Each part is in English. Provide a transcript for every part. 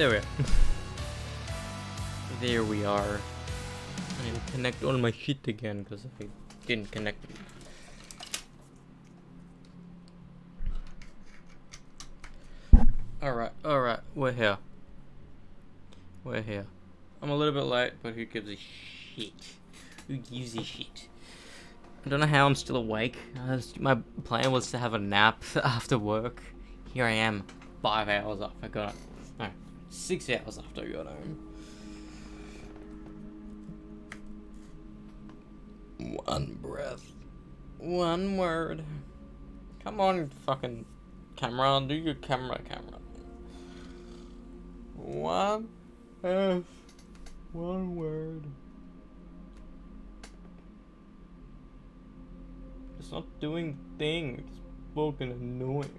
There we are. There we are. I need to connect all my shit again because I didn't connect it. Alright, we're here. I'm a little bit late, but who gives a shit? Who gives a shit? I don't know how I'm still awake. My plan was to have a nap after work. Here I am, 5 hours after I got home. No, 6 hours after I got home. One breath. One word. Come on, fucking camera. Do your camera. One F. One word. It's not doing things. It's fucking annoying.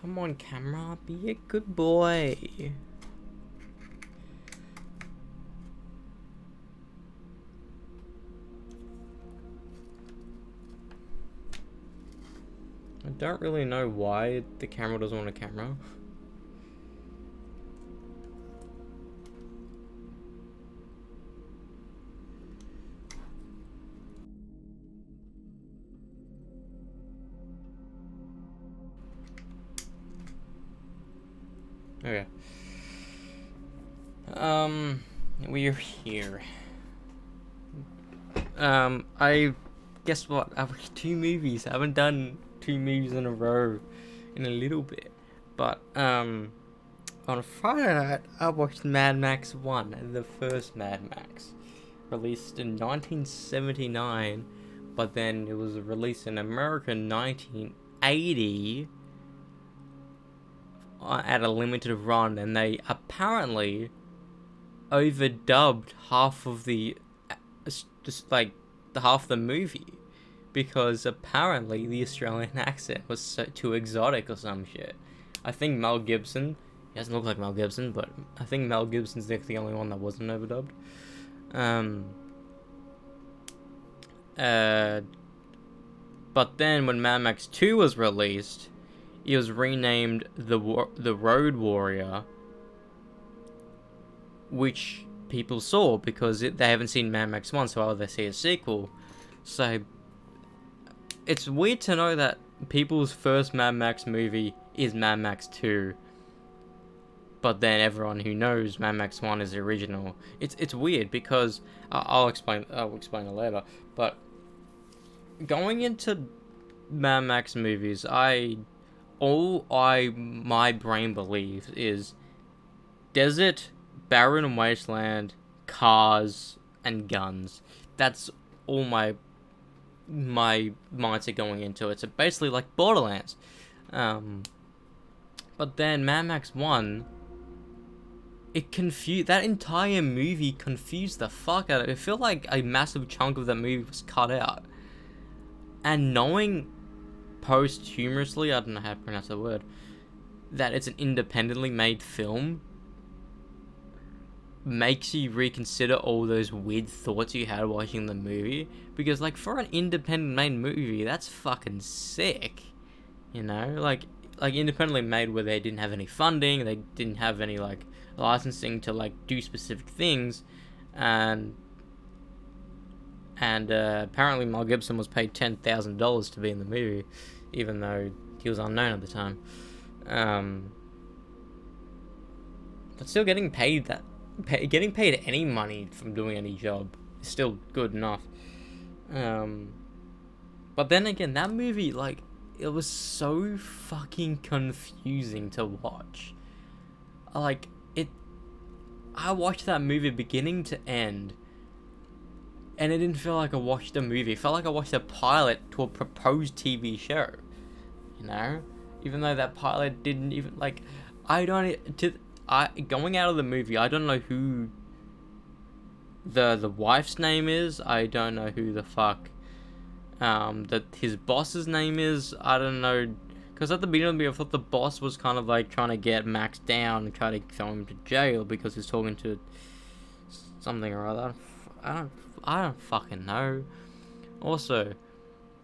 Come on, camera, be a good boy. I don't really know why the camera doesn't want a camera. Okay. We're here. I guess what? I watched 2 movies. I haven't done 2 movies in a row in a little bit. But, on Friday night, I watched Mad Max 1, the first Mad Max. Released in 1979, but then it was released in America in 1980. At a limited run, and they apparently overdubbed half of the half of the movie because apparently the Australian accent was too exotic or some shit. I think Mel Gibson, he doesn't look like Mel Gibson, but I think Mel Gibson's the only one that wasn't overdubbed. But then when Mad Max 2 was released, it was renamed the Road Warrior, which people saw because they haven't seen Mad Max 1, so why would they see a sequel? So it's weird to know that people's first Mad Max movie is Mad Max 2, but then everyone who knows Mad Max 1 is the original. It's weird because I'll explain it later. But going into Mad Max movies, my brain believes is desert, barren wasteland, cars, and guns. That's all my mindset going into it. So basically like Borderlands. But then Mad Max 1, that entire movie confused the fuck out of it. It felt like a massive chunk of that movie was cut out. And knowing posthumously, I don't know how to pronounce the word, that it's an independently made film makes you reconsider all those weird thoughts you had watching the movie, because like for an independent made movie, that's fucking sick, you know, like independently made where they didn't have any funding, they didn't have any like licensing to like do specific things, and apparently Mel Gibson was paid $10,000 to be in the movie, even though he was unknown at the time. But still getting paid any money from doing any job is still good enough. But then again, that movie, like, it was so fucking confusing to watch. I watched that movie beginning to end, and it didn't feel like I watched a movie. It felt like I watched a pilot to a proposed TV show. You know? Even though that pilot didn't even, like, going out of the movie, I don't know who the wife's name is. I don't know who the fuck that his boss's name is. I don't know Because at the beginning of the movie, I thought the boss was kind of like trying to get Max down and try to throw him to jail because he's talking to something or other. I don't fucking know. Also,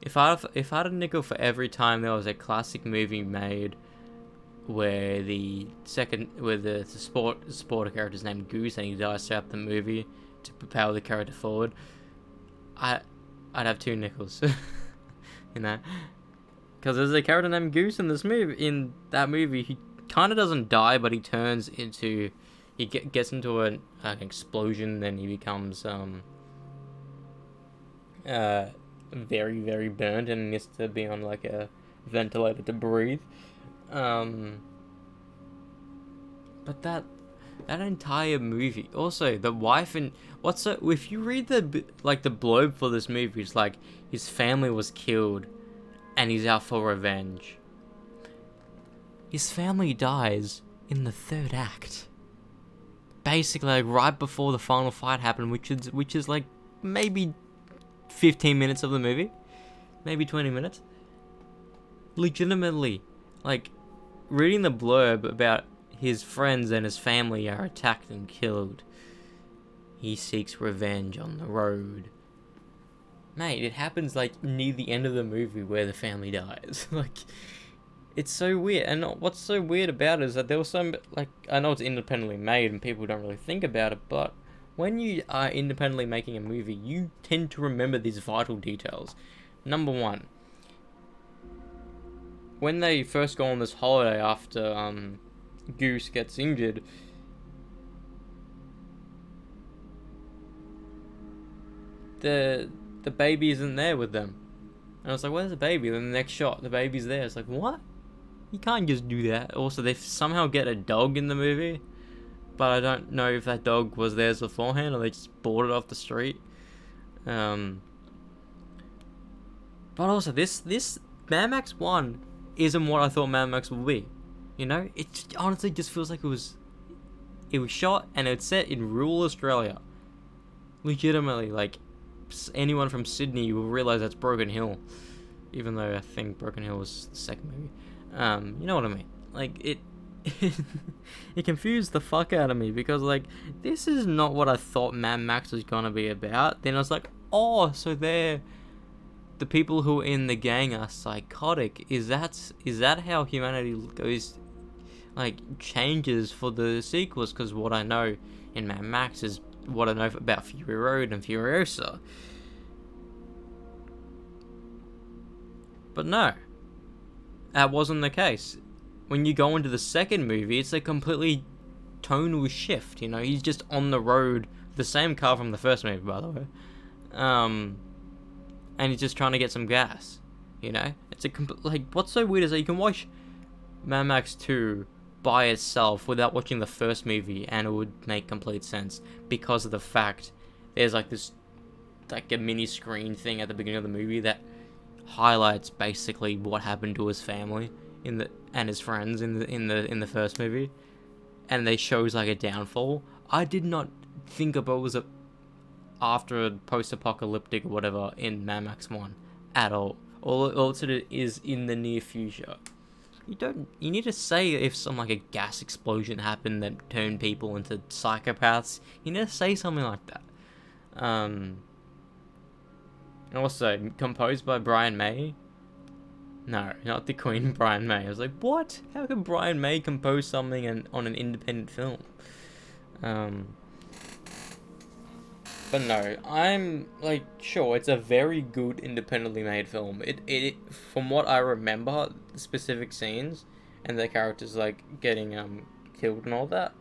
if I had a nickel for every time there was a classic movie made where the supporter character's named Goose and he dies throughout the movie to propel the character forward, I'd have 2 nickels. You know, because there's a character named Goose in this movie. In that movie, he kind of doesn't die, but he turns into, he gets into an explosion, then he becomes very, very burnt and needs to be on like a ventilator to breathe. But that entire movie, also the wife and if you read the blurb for this movie, it's like his family was killed and he's out for revenge. His family dies in the 3rd act, basically like right before the final fight happened, which is like maybe 15 minutes of the movie, maybe 20 minutes. Legitimately, like, reading the blurb about his friends and his family are attacked and killed, he seeks revenge on the road. Mate, it happens like near the end of the movie where the family dies. Like, it's so weird. And what's so weird about it is that there was some, like, I know it's independently made and people don't really think about it, but when you are independently making a movie, you tend to remember these vital details. Number 1, when they first go on this holiday after Goose gets injured, the baby isn't there with them. And I was like, where's the baby? And then the next shot, the baby's there. It's like, what? You can't just do that. Also, they somehow get a dog in the movie, but I don't know if that dog was theirs beforehand or they just bought it off the street. But also, this Mad Max 1 isn't what I thought Mad Max would be. You know, it honestly just feels like it was shot and it's set in rural Australia. Legitimately, like, anyone from Sydney will realise that's Broken Hill, even though I think Broken Hill was the second movie. You know what I mean? Like, it confused the fuck out of me because, like, this is not what I thought Mad Max was gonna be about. Then I was like, oh, so the people who are in the gang are psychotic. Is that how humanity goes, like, changes for the sequels? Because what I know in Mad Max is what I know about Fury Road and Furiosa. But no, that wasn't the case. When you go into the second movie, it's a completely tonal shift. You know, he's just on the road, the same car from the first movie, by the way. And he's just trying to get some gas. You know, it's what's so weird is that you can watch Mad Max 2 by itself without watching the first movie and it would make complete sense because of the fact there's like this, like, a mini screen thing at the beginning of the movie that highlights basically what happened to his family and his friends in the first movie, and they shows like a downfall. I did not think about it was after a post-apocalyptic or whatever in Mad Max 1 at all. All it is in the near future. You need to say if some, like, a gas explosion happened that turned people into psychopaths. You need to say something like that. And also, composed by Brian May. No, not the Queen, Brian May. I was like, what? How can Brian May compose something on an independent film? But no, I'm, like, sure, it's a very good independently made film. It from what I remember, the specific scenes and the characters, like, getting killed and all that.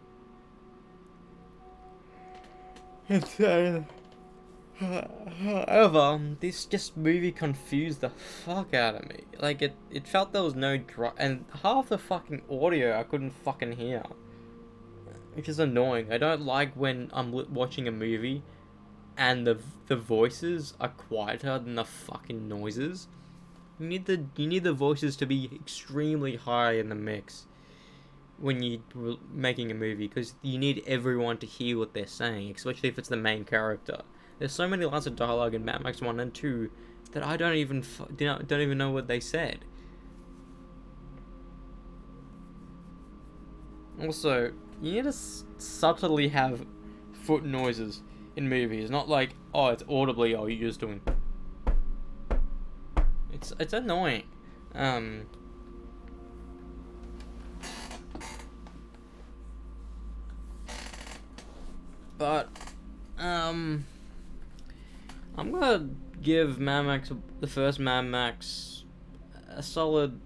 However, this movie confused the fuck out of me. Like, it felt there was no and half the fucking audio I couldn't fucking hear, which is annoying. I don't like when I'm watching a movie and the voices are quieter than the fucking noises. You need the voices to be extremely high in the mix when you're making a movie, because you need everyone to hear what they're saying, especially if it's the main character. There's so many lines of dialogue in Mad Max 1 and 2 that I don't even know what they said. Also, you need to subtly have foot noises in movies, not like, oh, it's audibly, oh, you're just doing. It's annoying. Um, but I'm gonna give Mad Max, the first Mad Max, a solid.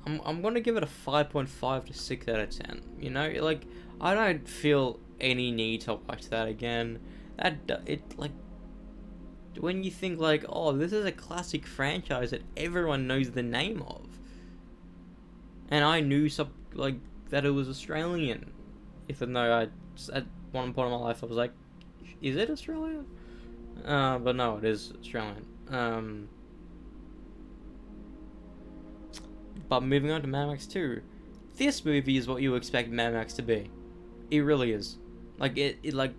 I'm gonna give it a 5.5 to 6 out of 10. You know, like, I don't feel any need to watch that again. Like, when you think like, oh, this is a classic franchise that everyone knows the name of, and I knew like that it was Australian, even though at one point in my life I was like, is it Australian? But no, it is Australian. But moving on to Mad Max 2, this movie is what you expect Mad Max to be. It really is. Like it like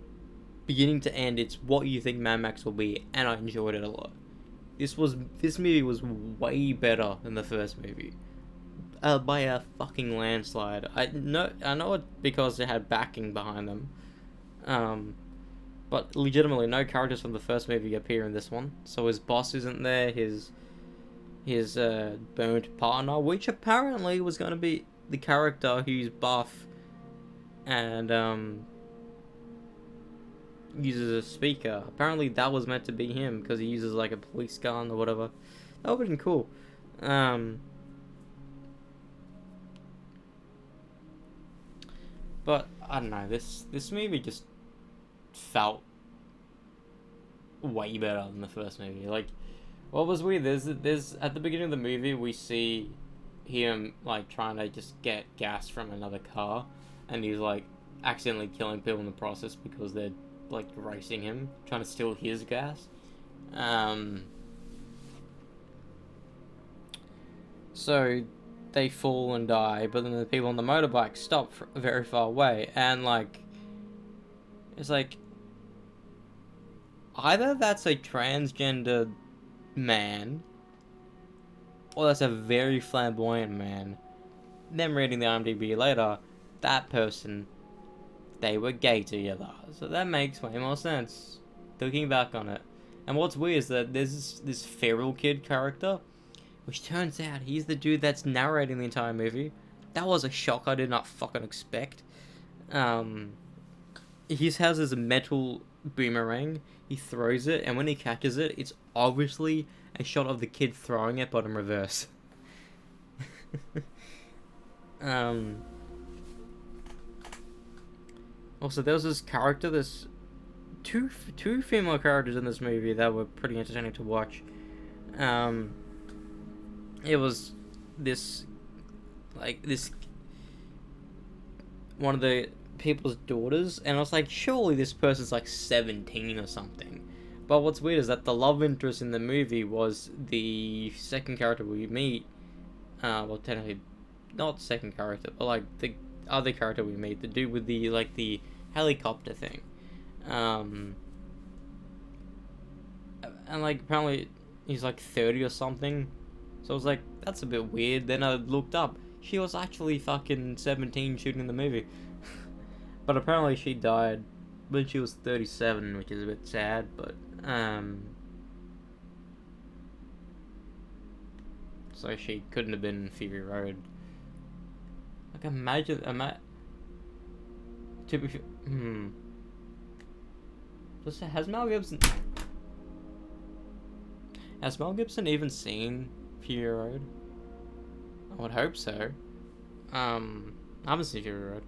beginning to end, it's what you think Mad Max will be, and I enjoyed it a lot. This movie was way better than the first movie, by a fucking landslide. I know it because it had backing behind them, but legitimately no characters from the first movie appear in this one. So his boss isn't there. His burned partner, which apparently was going to be the character who's buff and uses a speaker. Apparently that was meant to be him because he uses like a police gun or whatever. That would have been cool. But I don't know. This movie just felt way better than the first movie. Like, what was weird? There's at the beginning of the movie we see him like trying to just get gas from another car, and he's like accidentally killing people in the process because they're like racing him, trying to steal his gas. So they fall and die, but then the people on the motorbike stop very far away, and like it's like either that's a transgender man or that's a very flamboyant man. Then reading the IMDb later, that person, they were gay together, so that makes way more sense looking back on it. And what's weird is that there's this feral kid character, which turns out he's the dude that's narrating the entire movie. That was a shock I did not fucking expect. His house is a metal boomerang. He throws it, and when he catches it, it's obviously a shot of the kid throwing it, but in reverse. Also, there was this character, this two female characters in this movie that were pretty entertaining to watch. It was this one of the people's daughters, and I was like, surely this person's like 17 or something. But what's weird is that the love interest in the movie was the second character we meet. Well, technically, not second character, but like the other character we meet, the dude with the helicopter thing. And like apparently he's like 30 or something. So I was like, that's a bit weird. Then I looked up. She was actually fucking 17 shooting the movie. But apparently she died when she was 37, which is a bit sad, but so she couldn't have been in Fury Road. Like imagine to be has Mel Gibson even seen Fury Road? I would hope so. I haven't seen Fury Road.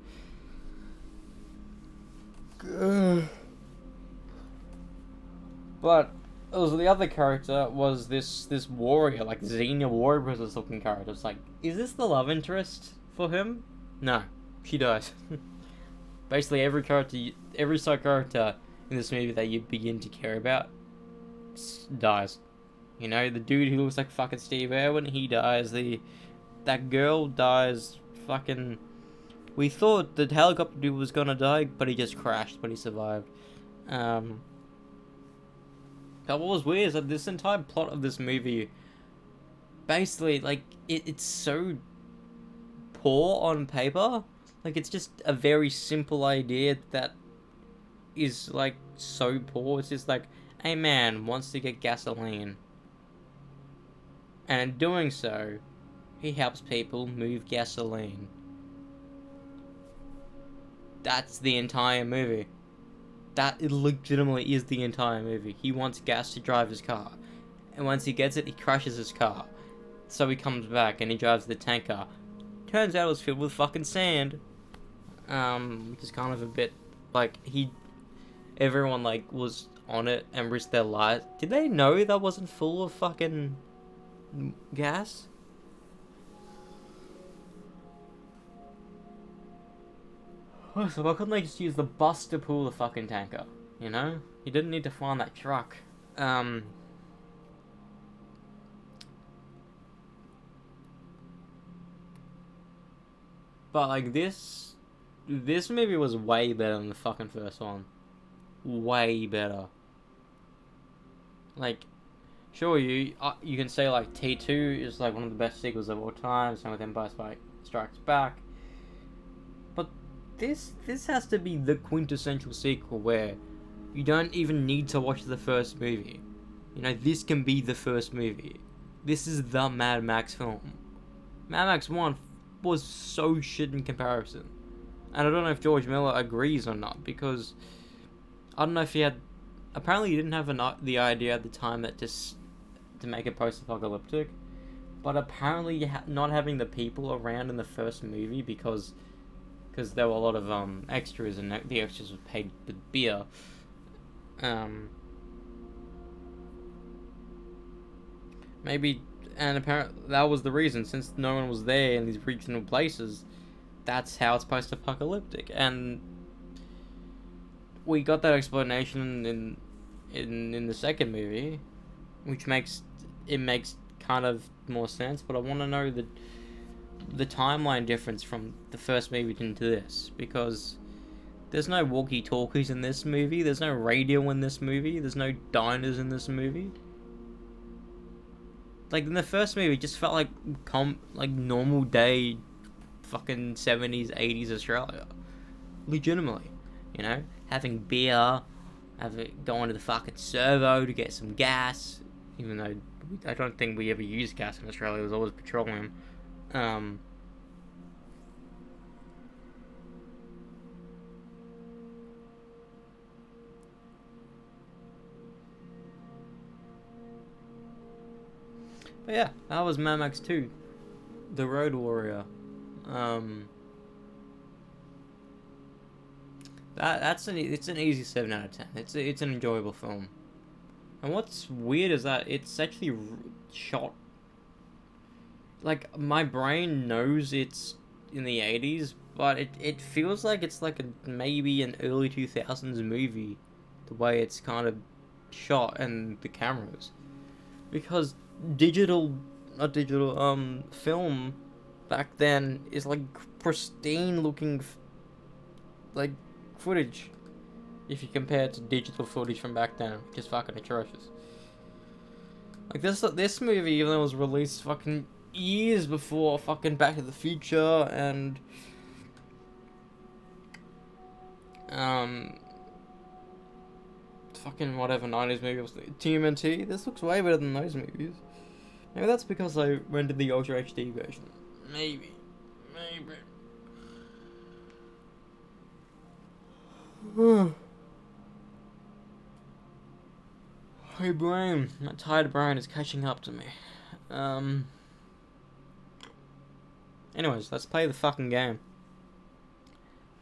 But it was the other character was this warrior, like Xenia warrior princess looking character. It's like, is this the love interest for him? No, she dies. Basically, every side character in this movie that you begin to care about dies. You know, the dude who looks like fucking Steve Irwin, he dies. That girl dies. Fucking. We thought the helicopter dude was gonna die, but he just crashed, but he survived. But what was weird is that this entire plot of this movie, basically, like, it's so poor on paper. Like, it's just a very simple idea that is, like, so poor. It's just like, a man wants to get gasoline. And in doing so, he helps people move gasoline. That's the entire movie. That legitimately is the entire movie. He wants gas to drive his car. And once he gets it, he crashes his car. So he comes back and he drives the tanker. Turns out it was filled with fucking sand. Which is kind of a bit, like, everyone, like, was on it and risked their lives. Did they know that wasn't full of fucking gas? So why couldn't they just use the bus to pull the fucking tanker? You know? You didn't need to find that truck. But, like, this movie was way better than the fucking first one. Way better. Like, sure, you can say, like, T2 is, like, one of the best sequels of all time, same with Empire Strikes Back. But this has to be the quintessential sequel where you don't even need to watch the first movie. You know, this can be the first movie. This is the Mad Max film. Mad Max 1 was so shit in comparison. And I don't know if George Miller agrees or not, because I don't know if he had... Apparently he didn't have the idea at the time that to make it post-apocalyptic. But apparently not having the people around in the first movie because there were a lot of extras, and the extras were paid with beer. Maybe, and apparently that was the reason, since no one was there in these regional places. That's how it's post-apocalyptic, and we got that explanation in the second movie, which makes kind of more sense. But I want to know the timeline difference from the first movie into this, because there's no walkie-talkies in this movie, there's no radio in this movie, there's no diners in this movie. Like, in the first movie, it just felt like normal day fucking 70s, 80s Australia. Legitimately. You know? Having beer, going to the fucking servo to get some gas, even though I don't think we ever used gas in Australia, it was always petroleum. But yeah, that was Mad Max 2, The Road Warrior. It's an easy 7 out of 10. It's an enjoyable film. And what's weird is that it's actually shot, like, my brain knows it's in the 80s, but it feels like it's like maybe an early 2000s movie, the way it's kind of shot and the cameras. Because film back then is like pristine looking like footage if you compare it to digital footage from back then, which is fucking atrocious. Like, this movie, even though it was released fucking years before fucking Back to the Future and fucking whatever 90s movie was, TMNT, this looks way better than those movies. Maybe that's because I rented the Ultra HD version. Maybe. My brain, my tired brain is catching up to me. Anyways, let's play the fucking game.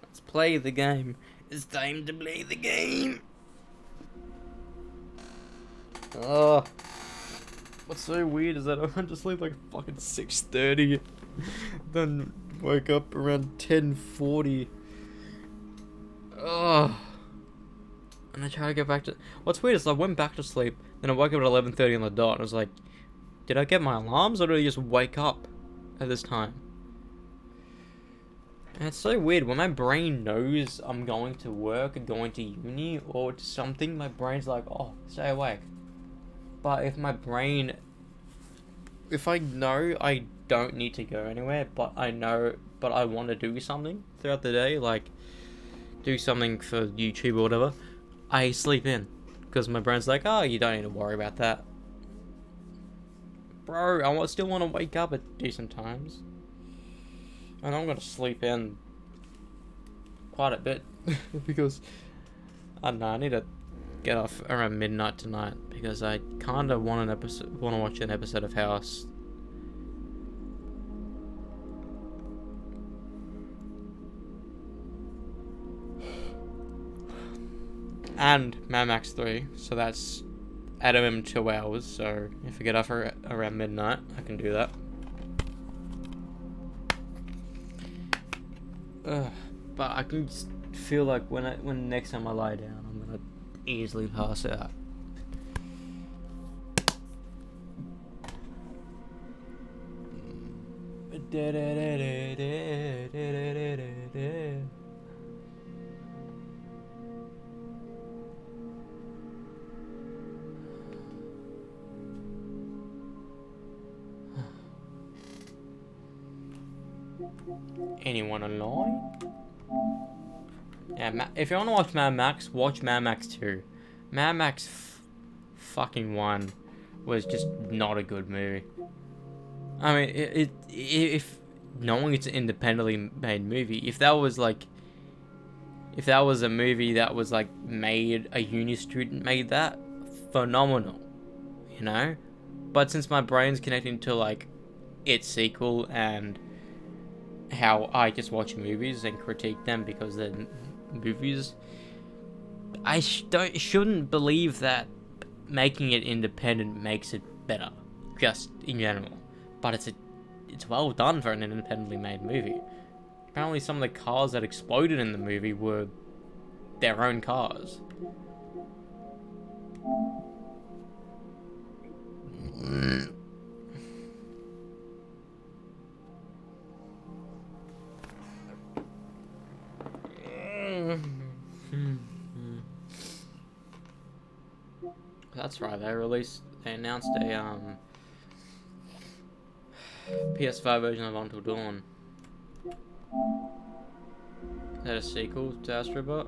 Let's play the game. It's time to play the game. Oh. What's so weird is that I went to sleep like fucking 6:30, then woke up around 10:40. Oh. And I tried to get back to... What's weird is I went back to sleep, then I woke up at 11:30 on the dot, and I was like, did I get my alarms, or did I just wake up at this time? And it's so weird, when my brain knows I'm going to work, or going to uni, or to something, my brain's like, oh, stay awake. But if I know I don't need to go anywhere, but I know but I want to do something throughout the day, like do something for YouTube or whatever, I sleep in. Because my brain's like, oh, you don't need to worry about that. Bro, I still want to wake up at decent times. And I'm going to sleep in quite a bit. Because, I don't know, I need to get off around midnight tonight. Because I kind of want to watch an episode of House. And Mad Max 3, so that's at a minimum 2 hours, so if I get off around midnight, I can do that. But I can just feel like when next time I lie down, I'm gonna easily pass out. Anyone online? Yeah, if you want to watch Mad Max, watch Mad Max 2. Mad Max fucking 1 was just not a good movie. I mean, if knowing it's an independently made movie, if that was a movie that was like made, a uni student made that, phenomenal, you know? But since my brain's connecting to like its sequel and how I just watch movies and critique them because they're movies, I shouldn't believe that making it independent makes it better, just in general. But it's well done for an independently made movie. Apparently some of the cars that exploded in the movie were their own cars. That's right, they announced a PS5 version of Until Dawn. Is that a sequel to Astrobot?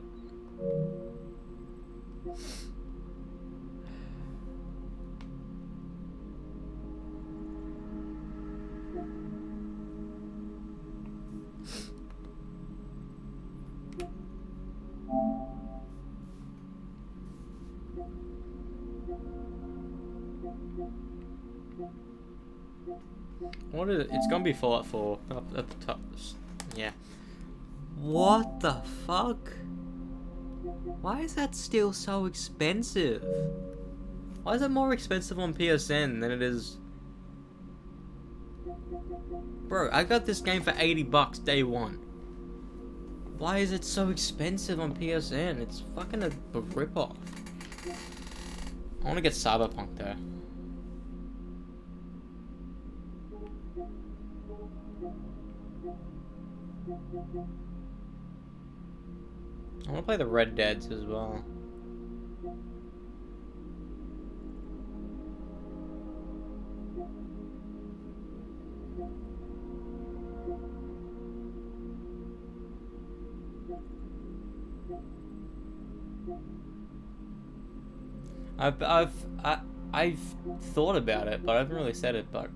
What is it? It's gonna be Fallout 4 up at the top. Yeah. What the fuck? Why is that still so expensive? Why is it more expensive on PSN than it is? Bro, I got this game for $80 day one. Why is it so expensive on PSN? It's fucking a ripoff. I wanna get Cyberpunk though. I want to play the Red Deads as well. I've thought about it, but I haven't really said it. But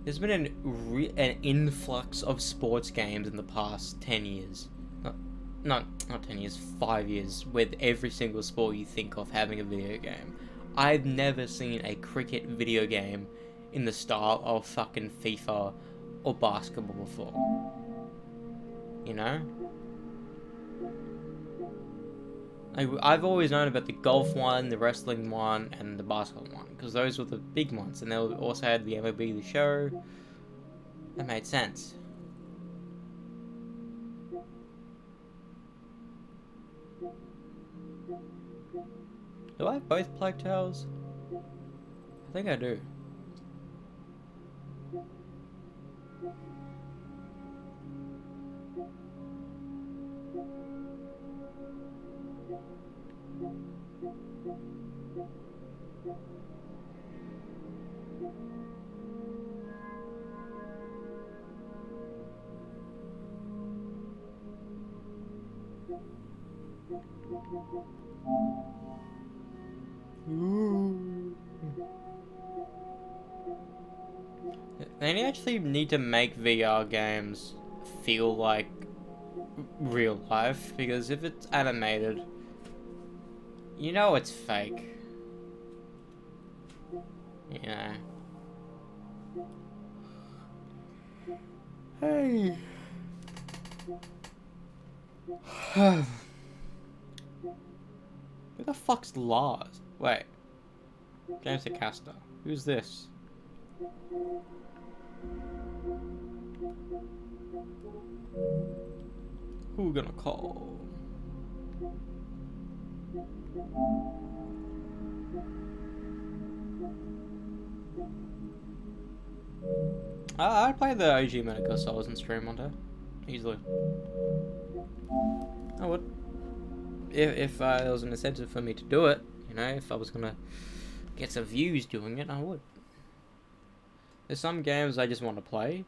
there's been an influx of sports games in the past 10 years. Not 10 years, 5 years, with every single sport you think of having a video game. I've never seen a cricket video game in the style of fucking FIFA or basketball before. You know? I've always known about the golf one, the wrestling one, and the basketball one, because those were the big ones, and they also had the MLB The Show. That made sense. Do I have both Plague Tales? I think I do. Ooh. They actually need to make VR games feel like real life, because if it's animated, you know it's fake. Yeah. Hey. Who the fuck's Lars? Wait. James DeCaster. Who's this? Who we gonna call? I'd play the OG Medical Souls and stream on her. Easily. I would. If there was an incentive for me to do it, you know, if I was gonna get some views doing it, I would. There's some games I just want to play.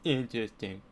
Interesting.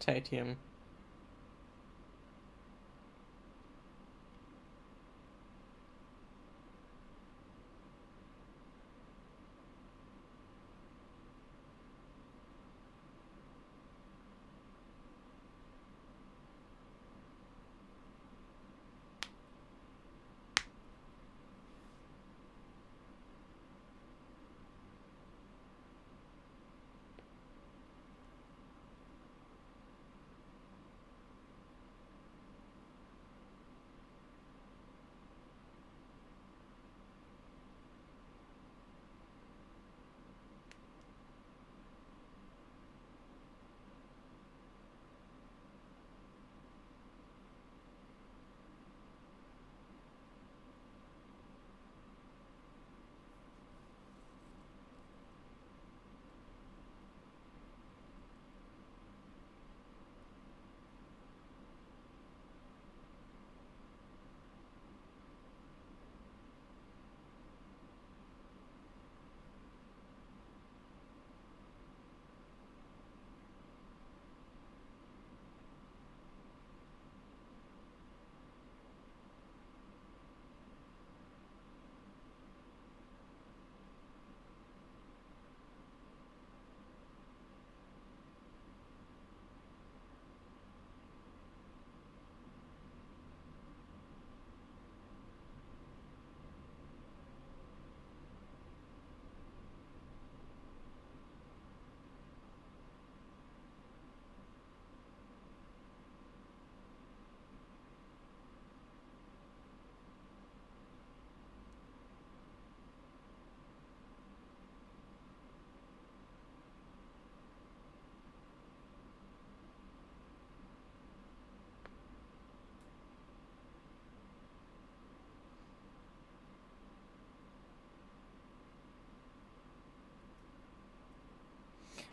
Tatium.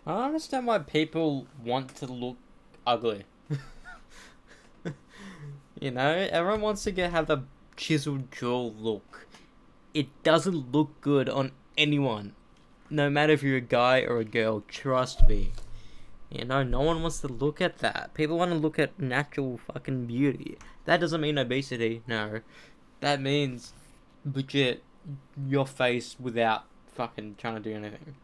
I don't understand why people want to look ugly. You know, everyone wants to have the chiseled jaw look. It doesn't look good on anyone. No matter if you're a guy or a girl, trust me. You know, no one wants to look at that. People want to look at natural fucking beauty. That doesn't mean obesity, no. That means legit your face without fucking trying to do anything.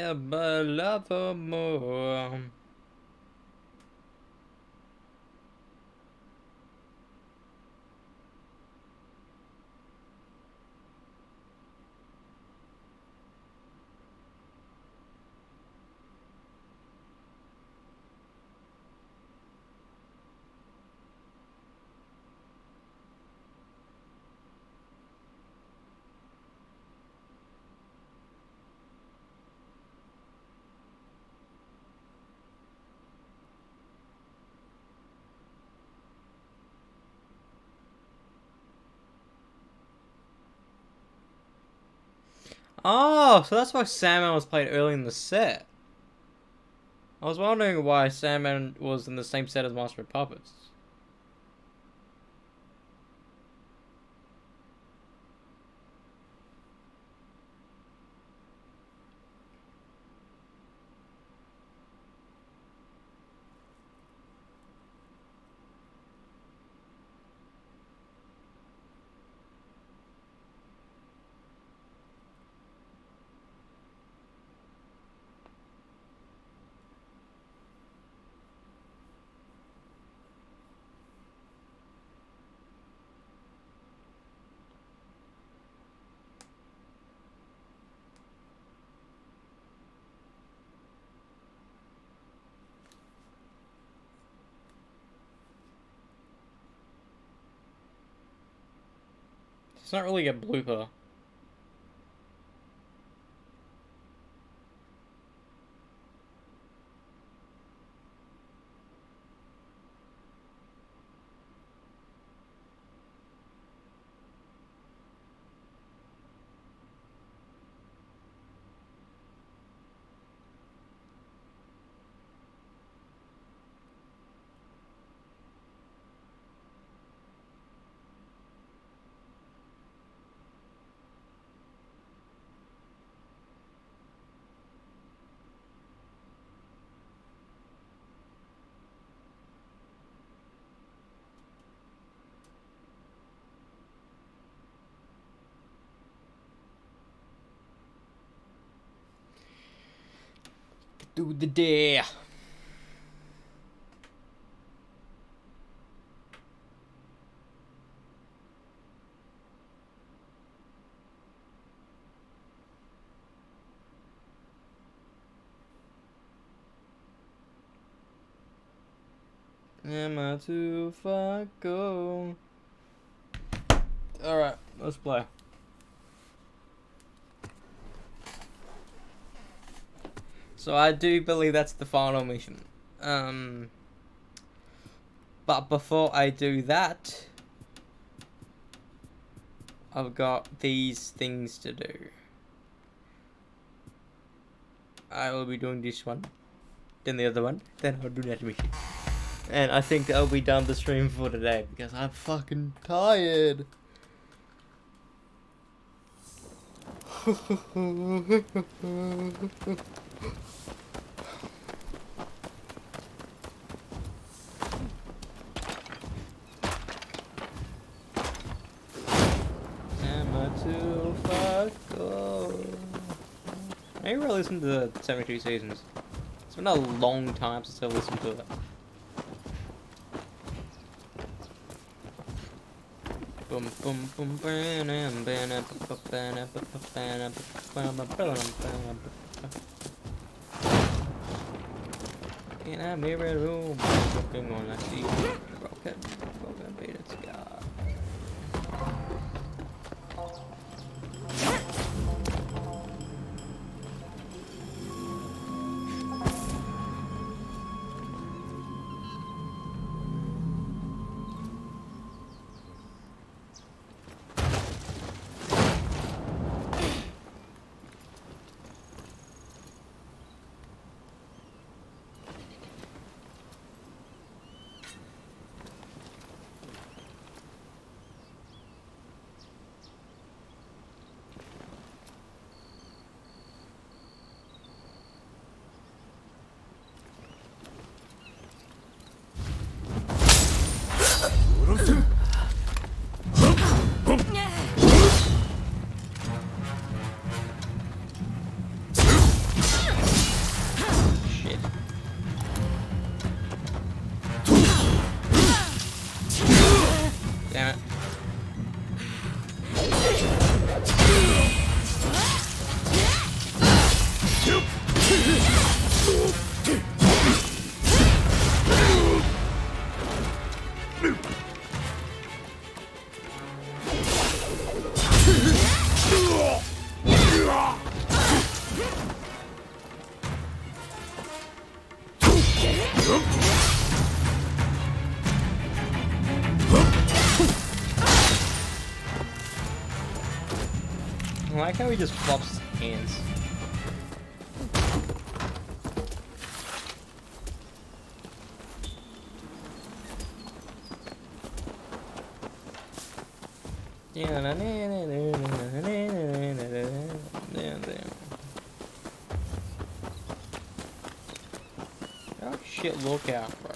Never love her more. Oh, so that's why Sandman was played early in the set. I was wondering why Sandman was in the same set as Master of Puppets. It's not really a blooper. Do the dare. Am I too far go? Alright, let's play. So I do believe that's the final mission. But before I do that, I've got these things to do. I will be doing this one, then the other one, then I'll do that mission. And I think I'll be done the stream for today because I'm fucking tired. Am I too far go? Maybe I'll listen to the 72 Seasons. It's been a long time since I've listened to it. Boom boom boom bam bam in a mirror room, looking on a sea broken faded sky. I like how he just flops his hands. Oh shit, look out, bro.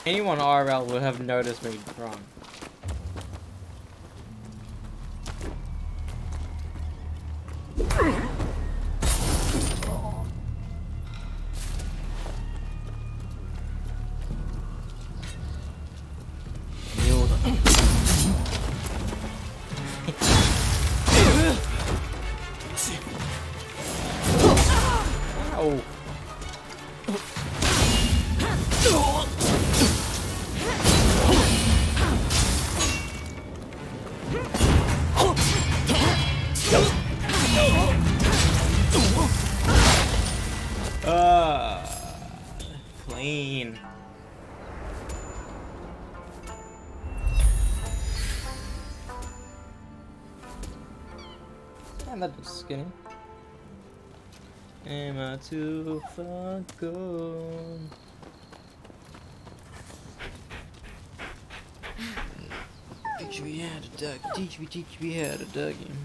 Anyone IRL would have noticed me run. Ow. Clean. Damn, that looks skinny. Am I too far gone? Teach me how to duck. Teach me how to duck him.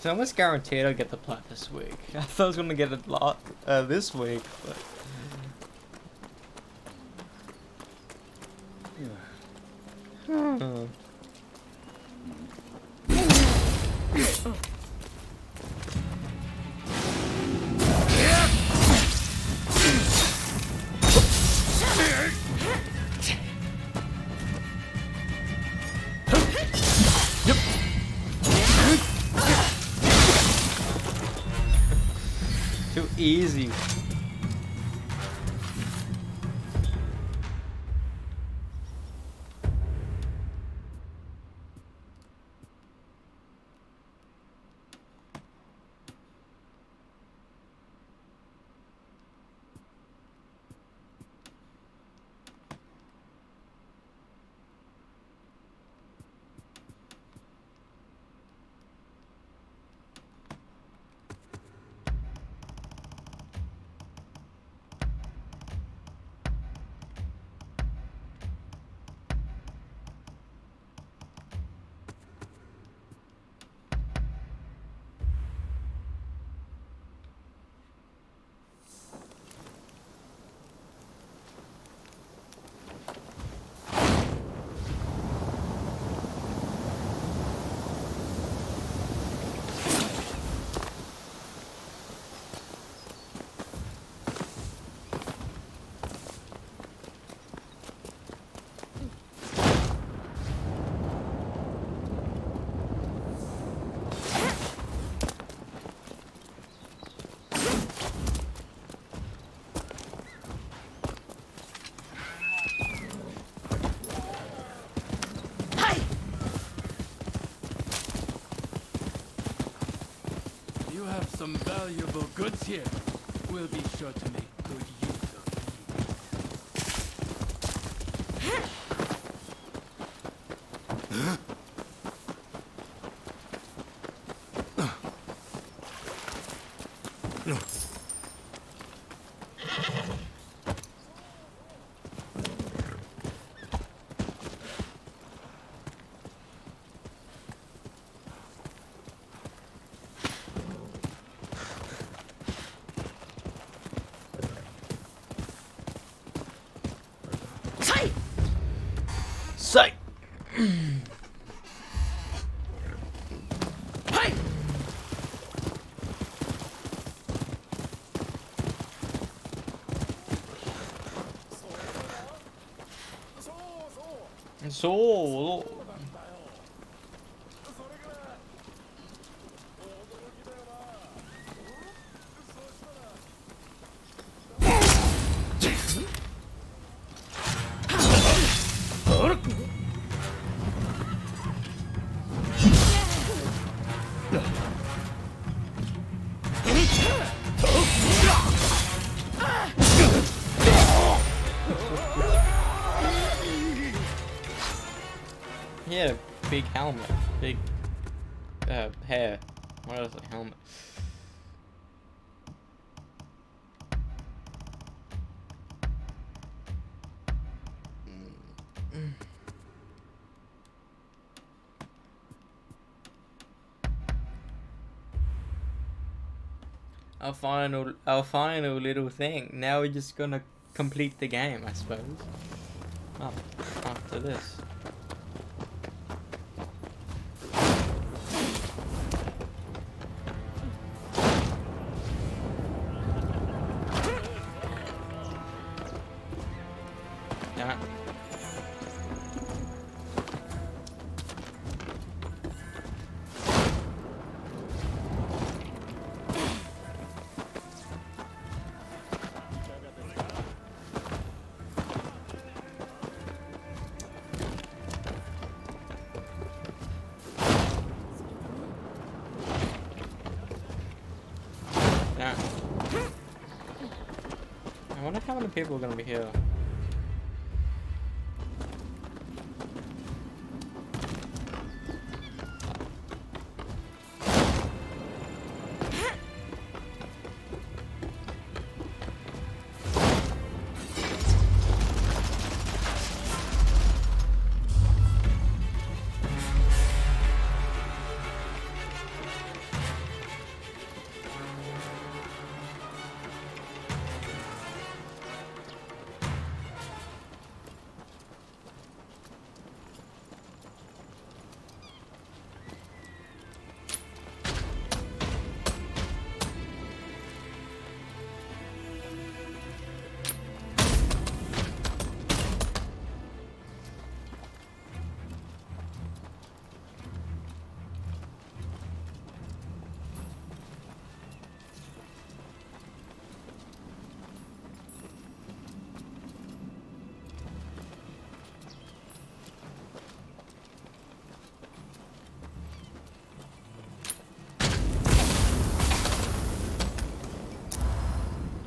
So I'm almost guaranteed I'll get the plat this week. I thought I was gonna get it this week, but too easy. Some valuable goods here. We'll be sure to make good use of them. Sight. Solo. He had a big helmet, big hair. What else? Like helmet. Our final little thing. Now we're just gonna complete the game, I suppose. Oh, after this. Damn it. Damn. I wonder how many people are gonna be here.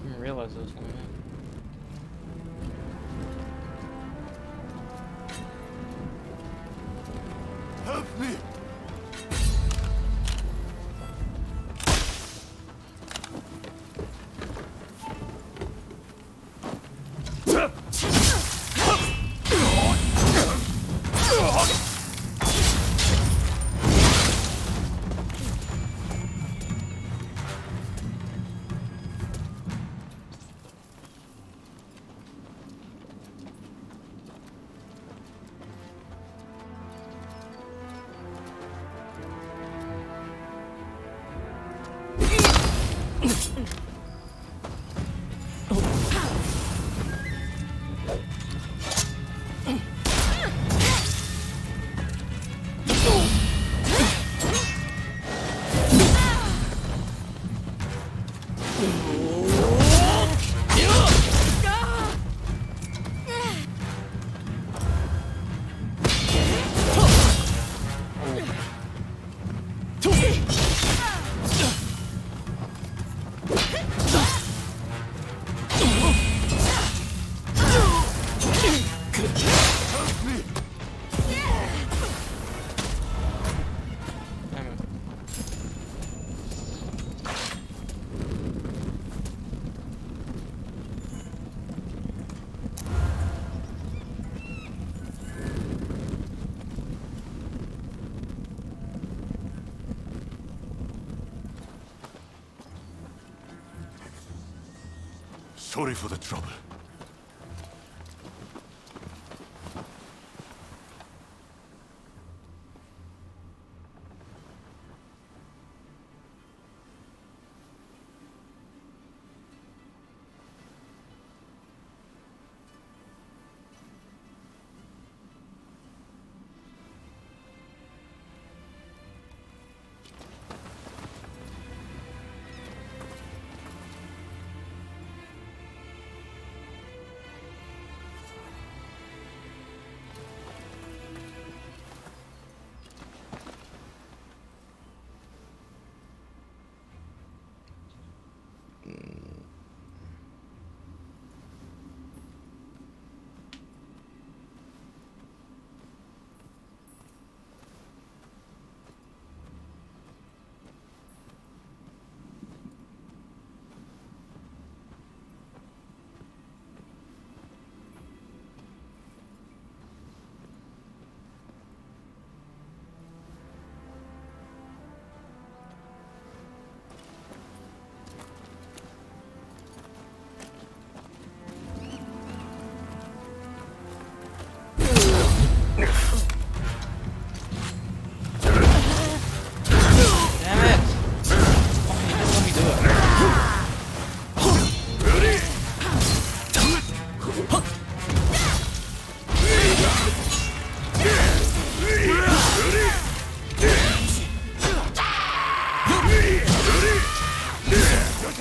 Didn't realize it was like that. Help me! Sorry for the trouble.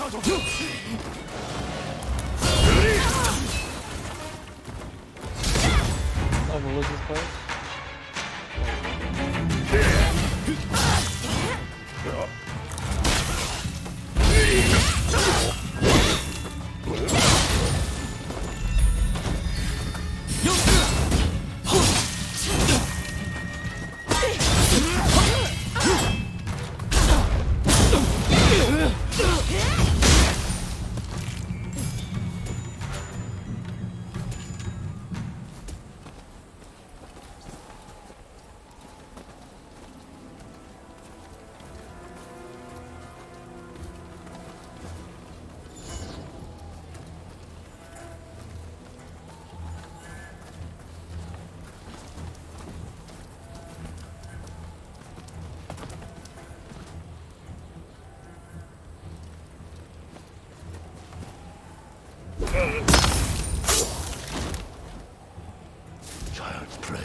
Oh, religious place? Child's play.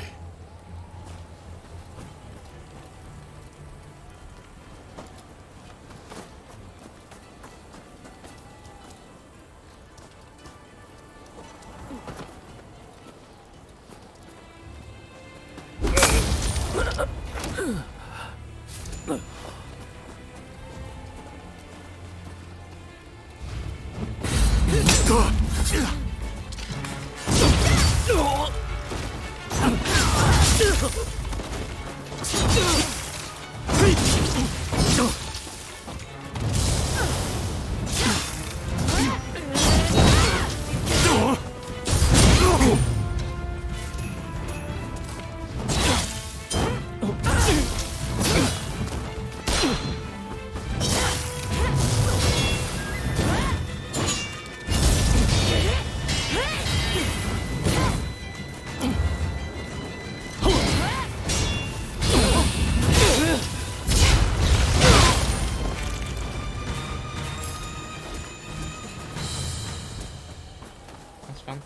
That's fun.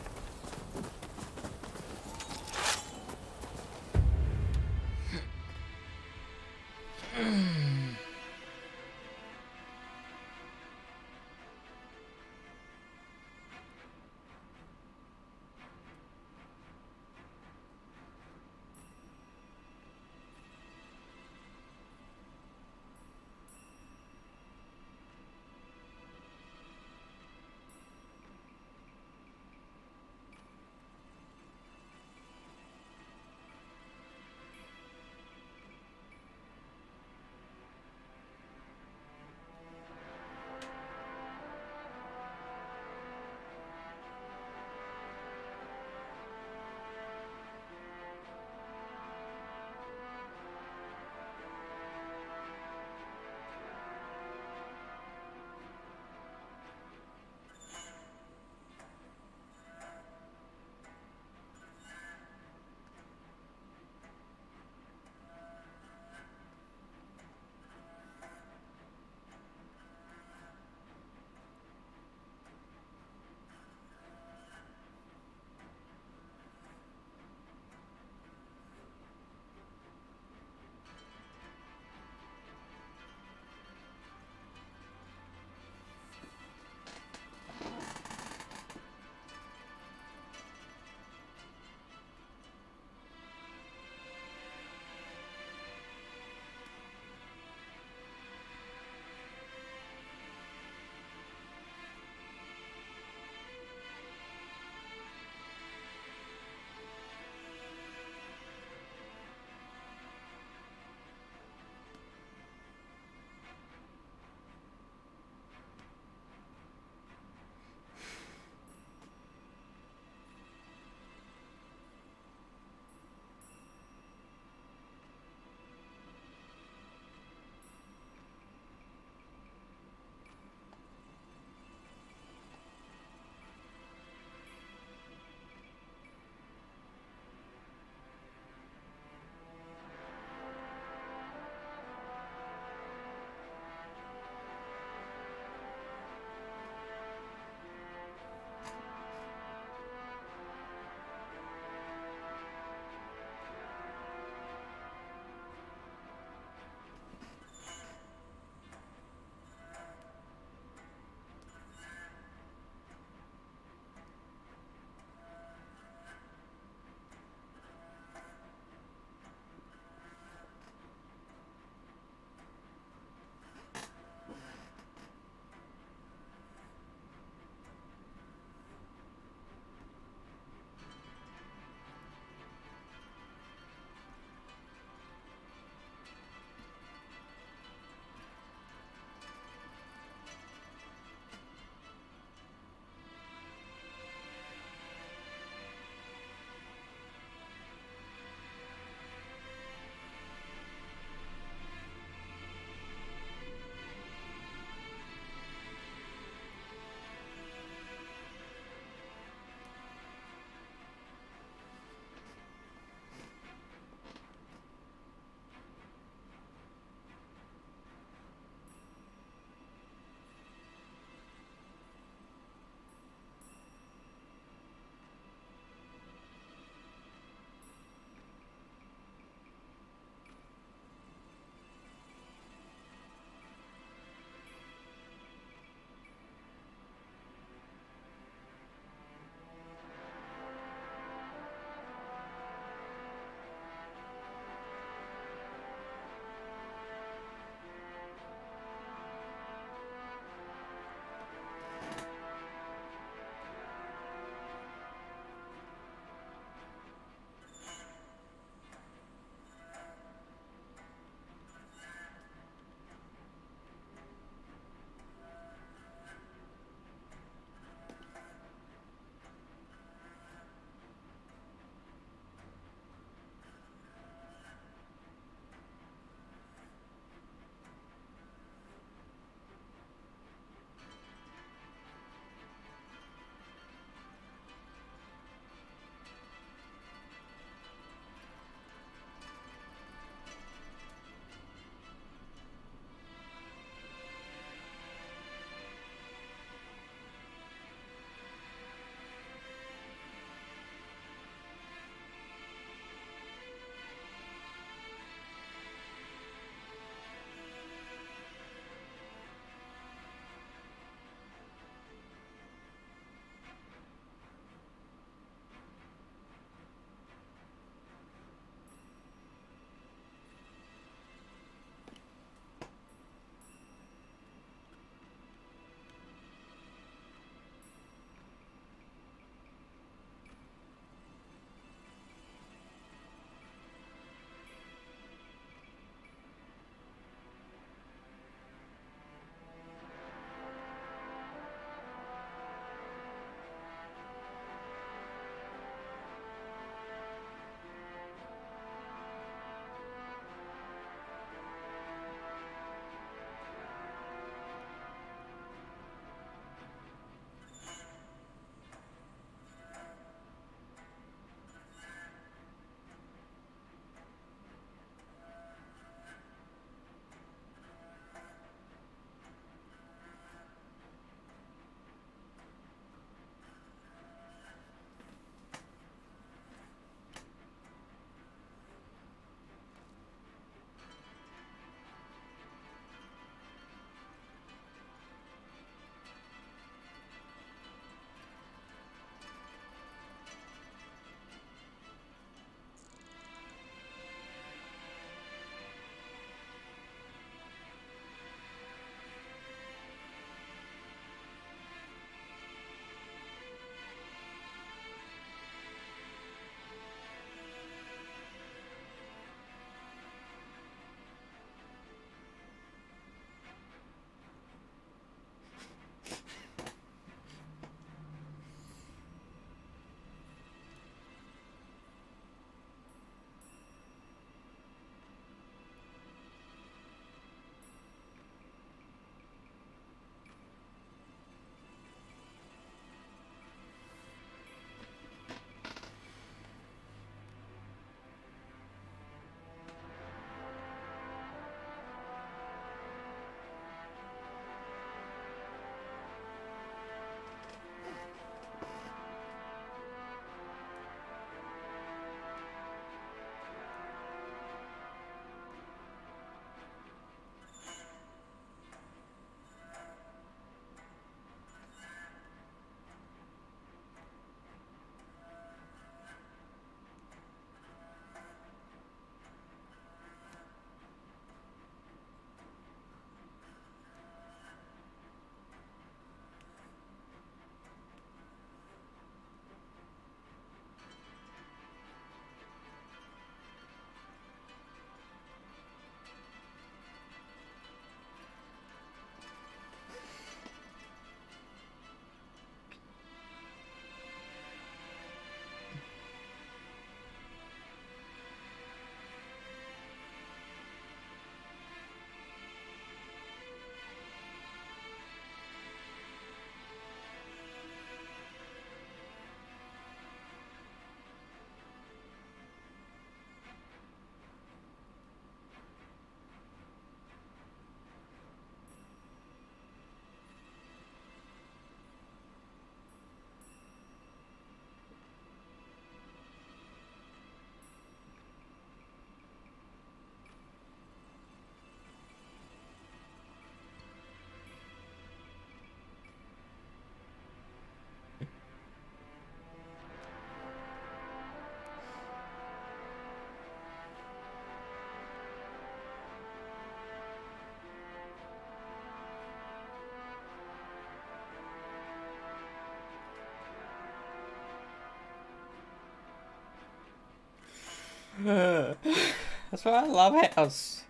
That's why I love House.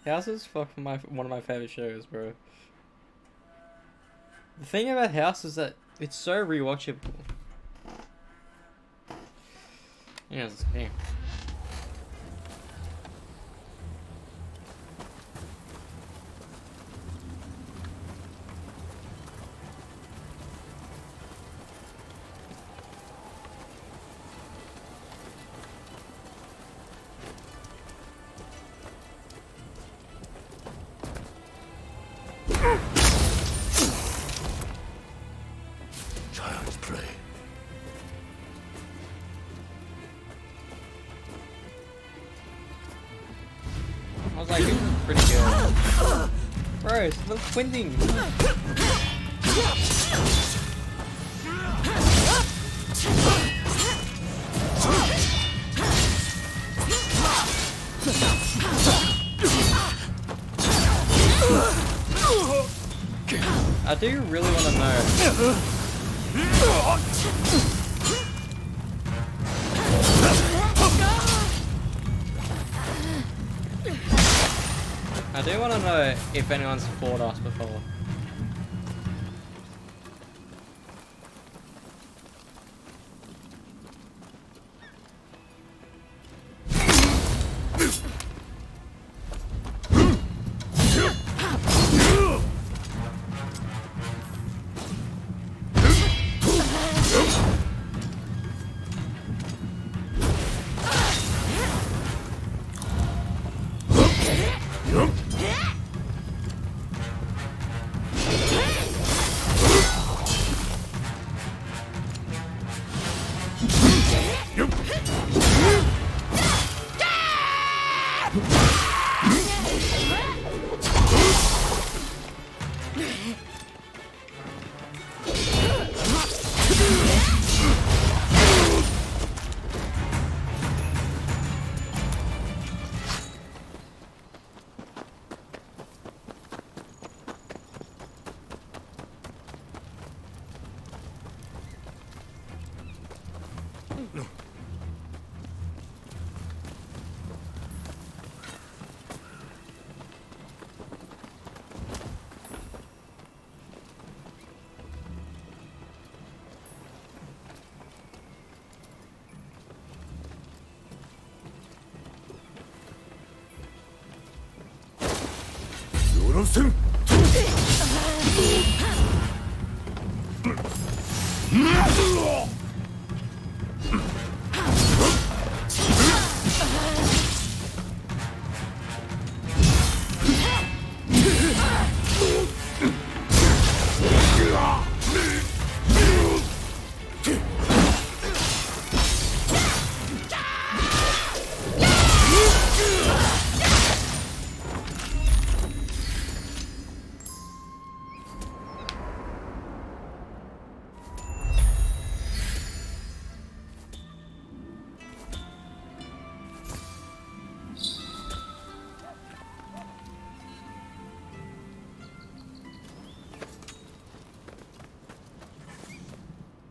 House is fucking one of my favorite shows, bro. The thing about House is that it's so rewatchable. Yes, yeah. Child's play. I was like, this is pretty good. Bro, it's the twinning. I do really want to know. I do want to know if anyone's fought us before.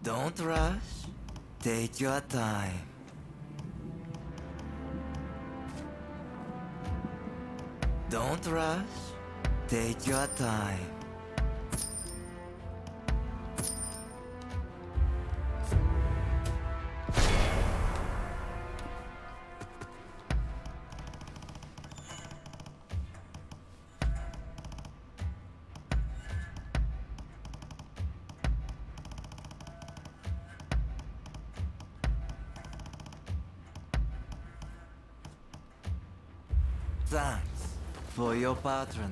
Don't rush. Take your time. Don't rush. Take your time. Thanks for your patronage.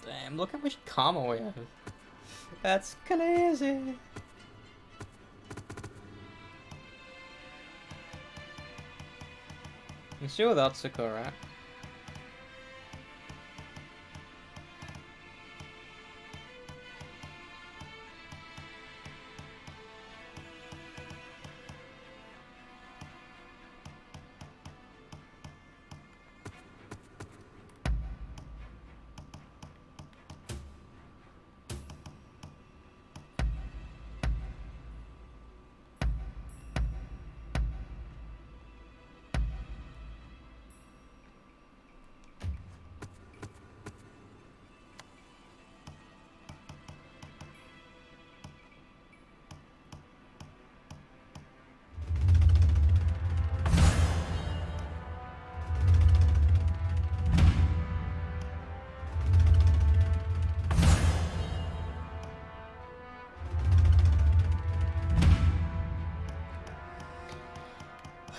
Damn, look how much karma we have. That's crazy. I'm still with Atsuko, right?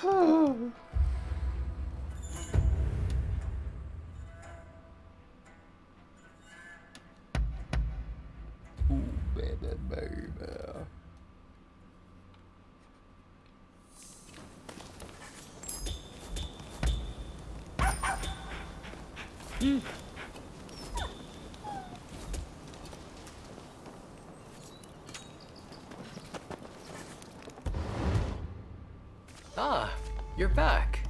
Ooh, baby, baby. Ah, you're back.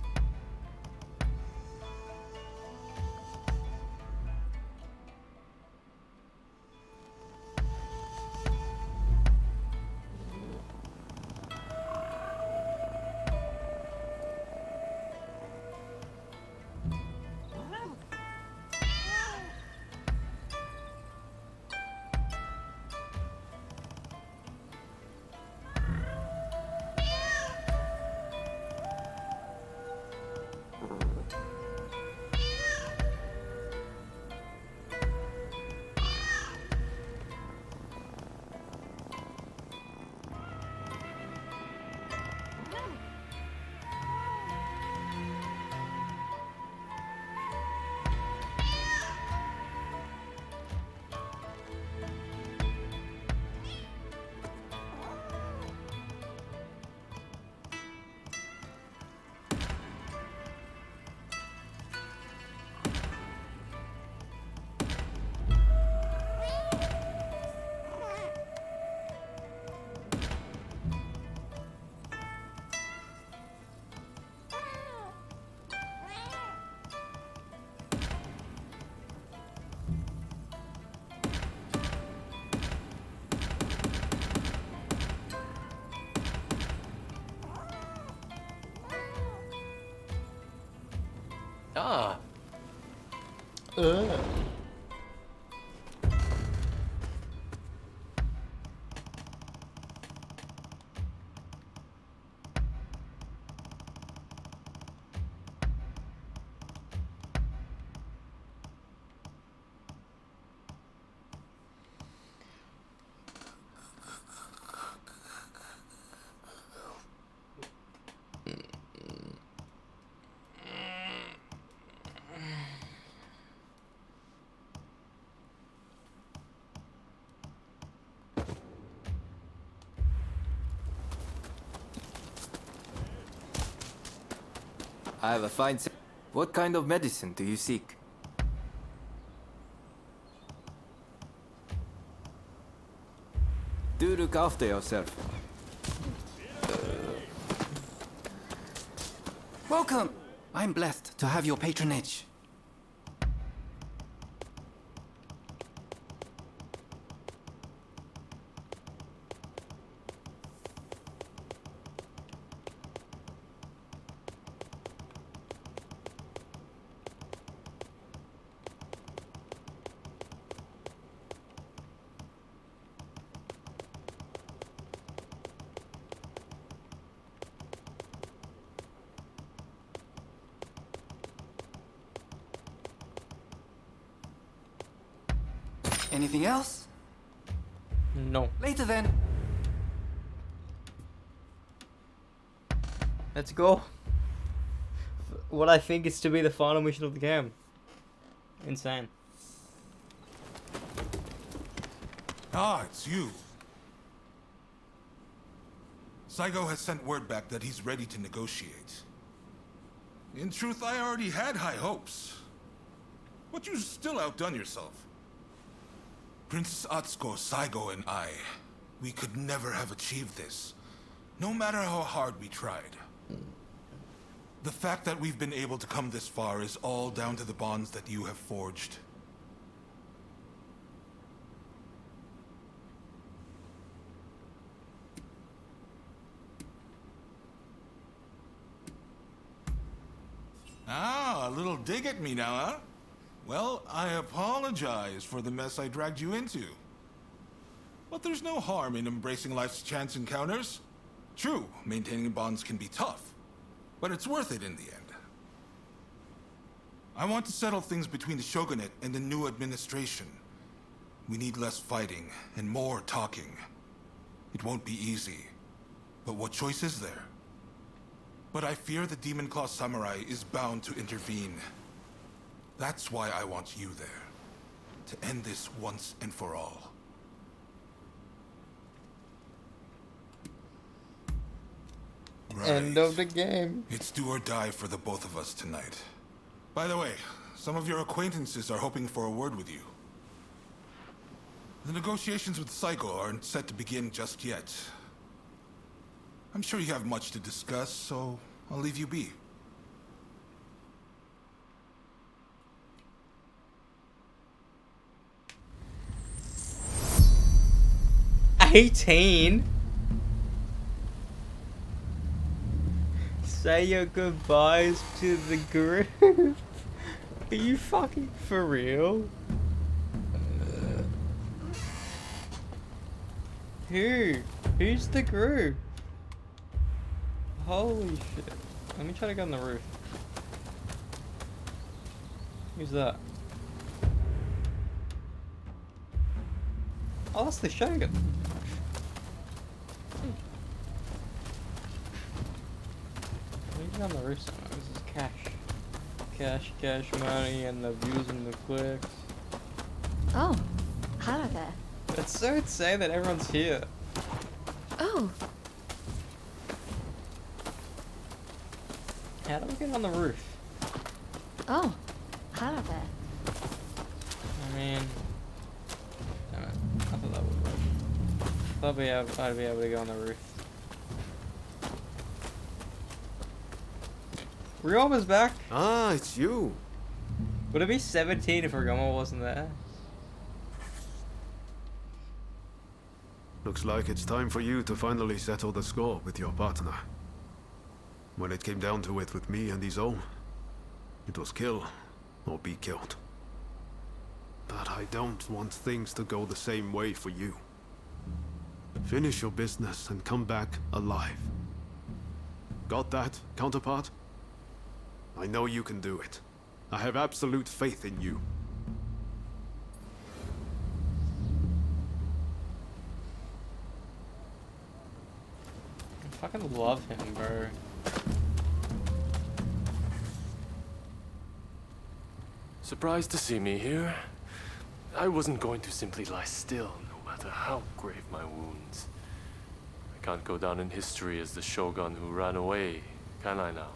Ah, I have a fine. What kind of medicine do you seek? Do look after yourself. Welcome! I'm blessed to have your patronage. Anything else? No. Later then. Let's go. What I think is to be the final mission of the game. Insane. Ah, it's you. Saigo has sent word back that he's ready to negotiate. In truth, I already had high hopes. But you still outdone yourself. Princess Atsuko, Saigo, and I, we could never have achieved this, no matter how hard we tried. The fact that we've been able to come this far is all down to the bonds that you have forged. Ah, a little dig at me now, huh? Well, I apologize for the mess I dragged you into. But there's no harm in embracing life's chance encounters. True, maintaining bonds can be tough, but it's worth it in the end. I want to settle things between the shogunate and the new administration. We need less fighting and more talking. It won't be easy, but what choice is there? But I fear the Demon Claw Samurai is bound to intervene. That's why I want you there. To end this once and for all. End of the game. It's do or die for the both of us tonight. By the way, some of your acquaintances are hoping for a word with you. The negotiations with Psycho aren't set to begin just yet. I'm sure you have much to discuss, so I'll leave you be. $18? Say your goodbyes to the group. Are you fucking for real? Who's the group? Holy shit. Let me try to go on the roof. Who's that? Oh, that's the Shogun. Let me get on the roof somewhere. This is cash. Cash money and the views and the clicks. Oh, hello there. It's so insane that everyone's here. Oh, How do we get on the roof? oh, hello there. I mean, damn it. I thought that would work. I'd be able to go on the roof. Ryoma's back. Ah, it's you. Would it be 17 if Ryoma wasn't there? Looks like it's time for you to finally settle the score with your partner. When it came down to it with me and his own, it was kill or be killed. But I don't want things to go the same way for you. Finish your business and come back alive. Got that, counterpart? I know you can do it. I have absolute faith in you. I fucking love him, bro. Surprised to see me here? I wasn't going to simply lie still, no matter how grave my wounds. I can't go down in history as the shogun who ran away, can I now?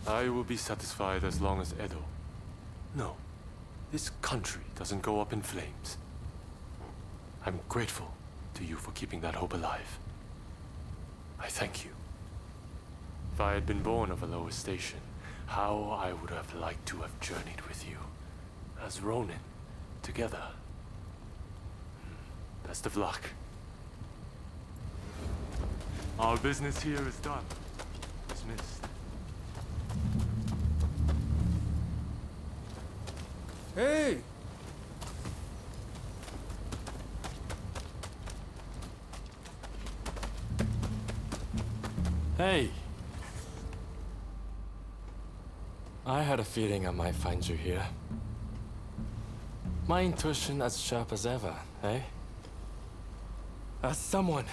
I will be satisfied as long as Edo. No, this country doesn't go up in flames. I'm grateful to you for keeping that hope alive. I thank you. If I had been born of a lower station, how I would have liked to have journeyed with you, as Ronin, together. Best of luck. Our business here is done. Dismissed. Hey! Hey! I had a feeling I might find you here. My intuition as sharp as ever, eh? As someone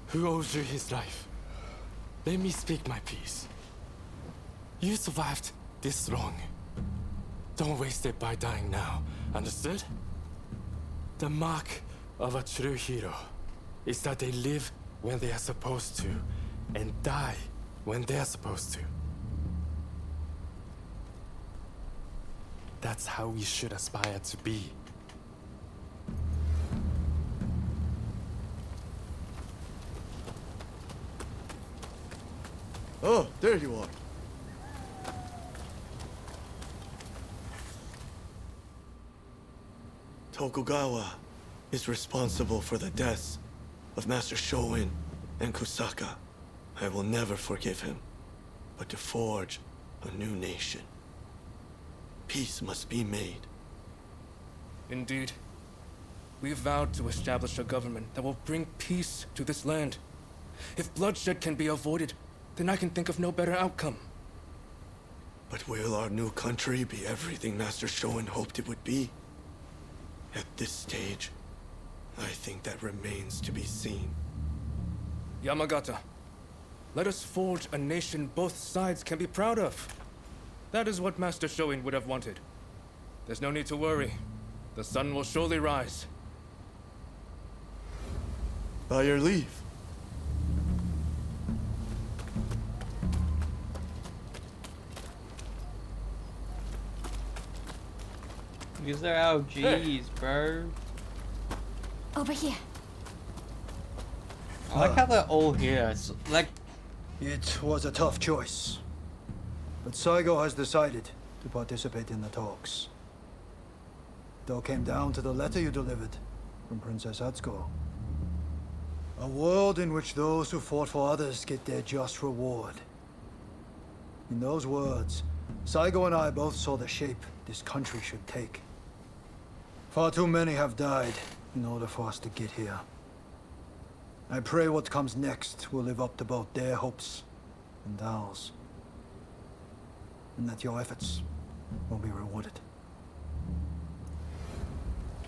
who owes you his life, let me speak my piece. You survived this long. Don't waste it by dying now, understood? The mark of a true hero is that they live when they are supposed to, and die when they are supposed to. That's how we should aspire to be. Oh, there you are. Tokugawa is responsible for the deaths of Master Shoin and Kusaka. I will never forgive him, but to forge a new nation. Peace must be made. Indeed. We have vowed to establish a government that will bring peace to this land. If bloodshed can be avoided, then I can think of no better outcome. But will our new country be everything Master Shoin hoped it would be? At this stage, I think that remains to be seen. Yamagata, Let us forge a nation both sides can be proud of. That is what Master Shoin would have wanted. There's no need to worry. The sun will surely rise. By your leave. These are our G's, bro. Over here. I like how they're all here. It's like, It was a tough choice. But Saigo has decided to participate in the talks. It all came down to the letter you delivered from Princess Atsuko. A world in which those who fought for others get their just reward. In those words, Saigo and I both saw the shape this country should take. Far too many have died in order for us to get here. I pray what comes next will live up to both their hopes and ours. And that your efforts will be rewarded.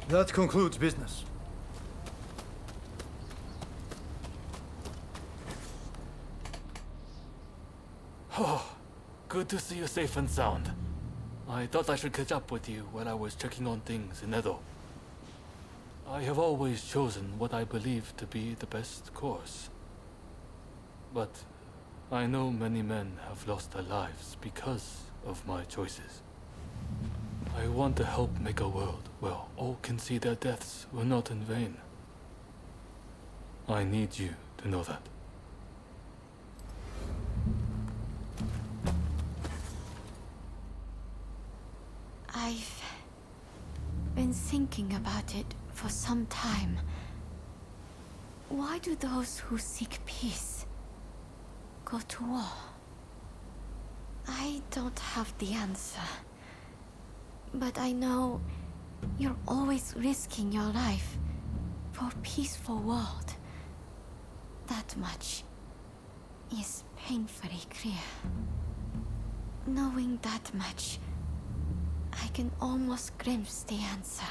That concludes business. Oh, good to see you safe and sound. I thought I should catch up with you while I was checking on things in Edo. I have always chosen what I believe to be the best course. But I know many men have lost their lives because of my choices. I want to help make a world where all can see their deaths were not in vain. I need you to know that. I've been thinking about it for some time. Why do those who seek peace go to war? I don't have the answer. But I know you're always risking your life for a peaceful world. That much is painfully clear. Knowing that much, I can almost glimpse the answer.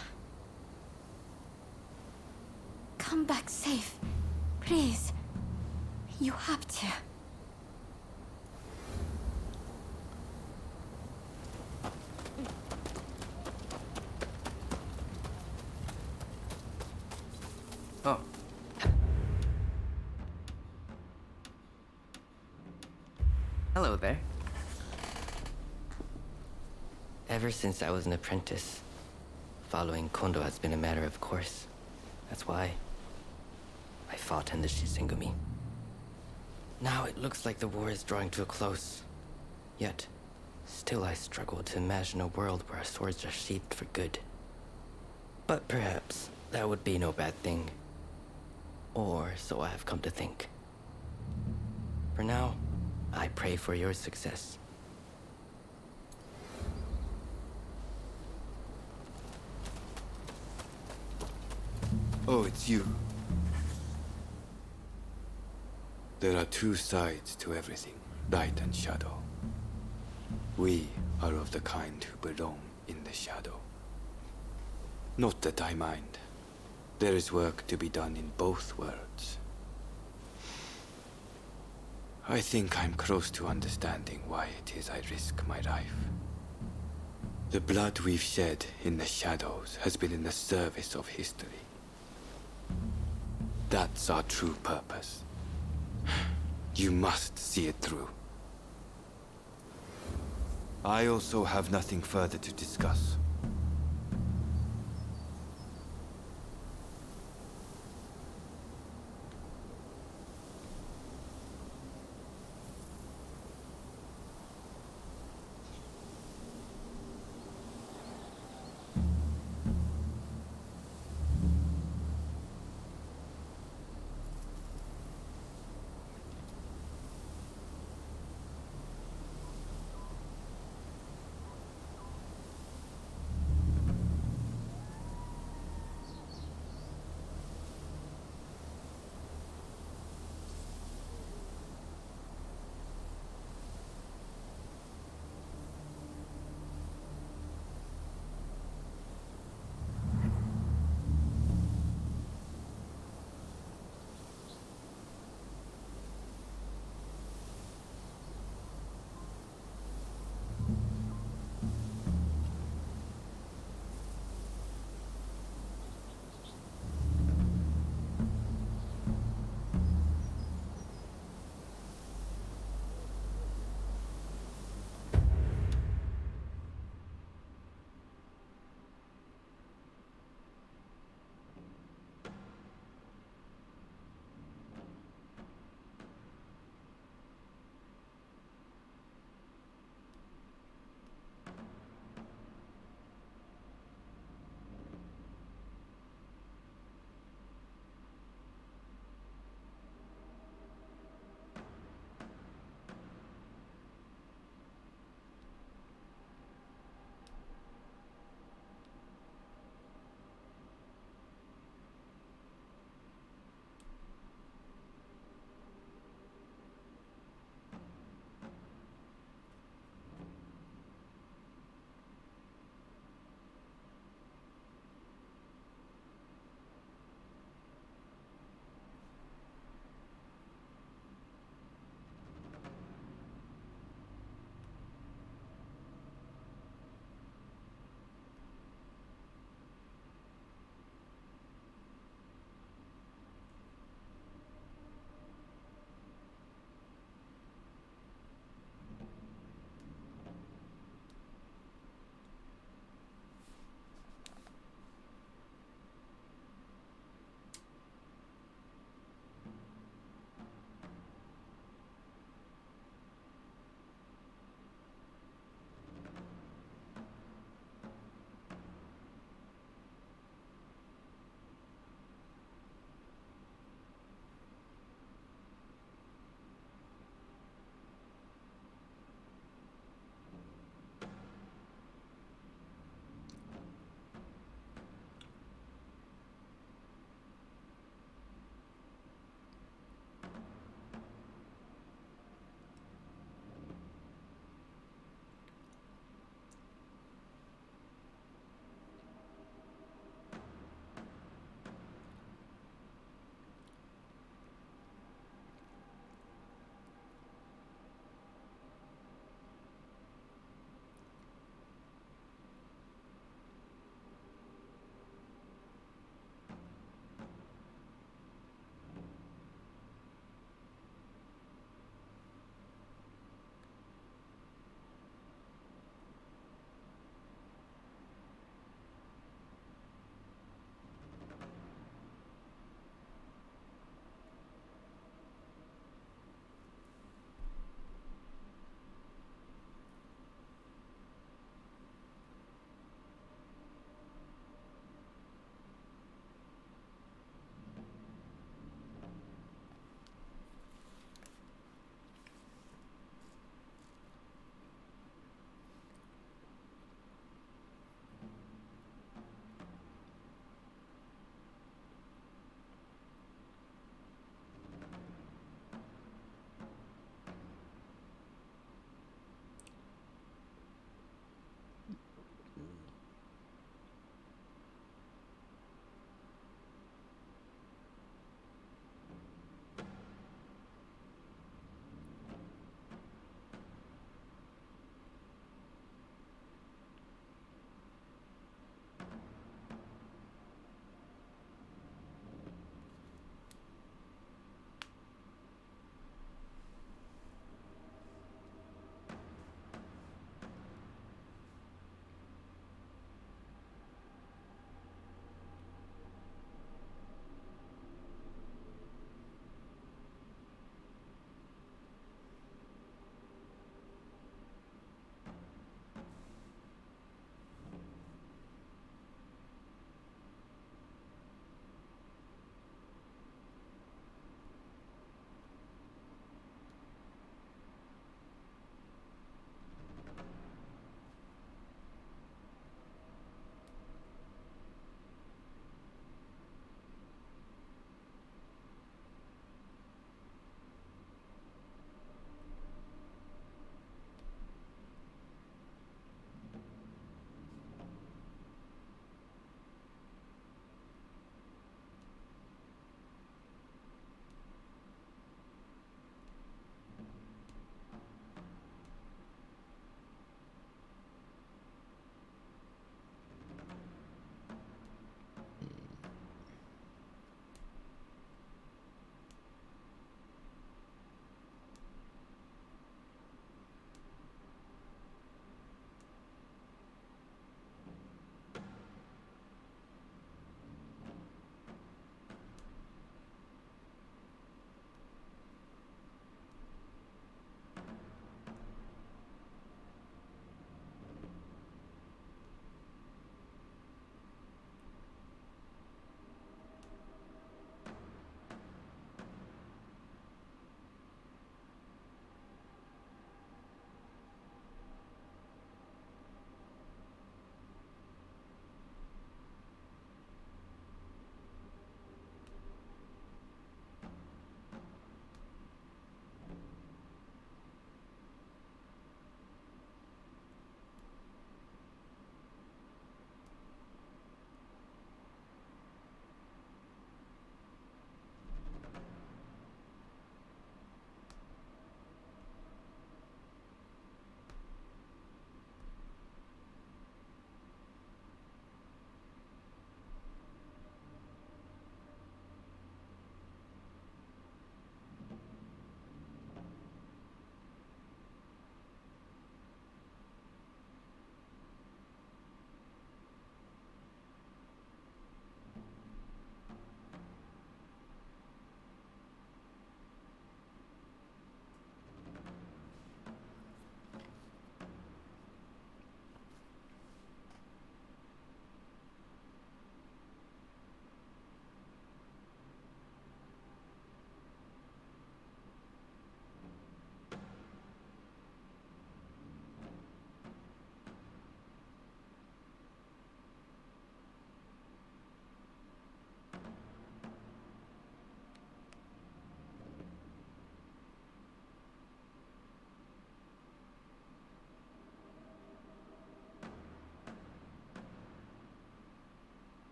Come back safe, please. You have to. Oh. Hello there. Ever since I was an apprentice, following Kondo has been a matter of course. That's why I fought in the Shisengumi. Now it looks like the war is drawing to a close. Yet, still I struggle to imagine a world where our swords are sheathed for good. But perhaps that would be no bad thing. Or so I have come to think. For now, I pray for your success. Oh, it's you. There are two sides to everything, light and shadow. We are of the kind who belong in the shadow. Not that I mind. There is work to be done in both worlds. I think I'm close to understanding why it is I risk my life. The blood we've shed in the shadows has been in the service of history. That's our true purpose. You must see it through. I also have nothing further to discuss.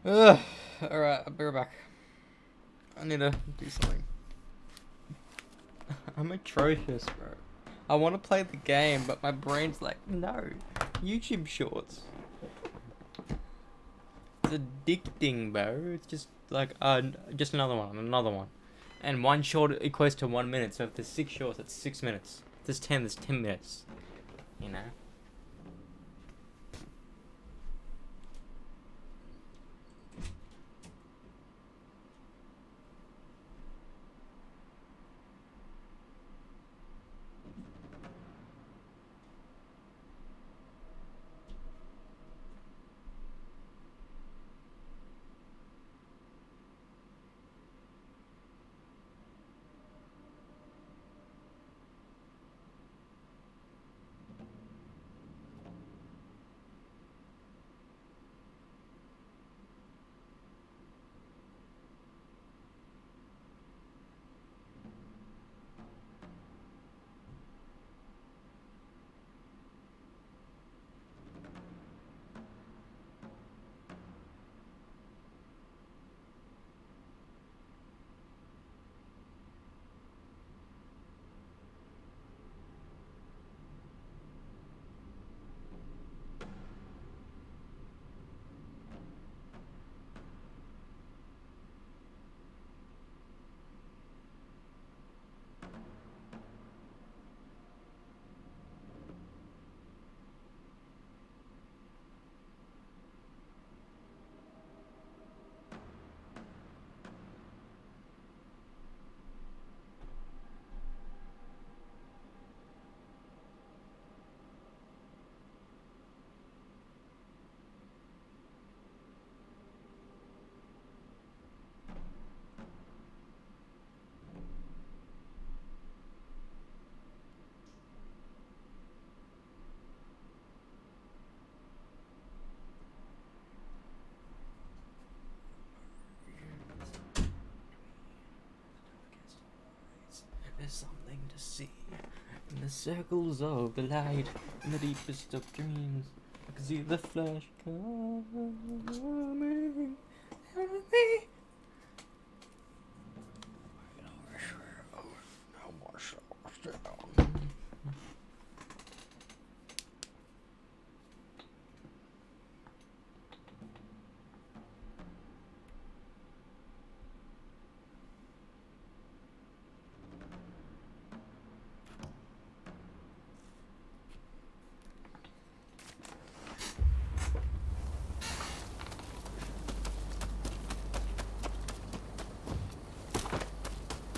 Alright, I'll be right back. I need to do something. I'm atrocious, bro. I want to play the game, but my brain's like, no. YouTube shorts. It's addicting, bro. It's just like, just another one. And one short equates to 1 minute, so if there's 6 shorts, that's 6 minutes. If there's 10, there's 10 minutes. You know? There's something to see in the circles of the light, in the deepest of dreams. I can see the flash coming out of me.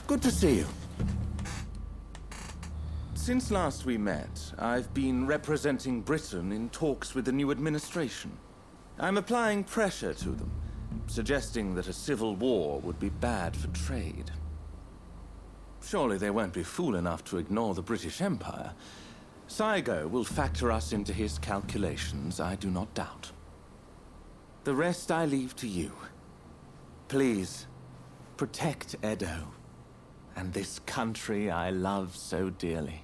Good to see you. Since last we met, I've been representing Britain in talks with the new administration. I'm applying pressure to them, suggesting that a civil war would be bad for trade. Surely they won't be fool enough to ignore the British Empire. Saigo will factor us into his calculations, I do not doubt. The rest I leave to you. Please, protect Edo. And this country I love so dearly.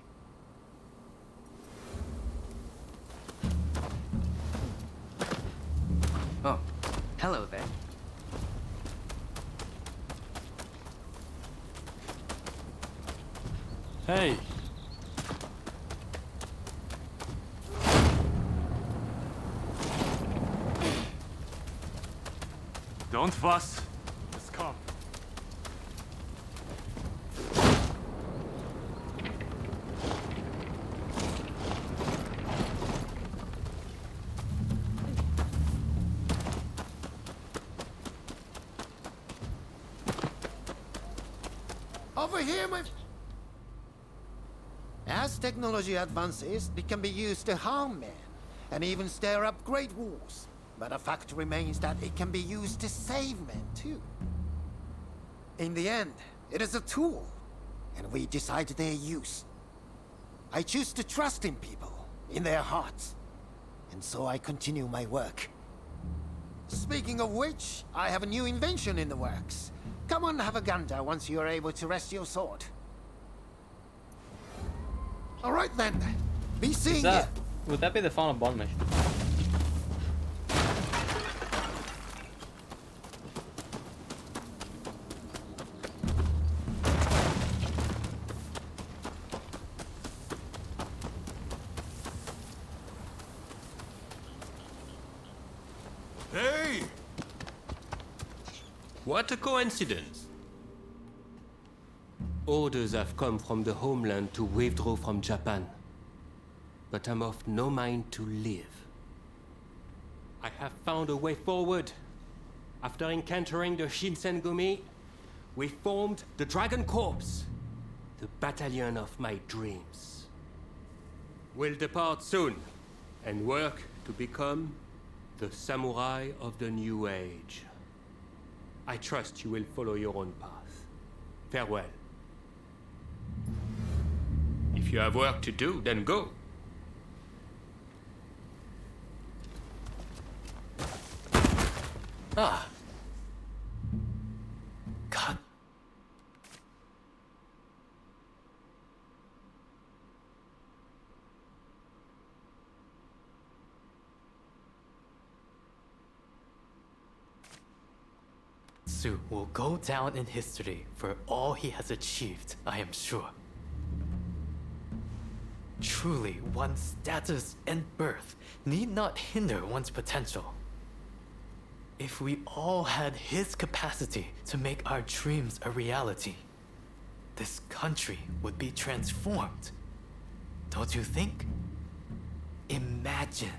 Oh, hello there. Hey! Don't fuss. Just come. Over here, my... As technology advances, it can be used to harm men, and even stir up great wars. But the fact remains that it can be used to save men, too. In the end, it is a tool, and we decide their use. I choose to trust in people, in their hearts, and so I continue my work. Speaking of which, I have a new invention in the works. Come on, have a gander once you are able to rest your sword. All right then, be seeing you. Would that be the final Bond mission? What a coincidence. Orders have come from the homeland to withdraw from Japan. But I'm of no mind to live. I have found a way forward. After encountering the Shinsengumi, we formed the Dragon Corps, the battalion of my dreams. We'll depart soon and work to become the samurai of the new age. I trust you will follow your own path. Farewell. If you have work to do, then go. Ah. God. Su will go down in history for all he has achieved, I am sure. Truly, one's status and birth need not hinder one's potential. If we all had his capacity to make our dreams a reality, this country would be transformed. Don't you think? Imagine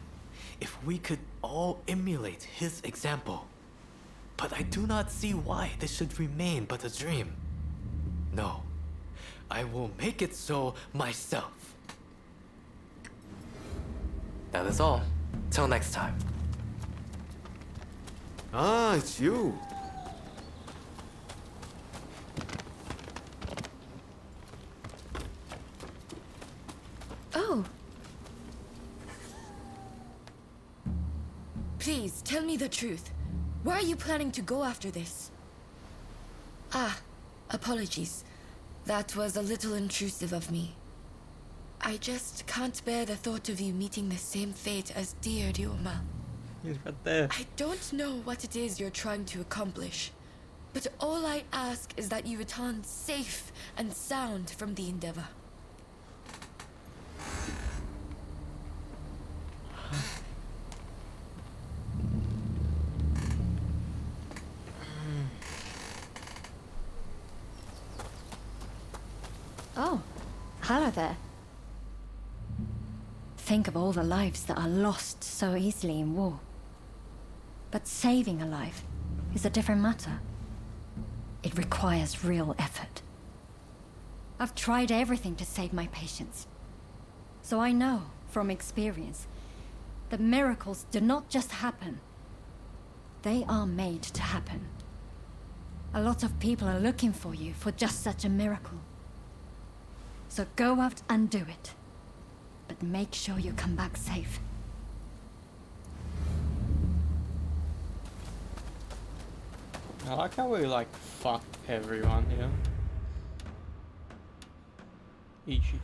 if we could all emulate his example. But I do not see why this should remain but a dream. No, I will make it so myself. That is all. Till next time. Ah, it's you. Oh. Please, tell me the truth. Where are you planning to go after this? Ah, apologies. That was a little intrusive of me. I just can't bear the thought of you meeting the same fate as dear Ryoma. He's right there. I don't know what it is you're trying to accomplish, but all I ask is that you return safe and sound from the endeavor. Oh, hello there. Think of all the lives that are lost so easily in war. But saving a life is a different matter. It requires real effort. I've tried everything to save my patients. So I know, from experience, that miracles do not just happen. They are made to happen. A lot of people are looking for you for just such a miracle. So go out and do it. But make sure you come back safe. I like how we like fuck everyone here. Ichi.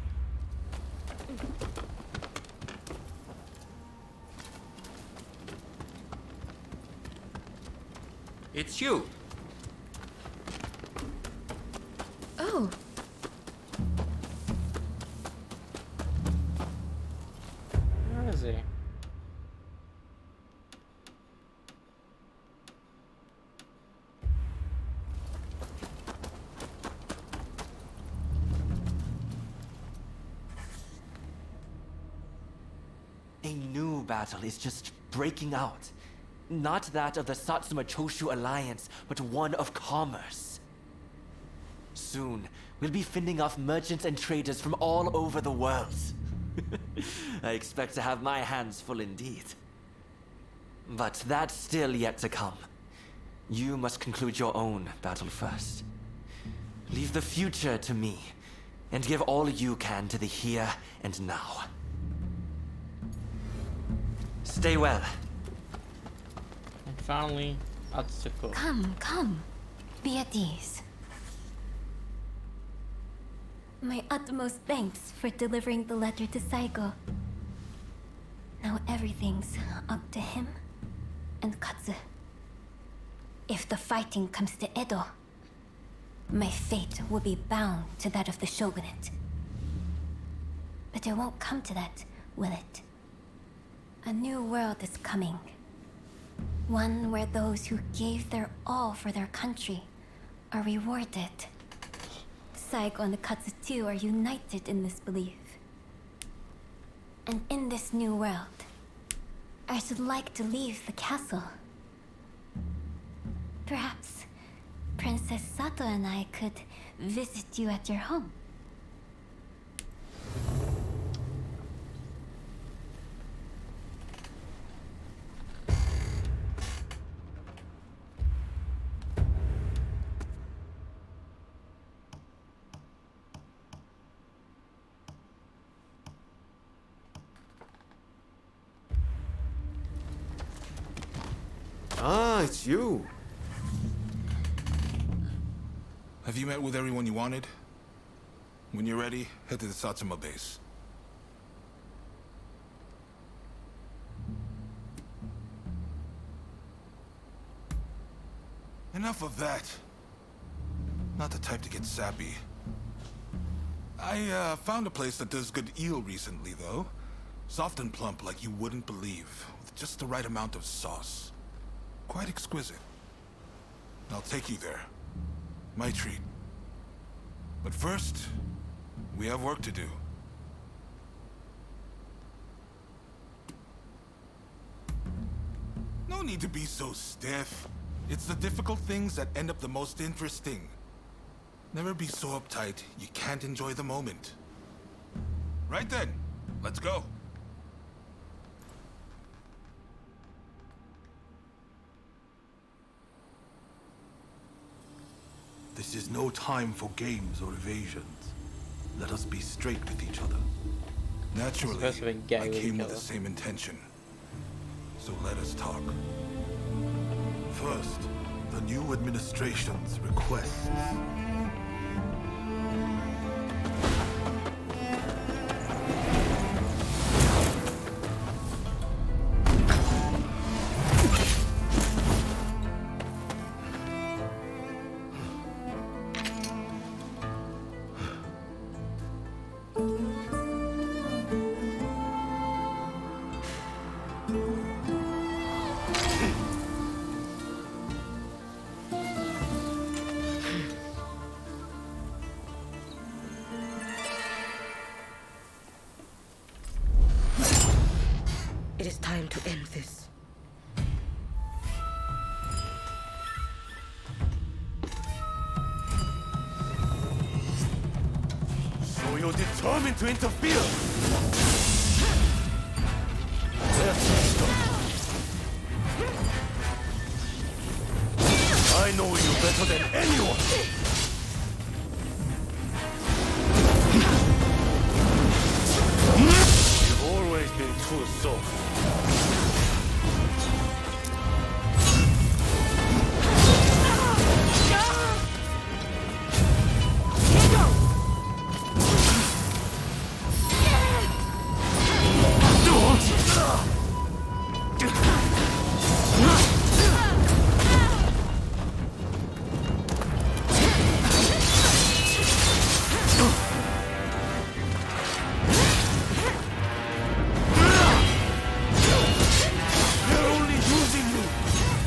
It's you. Oh. Where is he? A new battle is just breaking out. Not that of the Satsuma Choshu Alliance, but one of commerce. Soon, we'll be fending off merchants and traders from all over the world. I expect to have my hands full indeed. But that's still yet to come. You must conclude your own battle first. Leave the future to me, and give all you can to the here and now. Stay well. And finally, Atsuko. Come. Be at ease. My utmost thanks for delivering the letter to Saigo. Now everything's up to him and Katsu. If the fighting comes to Edo, my fate will be bound to that of the shogunate. But it won't come to that, will it? A new world is coming. One where those who gave their all for their country are rewarded. Saigo and the Katsutu are united in this belief. And in this new world, I should like to leave the castle. Perhaps Princess Sato and I could visit you at your home. Ah, it's you. Have you met with everyone you wanted? When you're ready, head to the Satsuma base. Enough of that. Not the type to get sappy. I found a place that does good eel recently, though. Soft and plump like you wouldn't believe, with just the right amount of sauce. Quite exquisite. I'll take you there. My treat. But first, we have work to do. No need to be so stiff. It's the difficult things that end up the most interesting. Never be so uptight you can't enjoy the moment. Right then, let's go. This is no time for games or evasions. Let us be straight with each other. Naturally, I came with the same intention. So let us talk. First, the new administration's requests. It is time to end this. So you're determined to interfere? I know you better than anyone! You've always been too soft.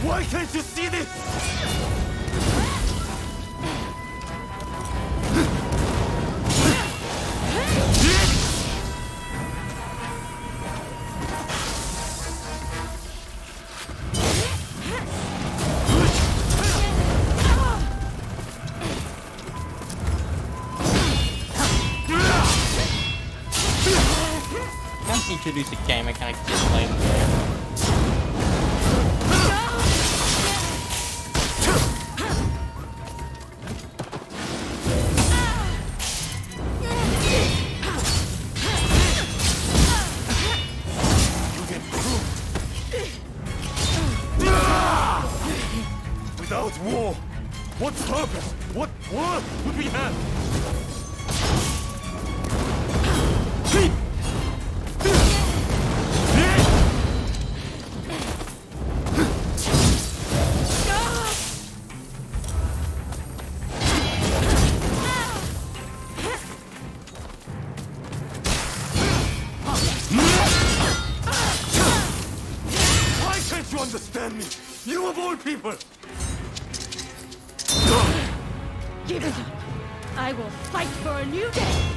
Why can't you see this? Can't introduce a game mechanic to play the game. Without war, what purpose, what worth would we have? Why can't you understand me? of all people! Give it up. I will fight for a new day.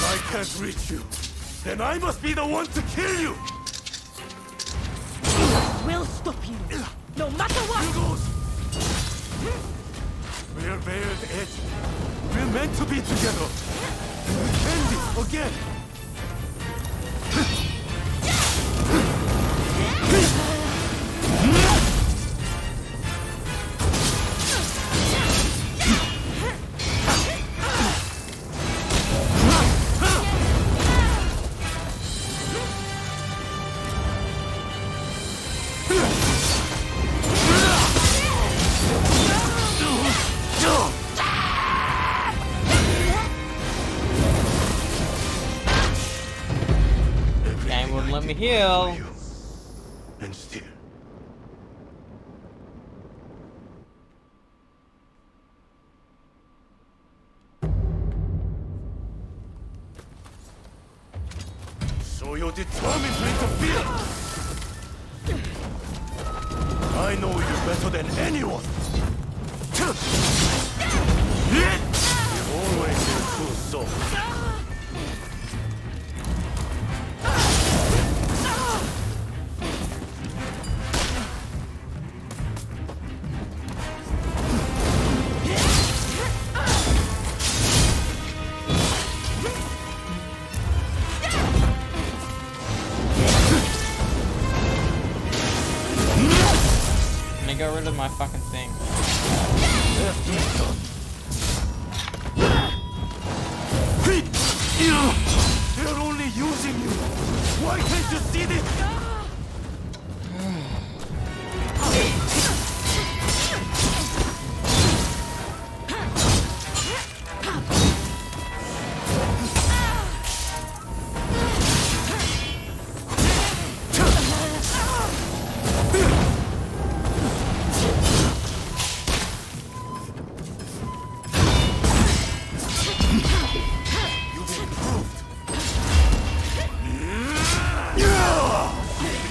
I can't reach you. Then I must be the one to kill you! We'll stop you, no matter what! We're Veil's Edge. We're meant to be together. We can be again. Game wouldn't let me heal. And still. So you're determined to interfere? I know you better than anyone. You've always been too soft. Let me get rid of my fucking thing. They're only using you. Why can't you see this?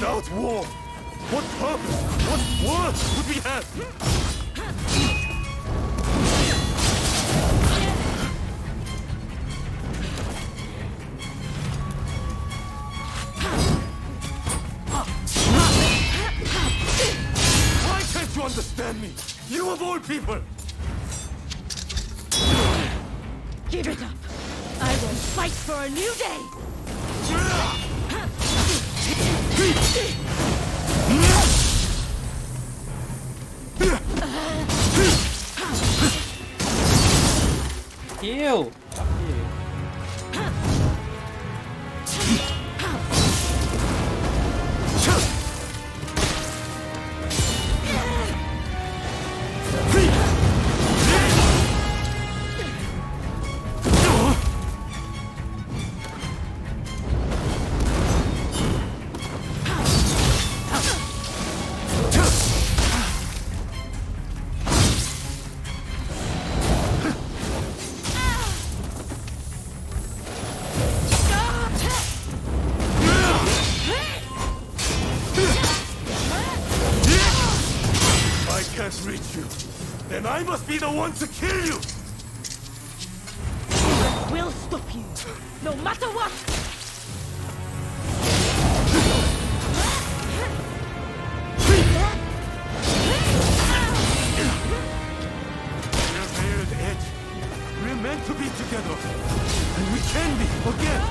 Without war, what purpose, what worth would we have? Why can't you understand me? You of all people! Give it up. I will fight for a new day. Heal. Fuck you. Reach you, then I must be the one to kill you! We'll stop you, no matter what! We're Veil's Edge. We're meant to be together, and we can be again!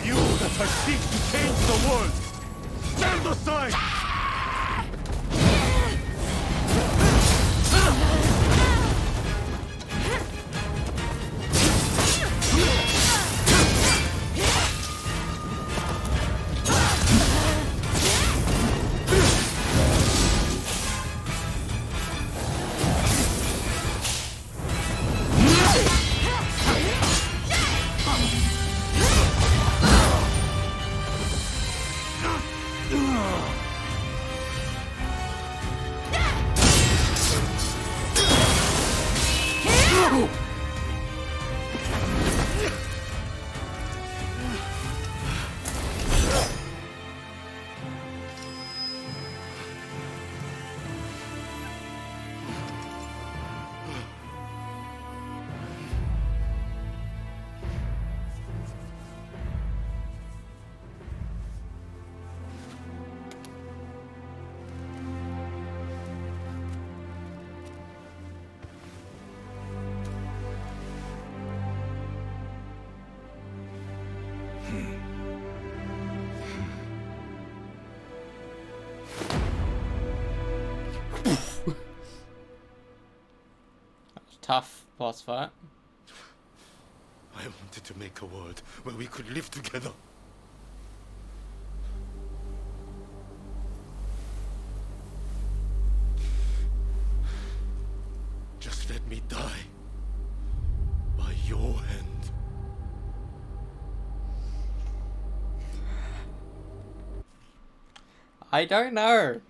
You that I seek to change the world! Stand aside! Tough boss fight. I wanted to make a world where we could live together. Just let me die by your hand. I don't know.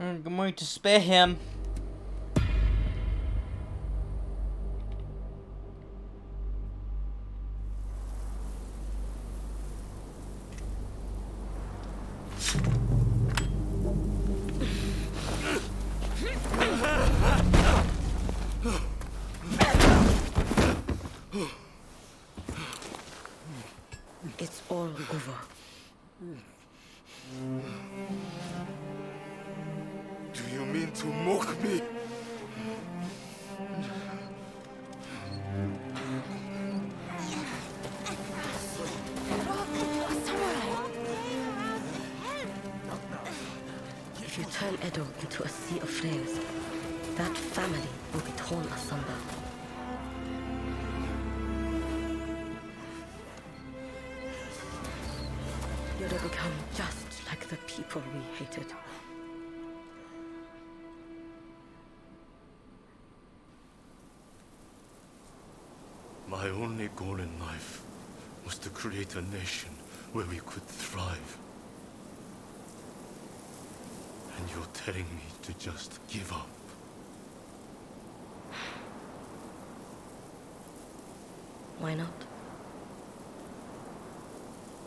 I'm going to spare him. mean to mock me? If you turn Edo into a sea of flames, that family will be torn asunder. You'll become just like the people we hated. My only goal in life was to create a nation where we could thrive. And you're telling me to just give up? Why not?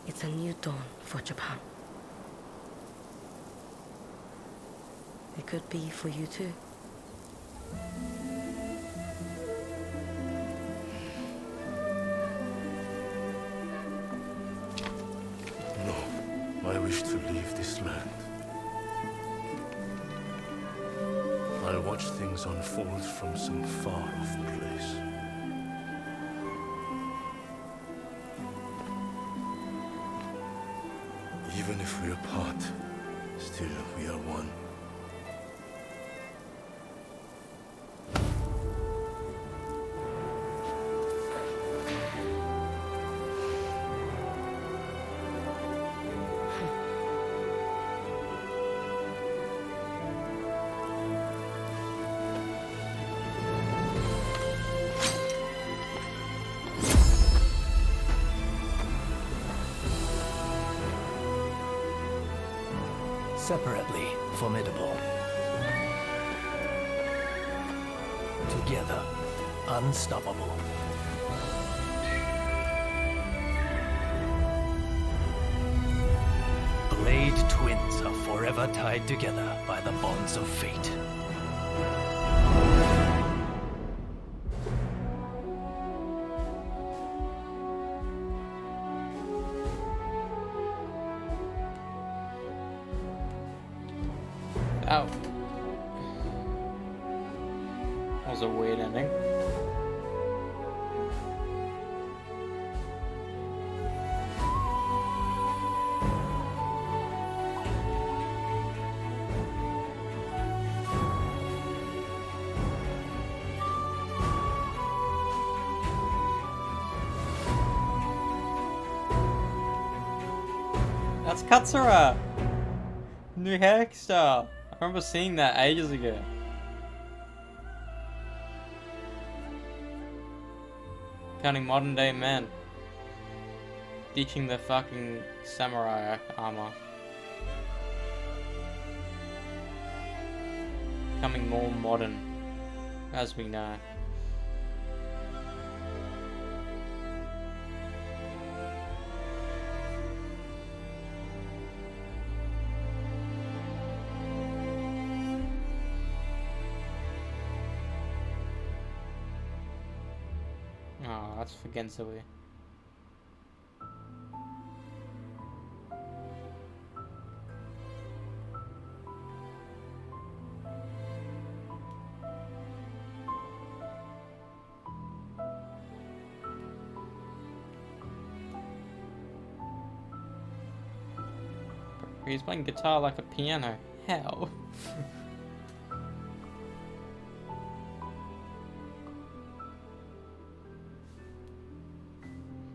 It's a new dawn for Japan. It could be for you too. No, I wish to leave this land. I'll watch things unfold from some far-off place. Even if we're apart, still we are one. Separately formidable. Together, unstoppable. Blade twins are forever tied together by the bonds of fate. Oh. That was a weird ending. That's Katsura! New hairstyle! I remember seeing that ages ago. Counting modern day men. Ditching the fucking samurai armor. Becoming more modern, as we know. Oh, that's for Gensui. He's playing guitar like a piano. How?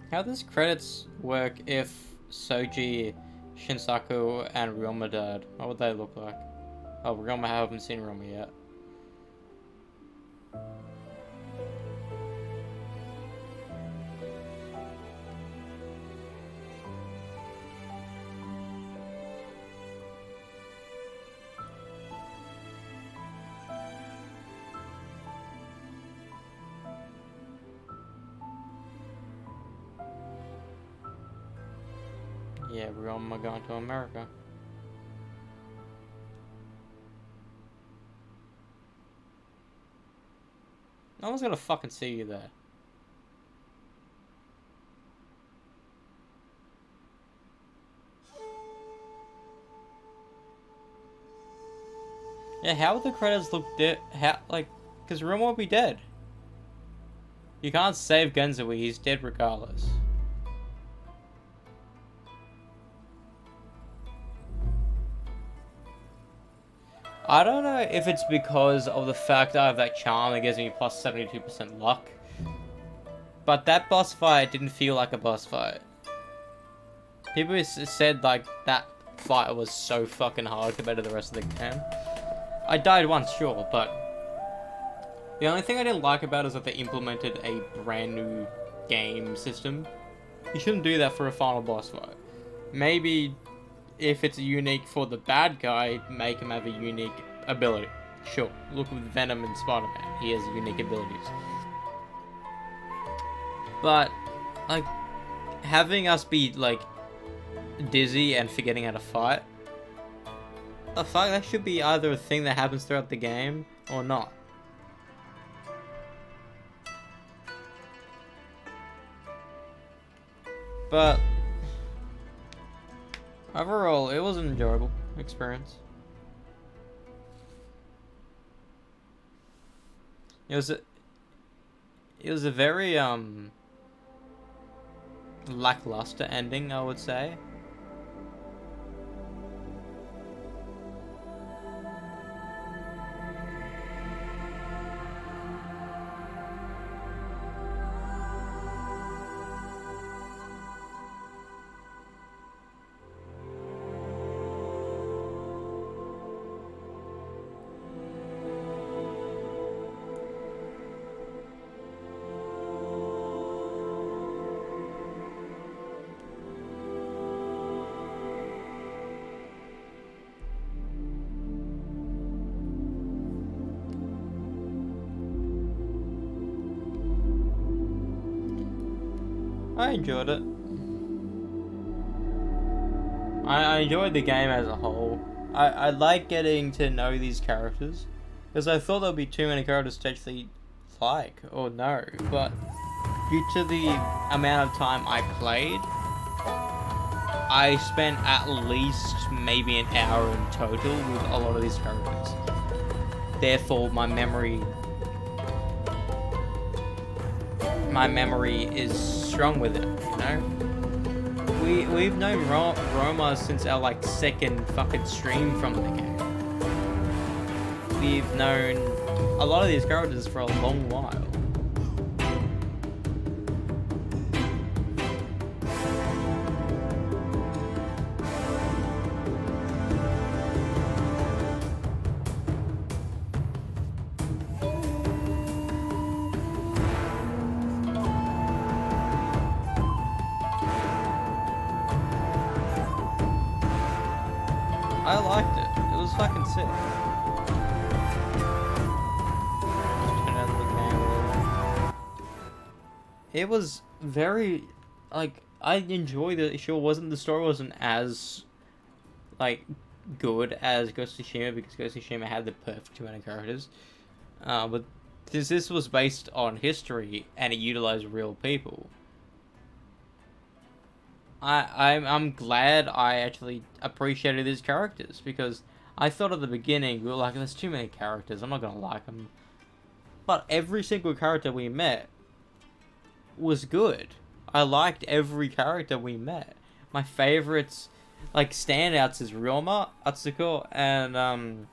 How does credits work if Soji, Shinsaku, and Ryoma died? What would they look like? Oh, Ryoma, I haven't seen Ryoma yet. Yeah, Ryoma going to America. No one's gonna fucking see you there. Yeah, how would the credits look dead? How, like, because Rim will be dead. You can't save Genzawi, he's dead regardless. I don't know if it's because of the fact I have that charm that gives me plus 72% luck. But that boss fight didn't feel like a boss fight. People said like that fight was so fucking hard compared to the rest of the game. I died once, sure, but the only thing I didn't like about it is that they implemented a brand new game system. You shouldn't do that for a final boss fight. Maybe if it's unique for the bad guy, make him have a unique ability. Sure, look with Venom and Spider-Man, he has unique abilities. But, like, having us be, like, dizzy and forgetting how to fight, the fuck, that should be either a thing that happens throughout the game, or not. But, overall, it was an enjoyable experience. It was a very, lackluster ending, I would say. I enjoyed it. I enjoyed the game as a whole. I like getting to know these characters, because I thought there'd be too many characters to actually like or know, but due to the amount of time I played, I spent at least maybe an hour in total with a lot of these characters. Therefore, my memory is strong with it, you know? We've known Roma since our, like, second fucking stream from the game. We've known a lot of these characters for a long while. I liked it. It was fucking sick. It was very, like, I enjoyed it. Sure, the story wasn't as, like, good as Ghost of Tsushima, because Ghost of Tsushima had the perfect amount of characters. But this was based on history and it utilized real people. I'm glad I actually appreciated these characters, because I thought at the beginning, we were like, there's too many characters, I'm not gonna like them. But every single character we met was good. I liked every character we met. My favorites, like, standouts is Ryoma, Atsuko, and,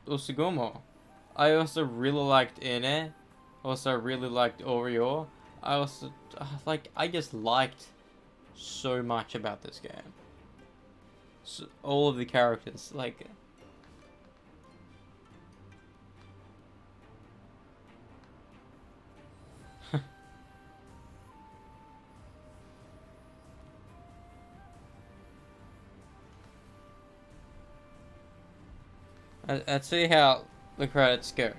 Usugumo. I also really liked Ine. Also really liked Oreo. I also, I just liked so much about this game. So, all of the characters, like... Let's see how the credits go.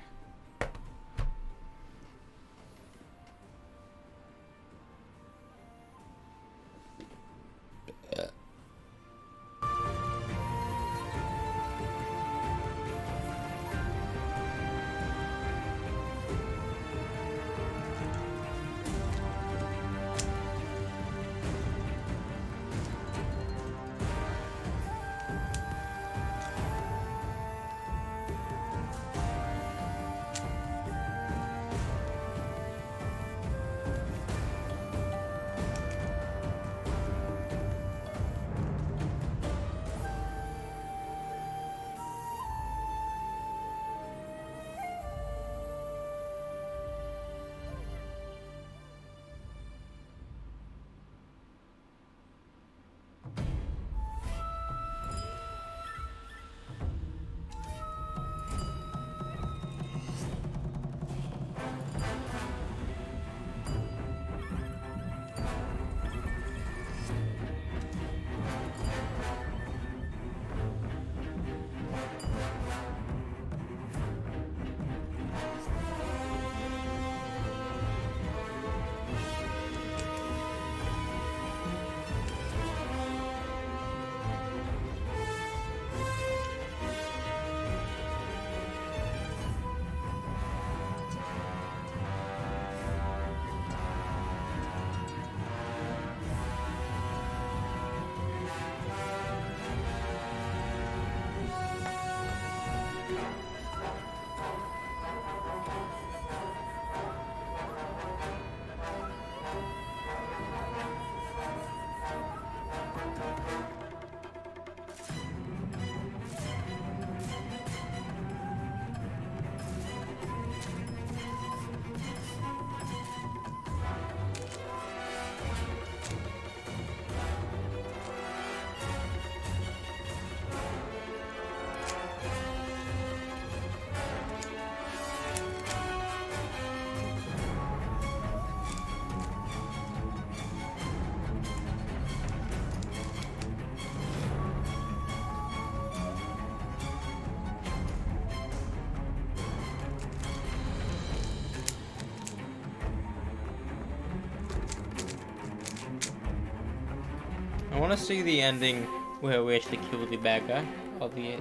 want to see the ending where we actually kill the bad guy, or the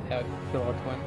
killer twin.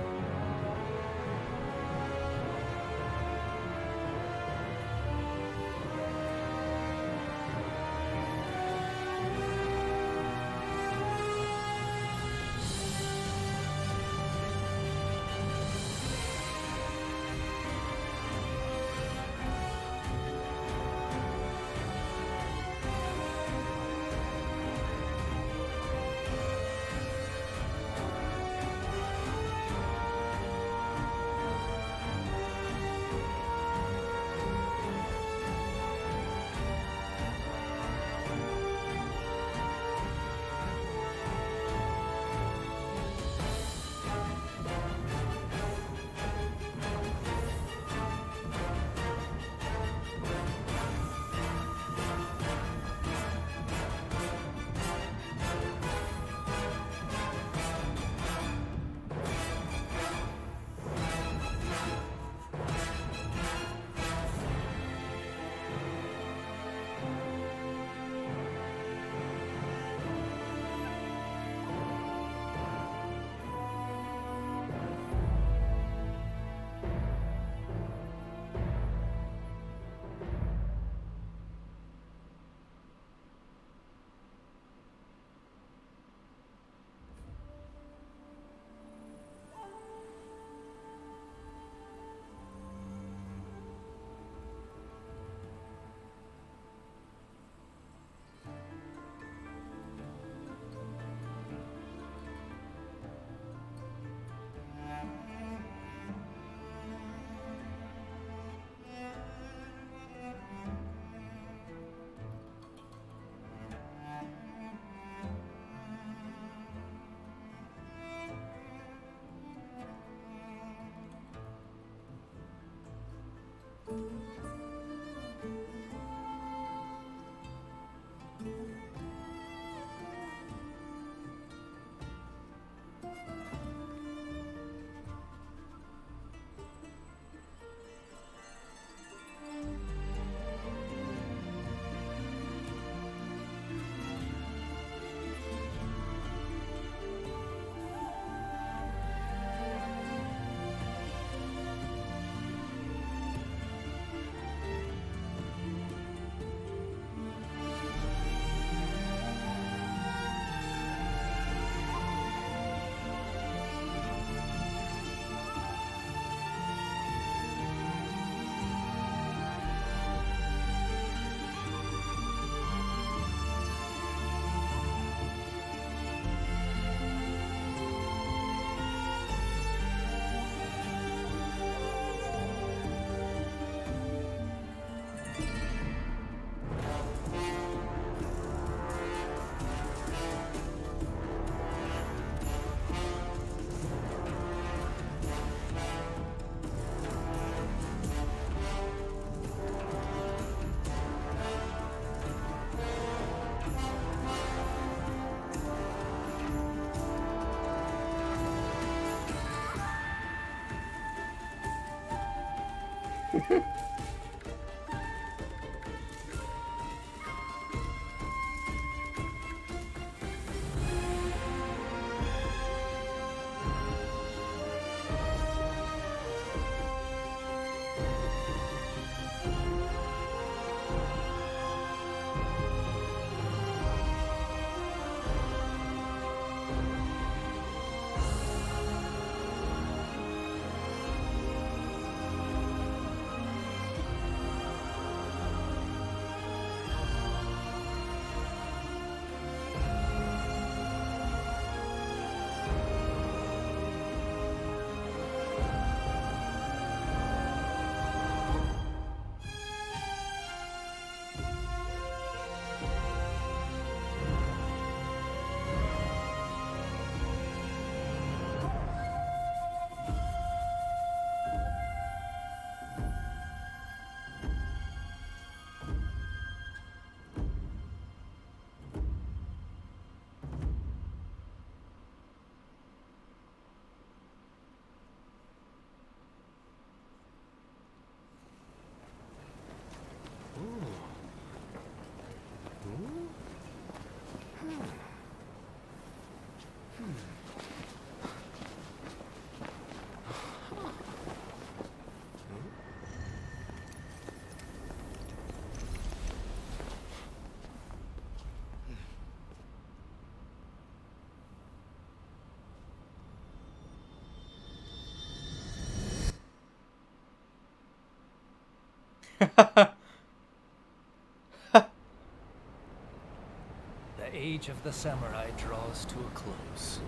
The age of the samurai draws to a close.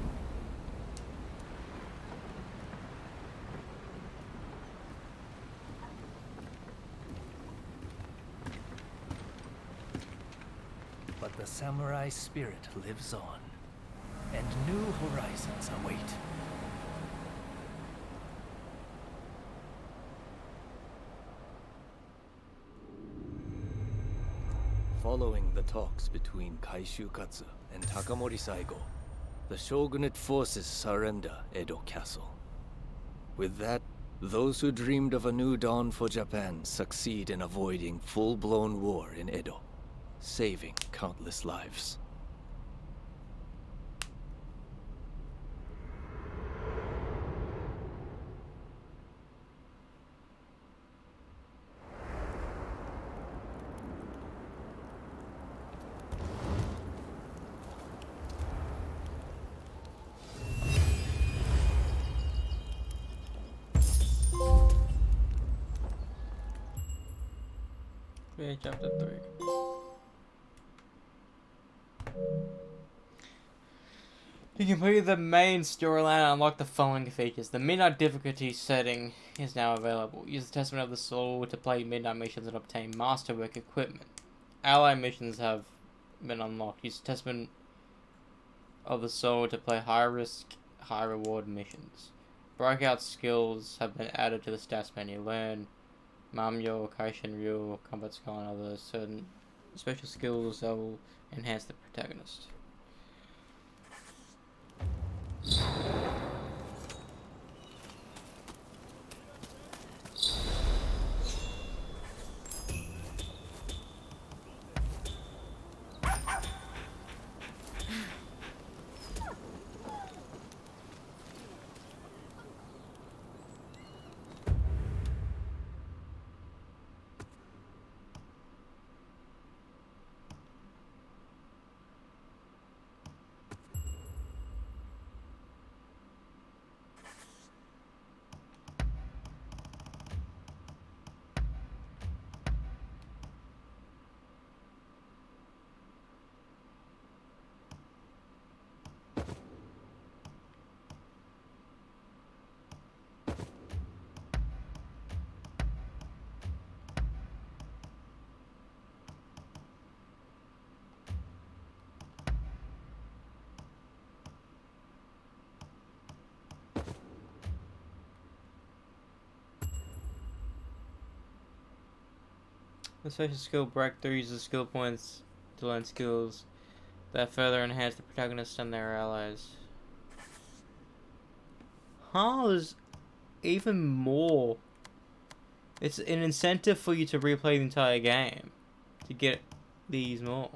But the samurai spirit lives on, and new horizons await. Following the talks between Kaishu Katsu and Takamori Saigo, the shogunate forces surrender Edo Castle. With that, those who dreamed of a new dawn for Japan succeed in avoiding full-blown war in Edo, saving countless lives. Yeah, chapter 3. You complete the main storyline and unlock the following features. The Midnight difficulty setting is now available. Use the Testament of the Soul to play Midnight missions and obtain Masterwork equipment. Ally missions have been unlocked. Use the Testament of the Soul to play high risk, high reward missions. Breakout skills have been added to the stats menu. Learn Mamyo, Kaishin Ryu, Combat Skill, and other certain special skills that will enhance the protagonist. The special skill breakthrough uses skill points to learn skills that further enhance the protagonist and their allies. Huh? There's even more. It's an incentive for you to replay the entire game to get these more.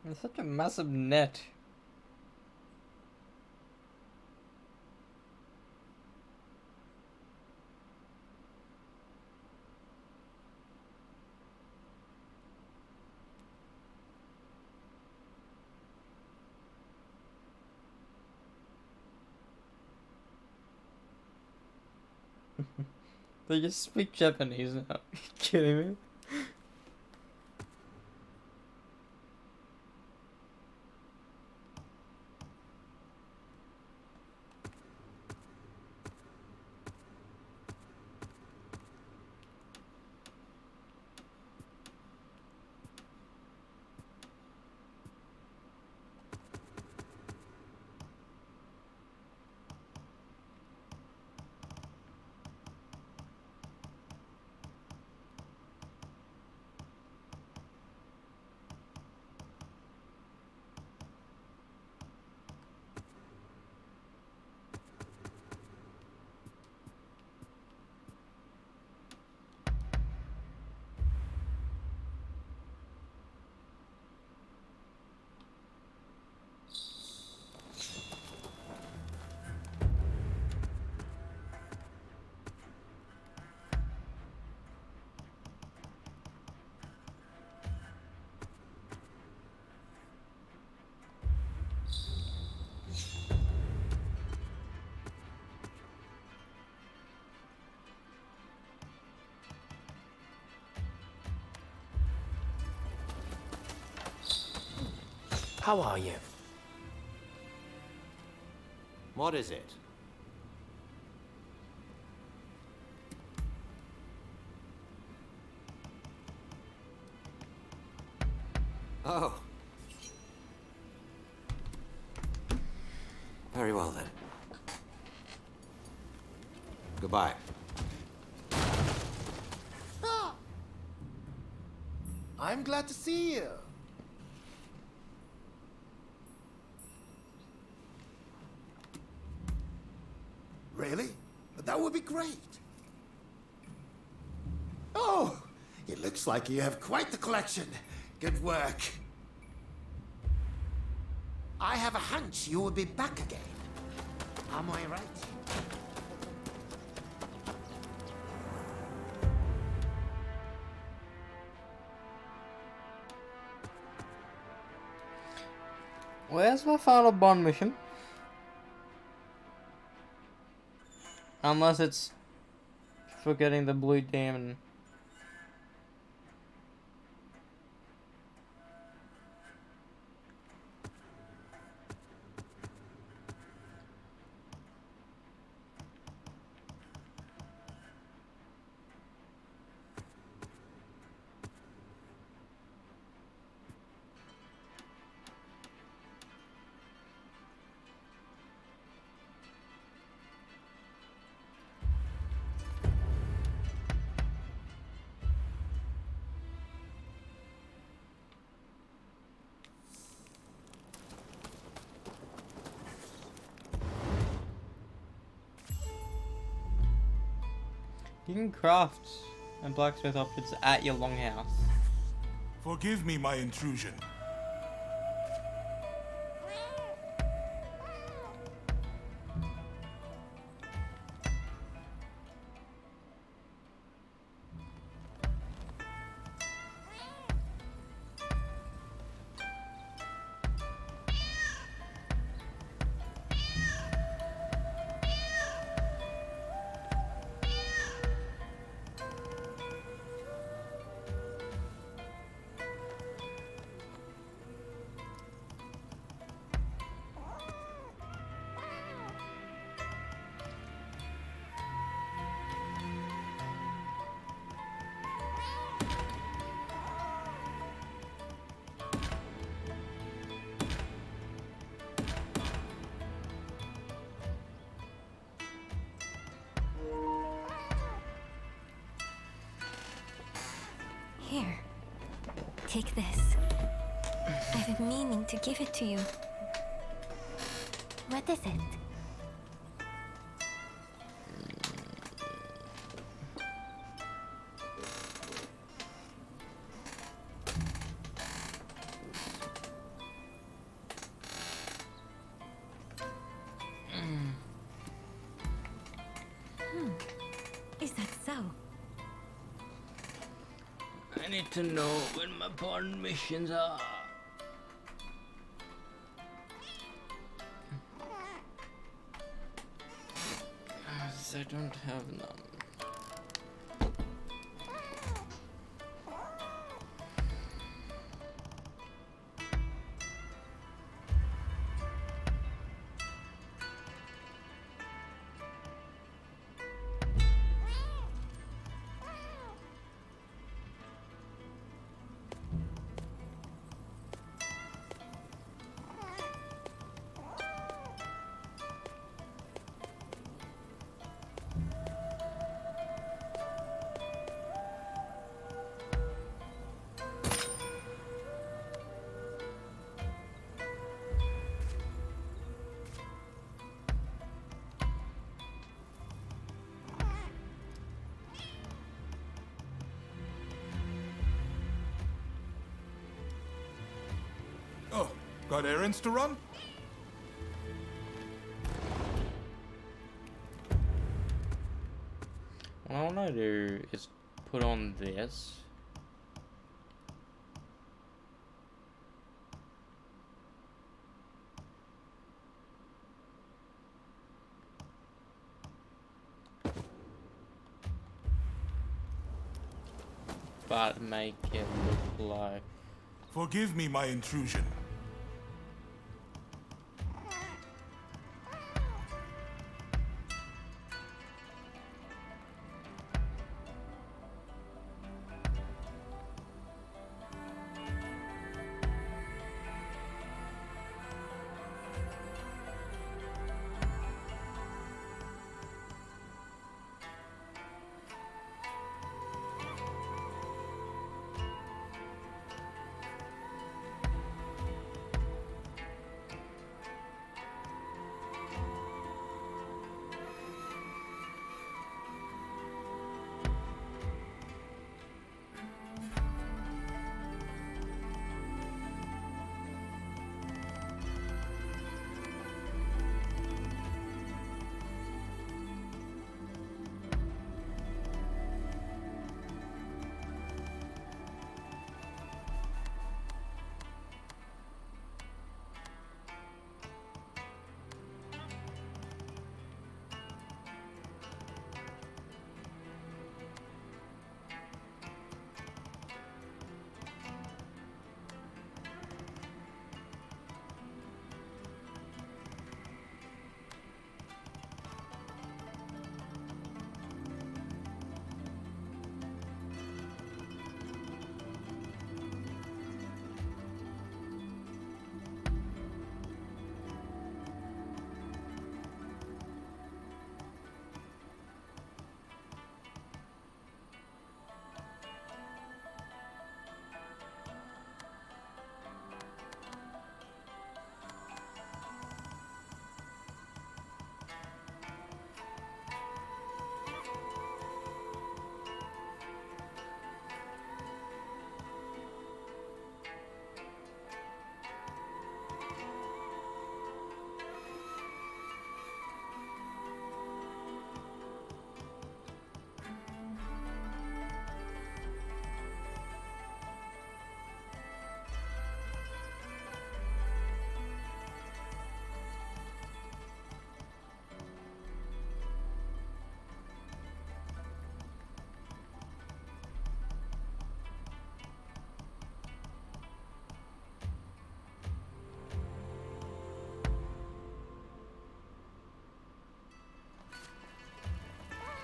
It's such a massive net. They just speak Japanese now. Are you kidding me? How are you? What is it? Oh. Very well then. Goodbye. Ah! I'm glad to see you. Really? That would be great. Oh, it looks like you have quite the collection. Good work. I have a hunch you will be back again. Am I right? Where's my final Bond mission? Unless it's for getting the blue demon. You can craft and blacksmith objects at your longhouse. Forgive me my intrusion. Here. Take this. I've been meaning to give it to you. What is it? Is that so? I need to know when my important missions are. I don't have none. Oh, got errands to run? What I want to do is put on this. But make it look like... Forgive me my intrusion.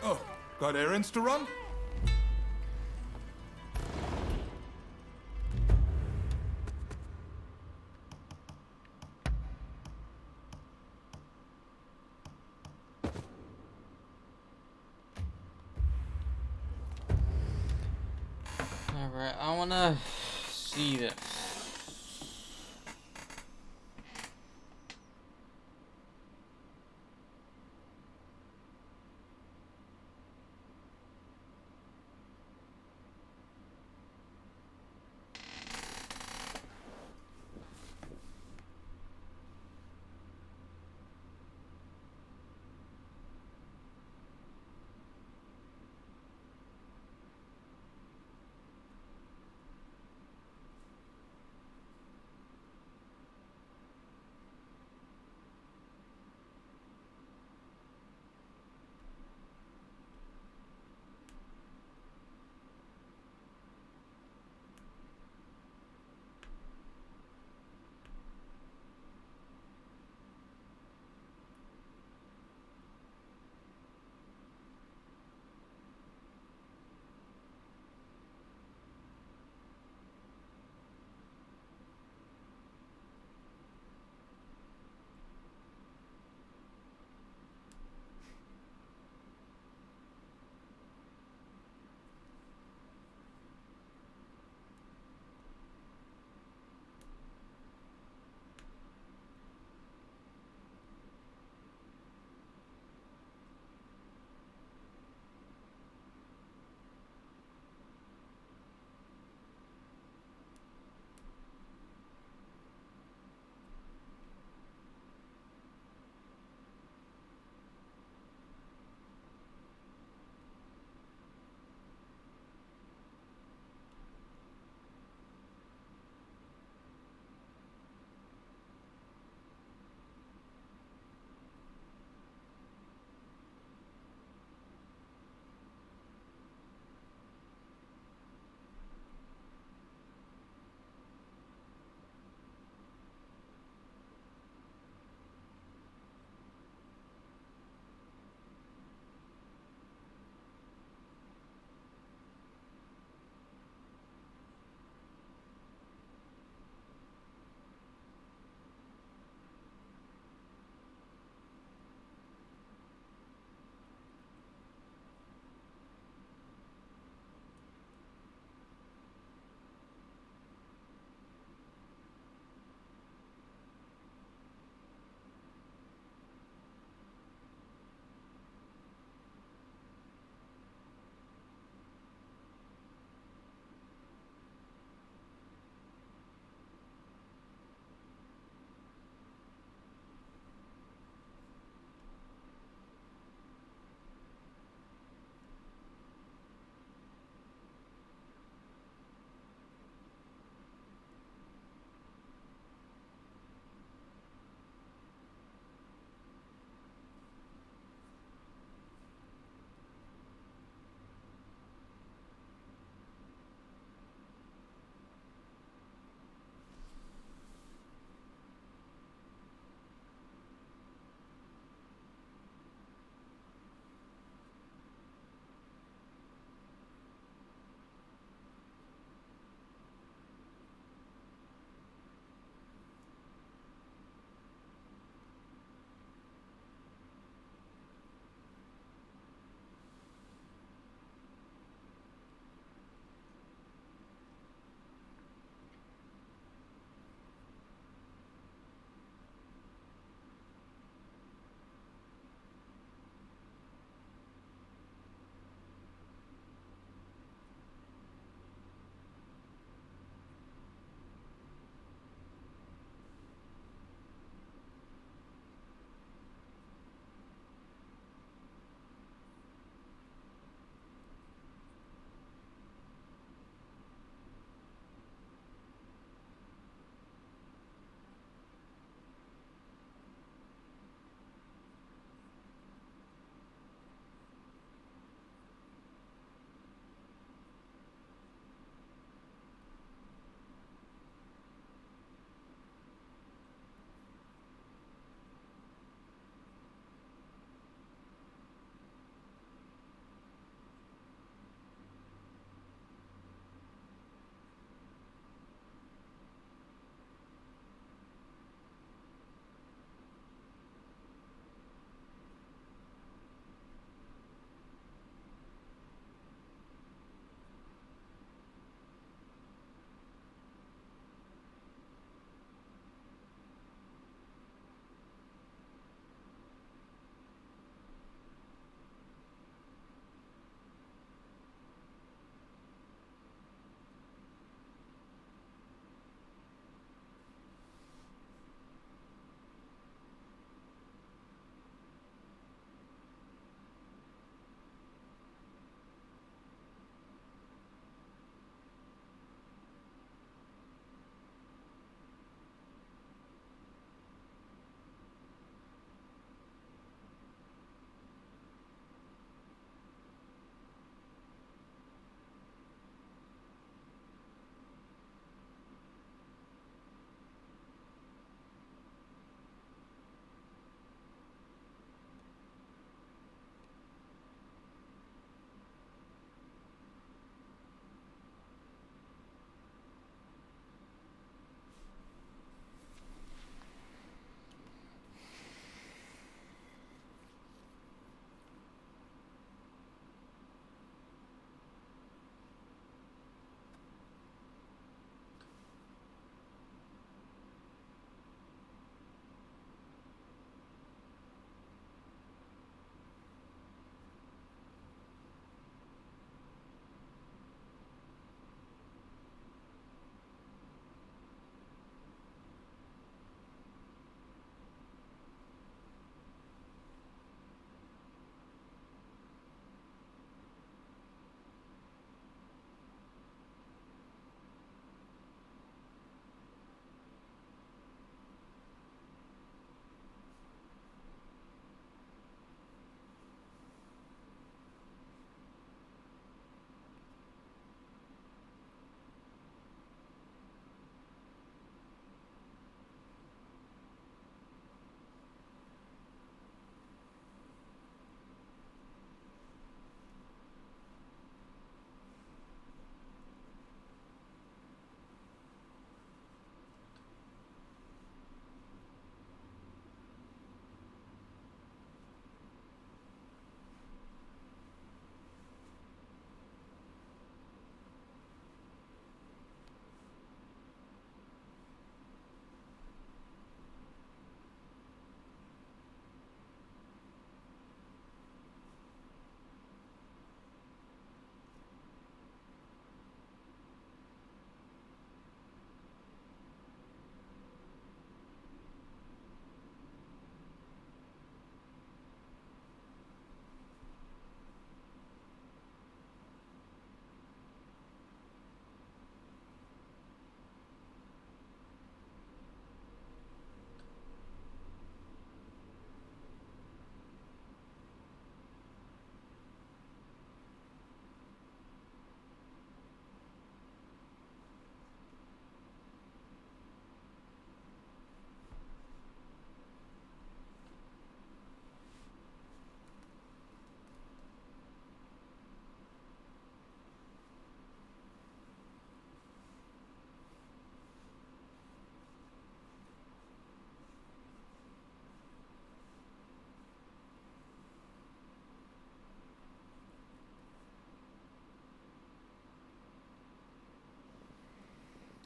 Oh, got errands to run? Alright, I wanna see this.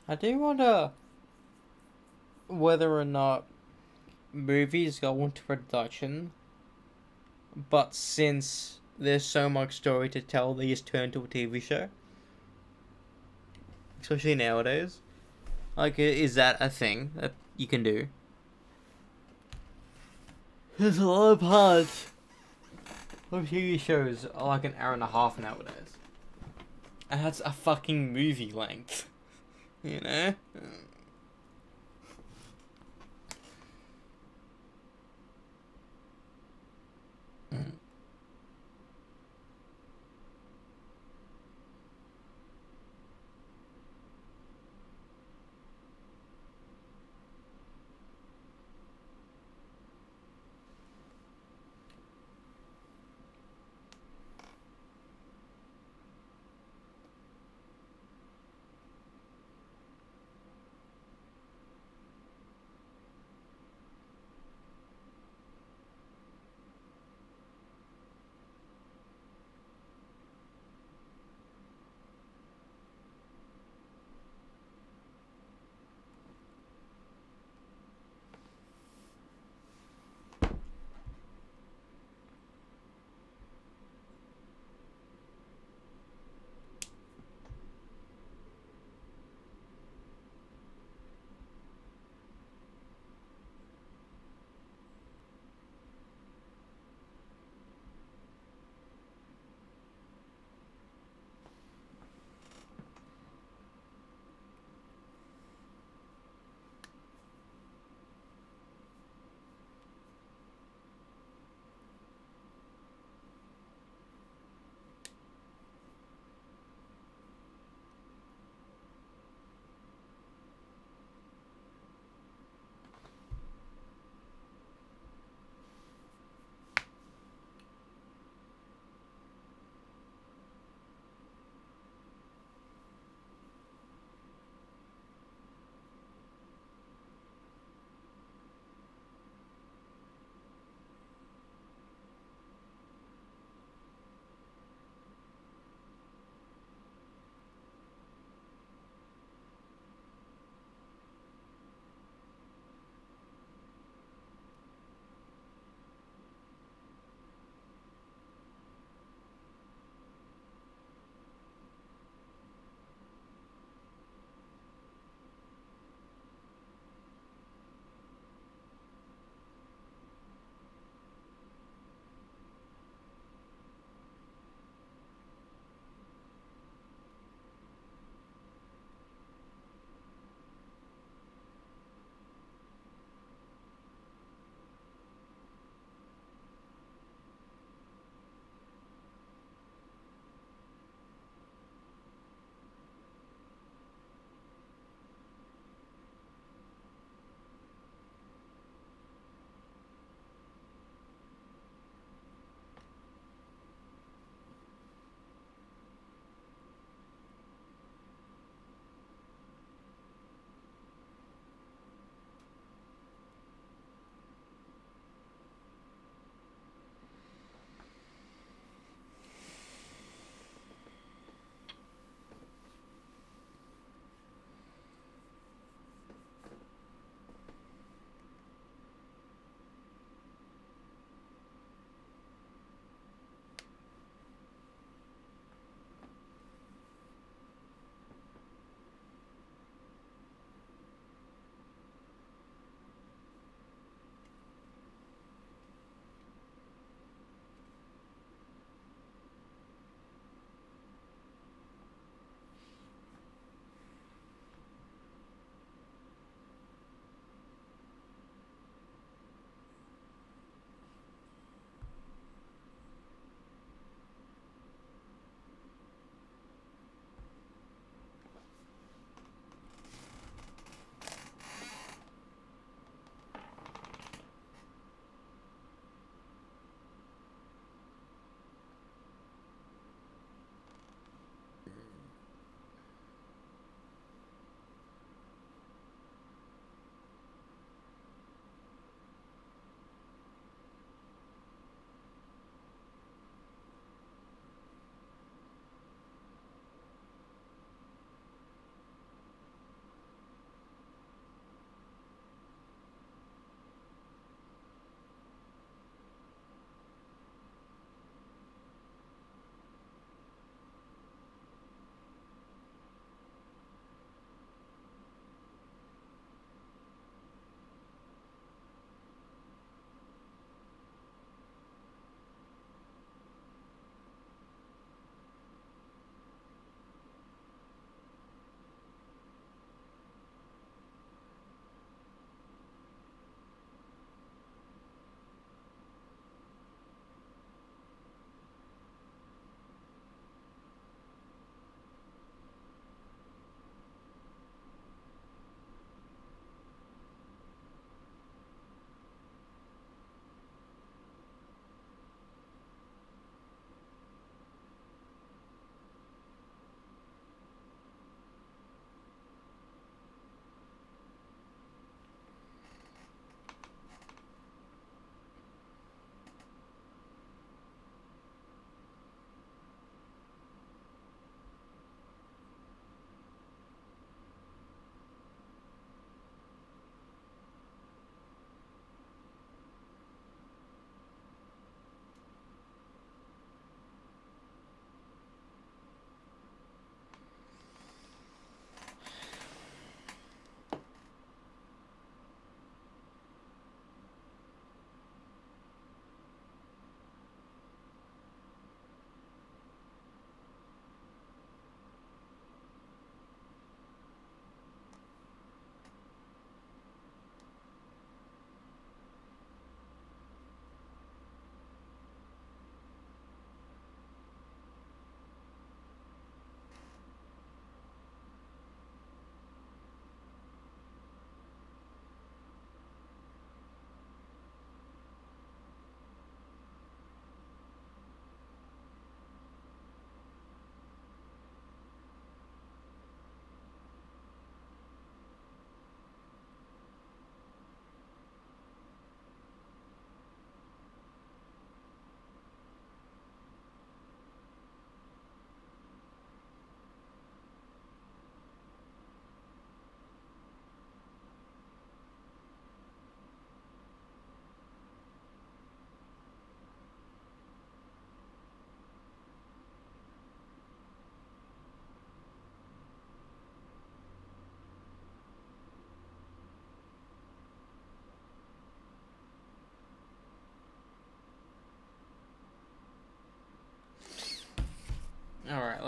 I do wonder whether or not movies go into production, but since there's so much story to tell, they just turn to a TV show. Especially nowadays. Like, is that a thing that you can do? There's a lot of parts of TV shows are like an hour and a half nowadays. And that's a fucking movie length. You know?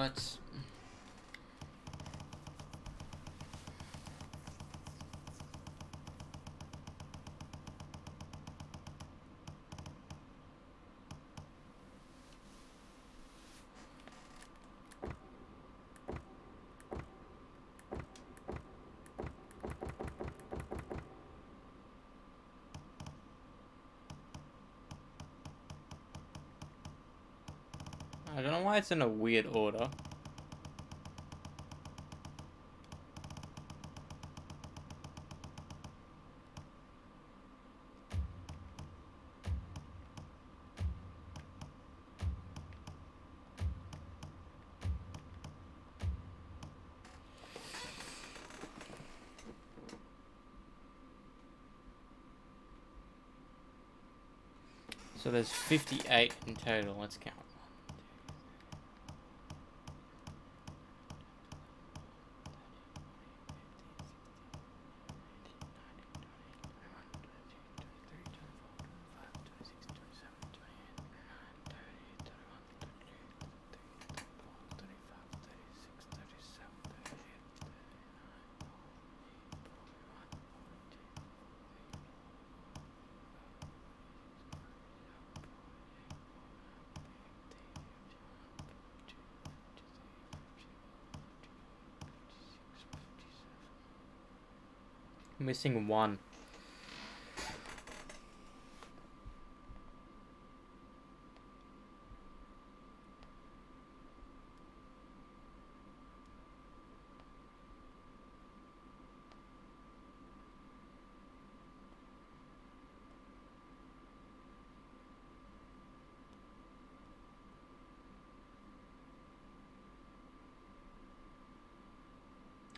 but I don't know why it's in a weird order. So there's 58 in total. Let's count. Missing one.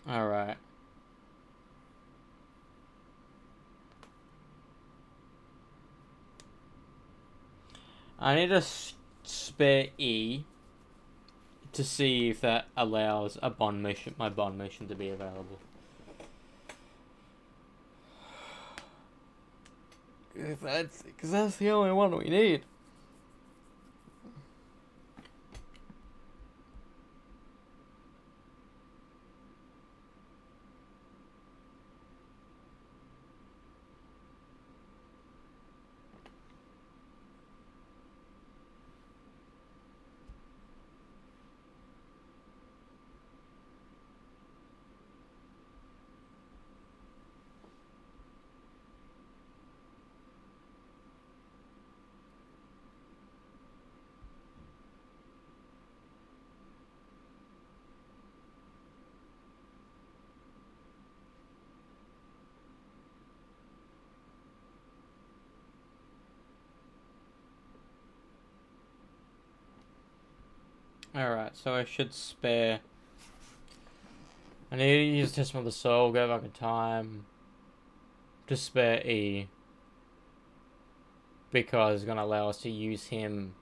All right. I need a spare E to see if that allows a bond mission, my bond mission, to be available. Because that's the only one we need. Alright, so I should spare... I need to use Testament of the Soul, go back in time, to spare E, because it's going to allow us to use him.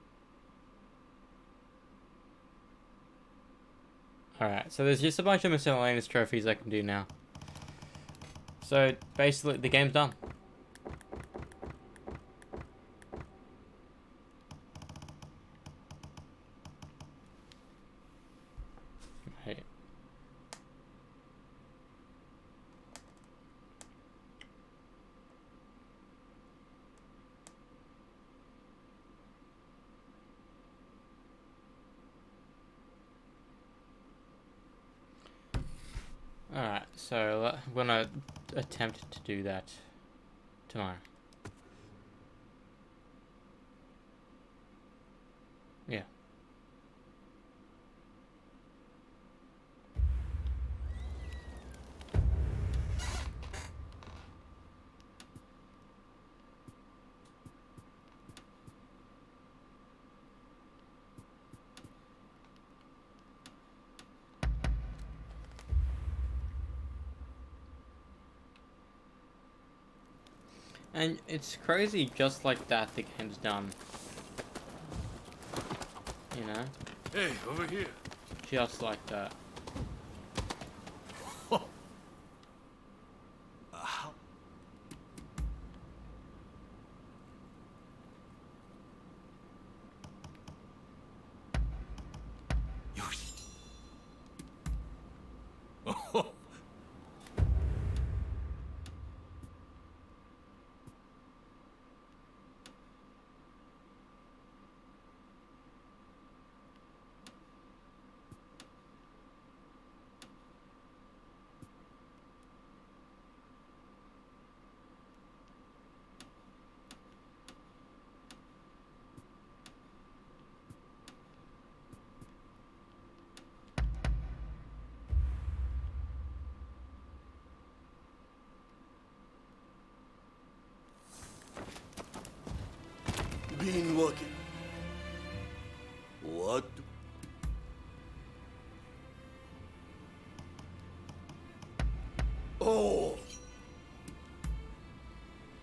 Alright, so there's just a bunch of miscellaneous trophies I can do now. So, basically, the game's done. Right. Alright, so I'm gonna attempt to do that tomorrow. Yeah. And it's crazy, just like that, the game's done. You know? Hey, over here. Just like that. been working? What? Oh.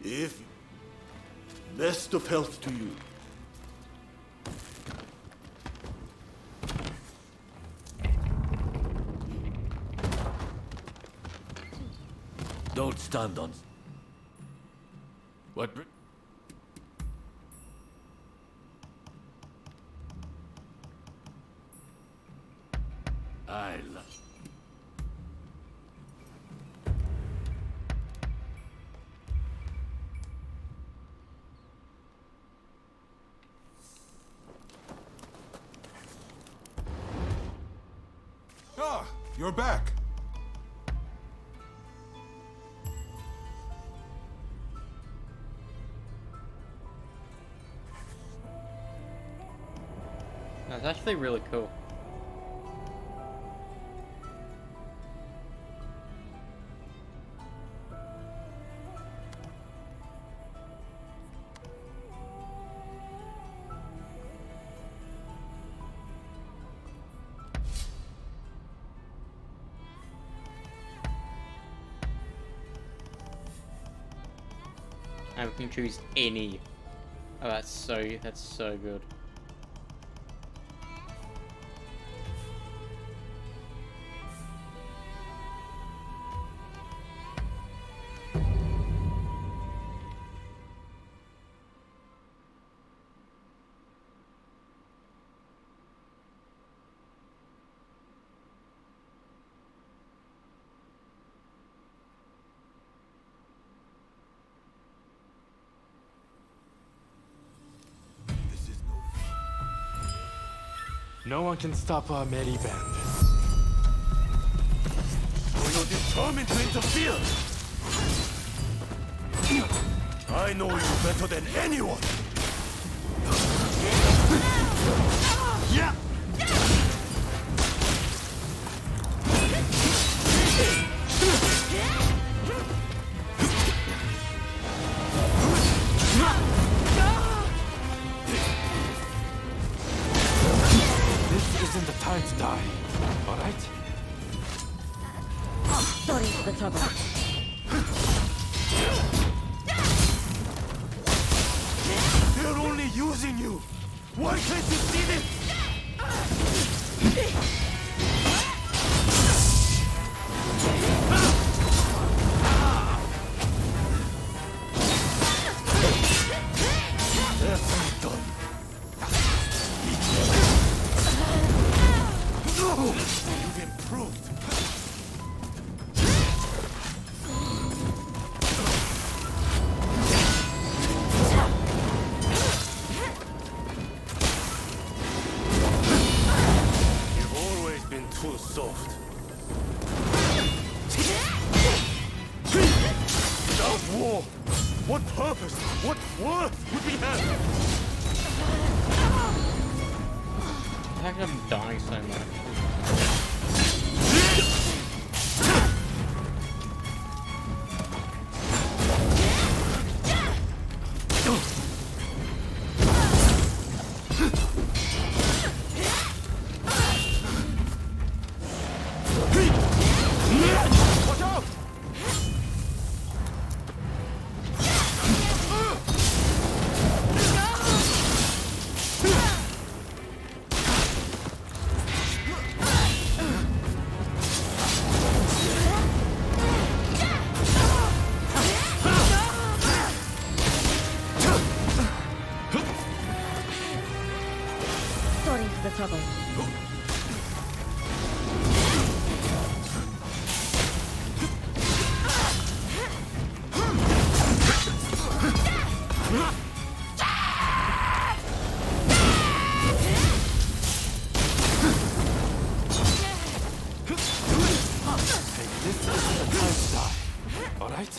If... Best of health to you. Don't stand on... What? I love... Ah, you're back. That's actually really cool. And we can choose any. Oh, that's so good. No one can stop our merry band. So you're determined to interfere? I know you better than anyone! Yeah! Isn't the time to die, all right? Sorry for the trouble. They're only using you! Why can't you see this? That's done. You've improved. You've always been too soft. Without war, what purpose, what worth would we have? How come I'm dying so much? Watch out! Sorry for the trouble. This isn't the time to die, all right?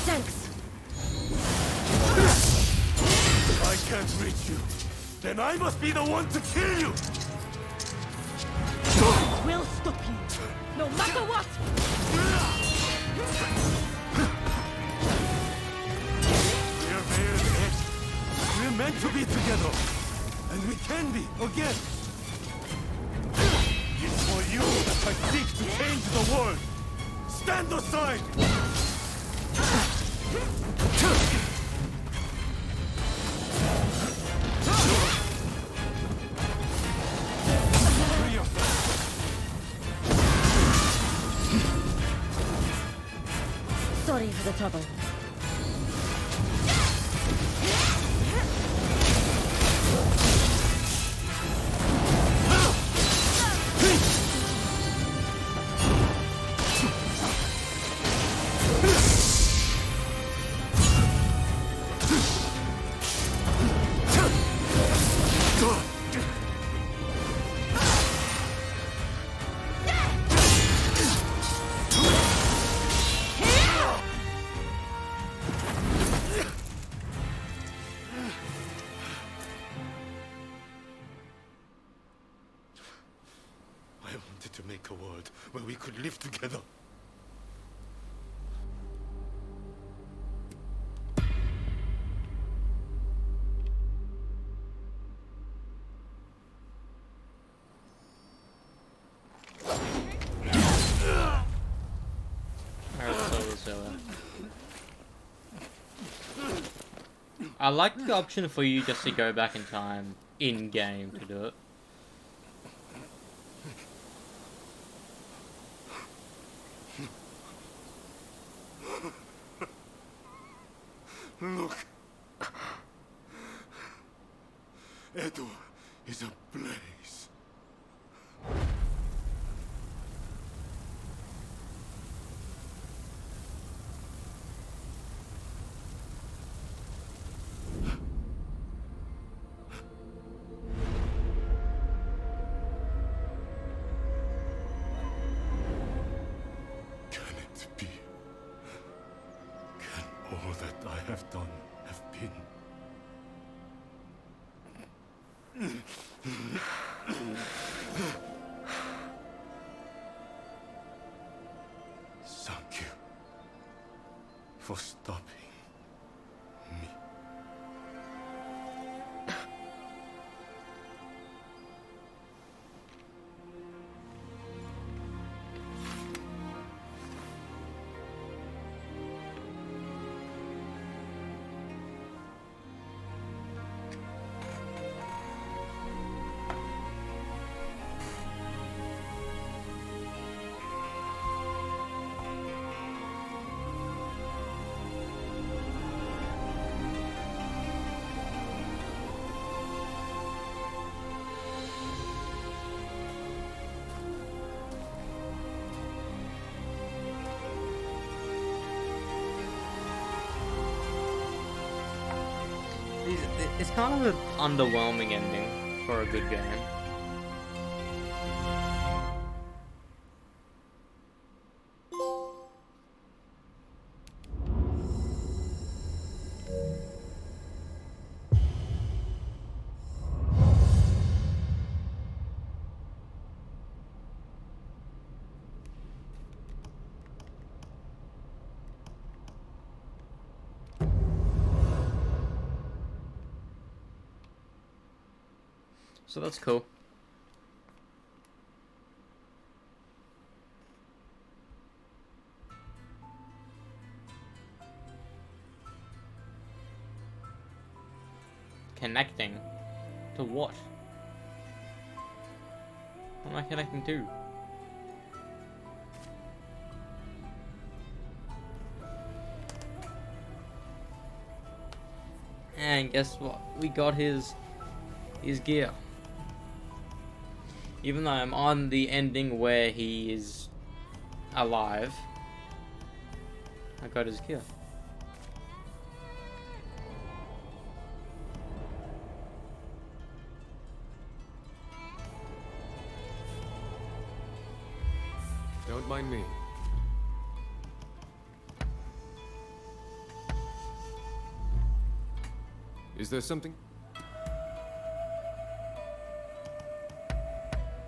Thanks. If I can't reach you, then I must be the one to kill you! We'll stop you, no matter what! We're Mayor's eggs. We're meant to be together. And we can be, again. It's for you that I seek to change the world. Stand aside! Free yourself. Sorry for the trouble. I wanted to make a world where we could live together. I like the option for you just to go back in time in game to do it. Look. Edo is ablaze. Can it be? Can all that I have done have been? Thank you for stopping me. It's kind of an underwhelming ending for a good game. So that's cool. Connecting? To what? What am I connecting to? And guess what? We got his gear. Even though I'm on the ending where he is alive, I got his gear. Don't mind me. Is there something?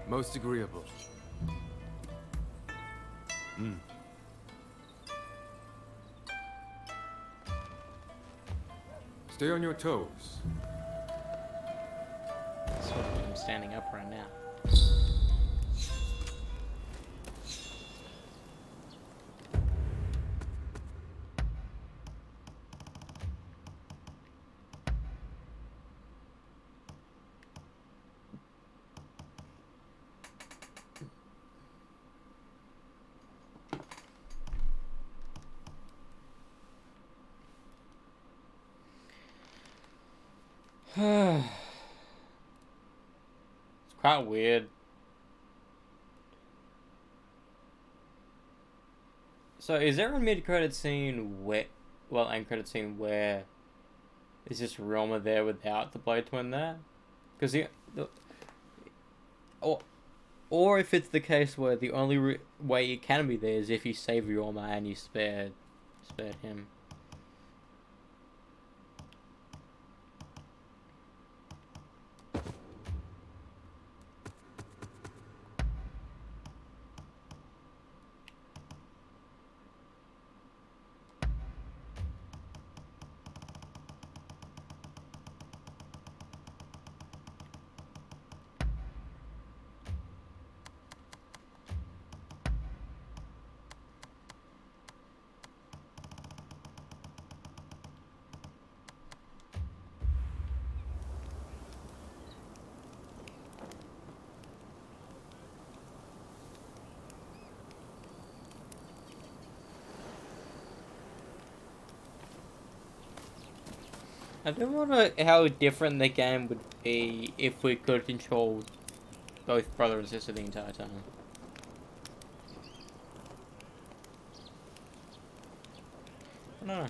Most agreeable. Stay on your toes. Sort of, I'm standing up right now. It's quite weird. So, is there a mid-credit scene where, well, end credit scene where is just Roma there without the Blade Twin there? Because or if it's the case where the only way it can be there is if you save Roma and you spared him. I don't wonder how different the game would be if we could control both brother and sister the entire time. I don't know.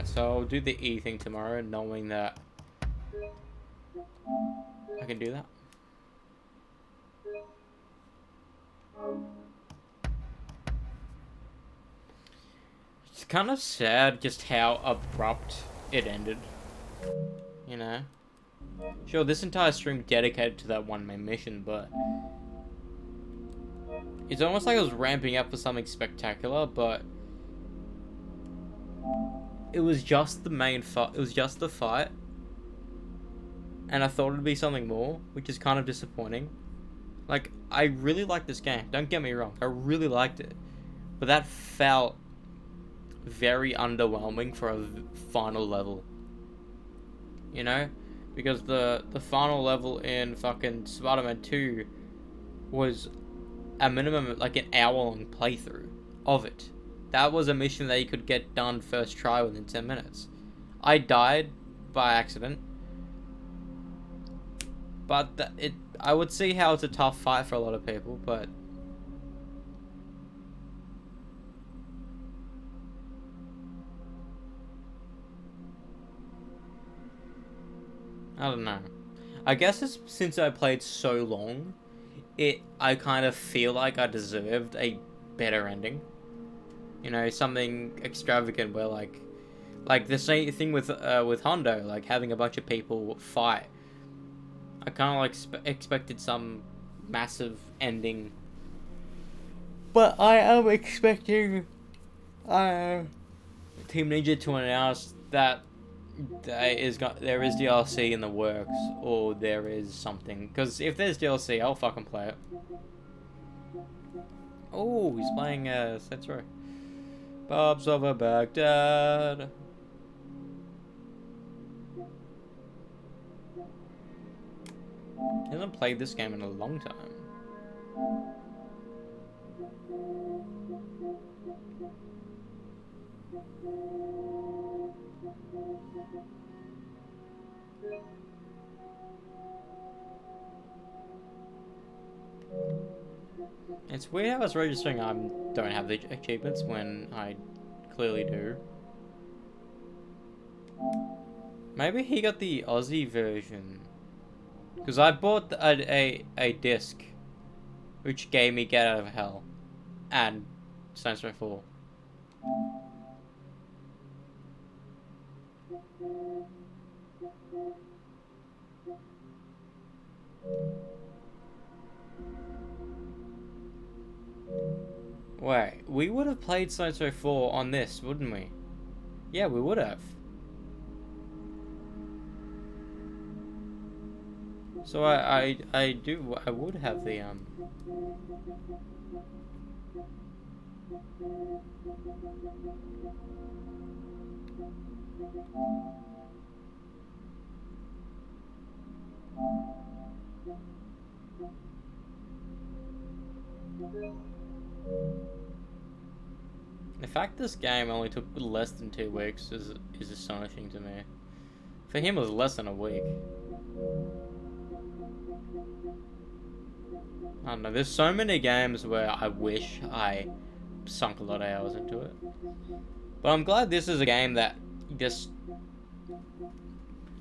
So I'll do the E thing tomorrow, knowing that I can do that. It's kind of sad just how abrupt it ended. You know? Sure, this entire stream dedicated to that one main mission, but it's almost like I was ramping up for something spectacular, but it was just the main fight. It was just the fight, and I thought it'd be something more, which is kind of disappointing. Like, I really liked this game. Don't get me wrong, I really liked it, but that felt very underwhelming for a final level. You know, because the final level in fucking Spider-Man 2 was a minimum like an hour-long playthrough of it. That was a mission that you could get done first try within 10 minutes. I died by accident, but I would see how it's a tough fight for a lot of people, but I don't know. I guess it's since I played so long, I kind of feel like I deserved a better ending. You know, something extravagant where like the same thing with Hondo, like having a bunch of people fight. I kind of like expected some massive ending, but I am expecting Team Ninja to announce that there is DLC in the works, or there is something. Because if there's DLC, I'll fucking play it. Oh, he's playing Setsuo. Bob's over Baghdad. He hasn't played this game in a long time. It's weird how it's registering I don't have the achievements when I clearly do. Maybe he got the Aussie version. Because I bought a disc which gave me Get Out of Hell and Saints Row 4. Wait, we would have played Saints Row 4 on this, wouldn't we? Yeah, we would have. So I would have the The fact this game only took less than 2 weeks is astonishing to me. For him, it was less than a week. I don't know, there's so many games where I wish I sunk a lot of hours into it. But I'm glad this is a game that just...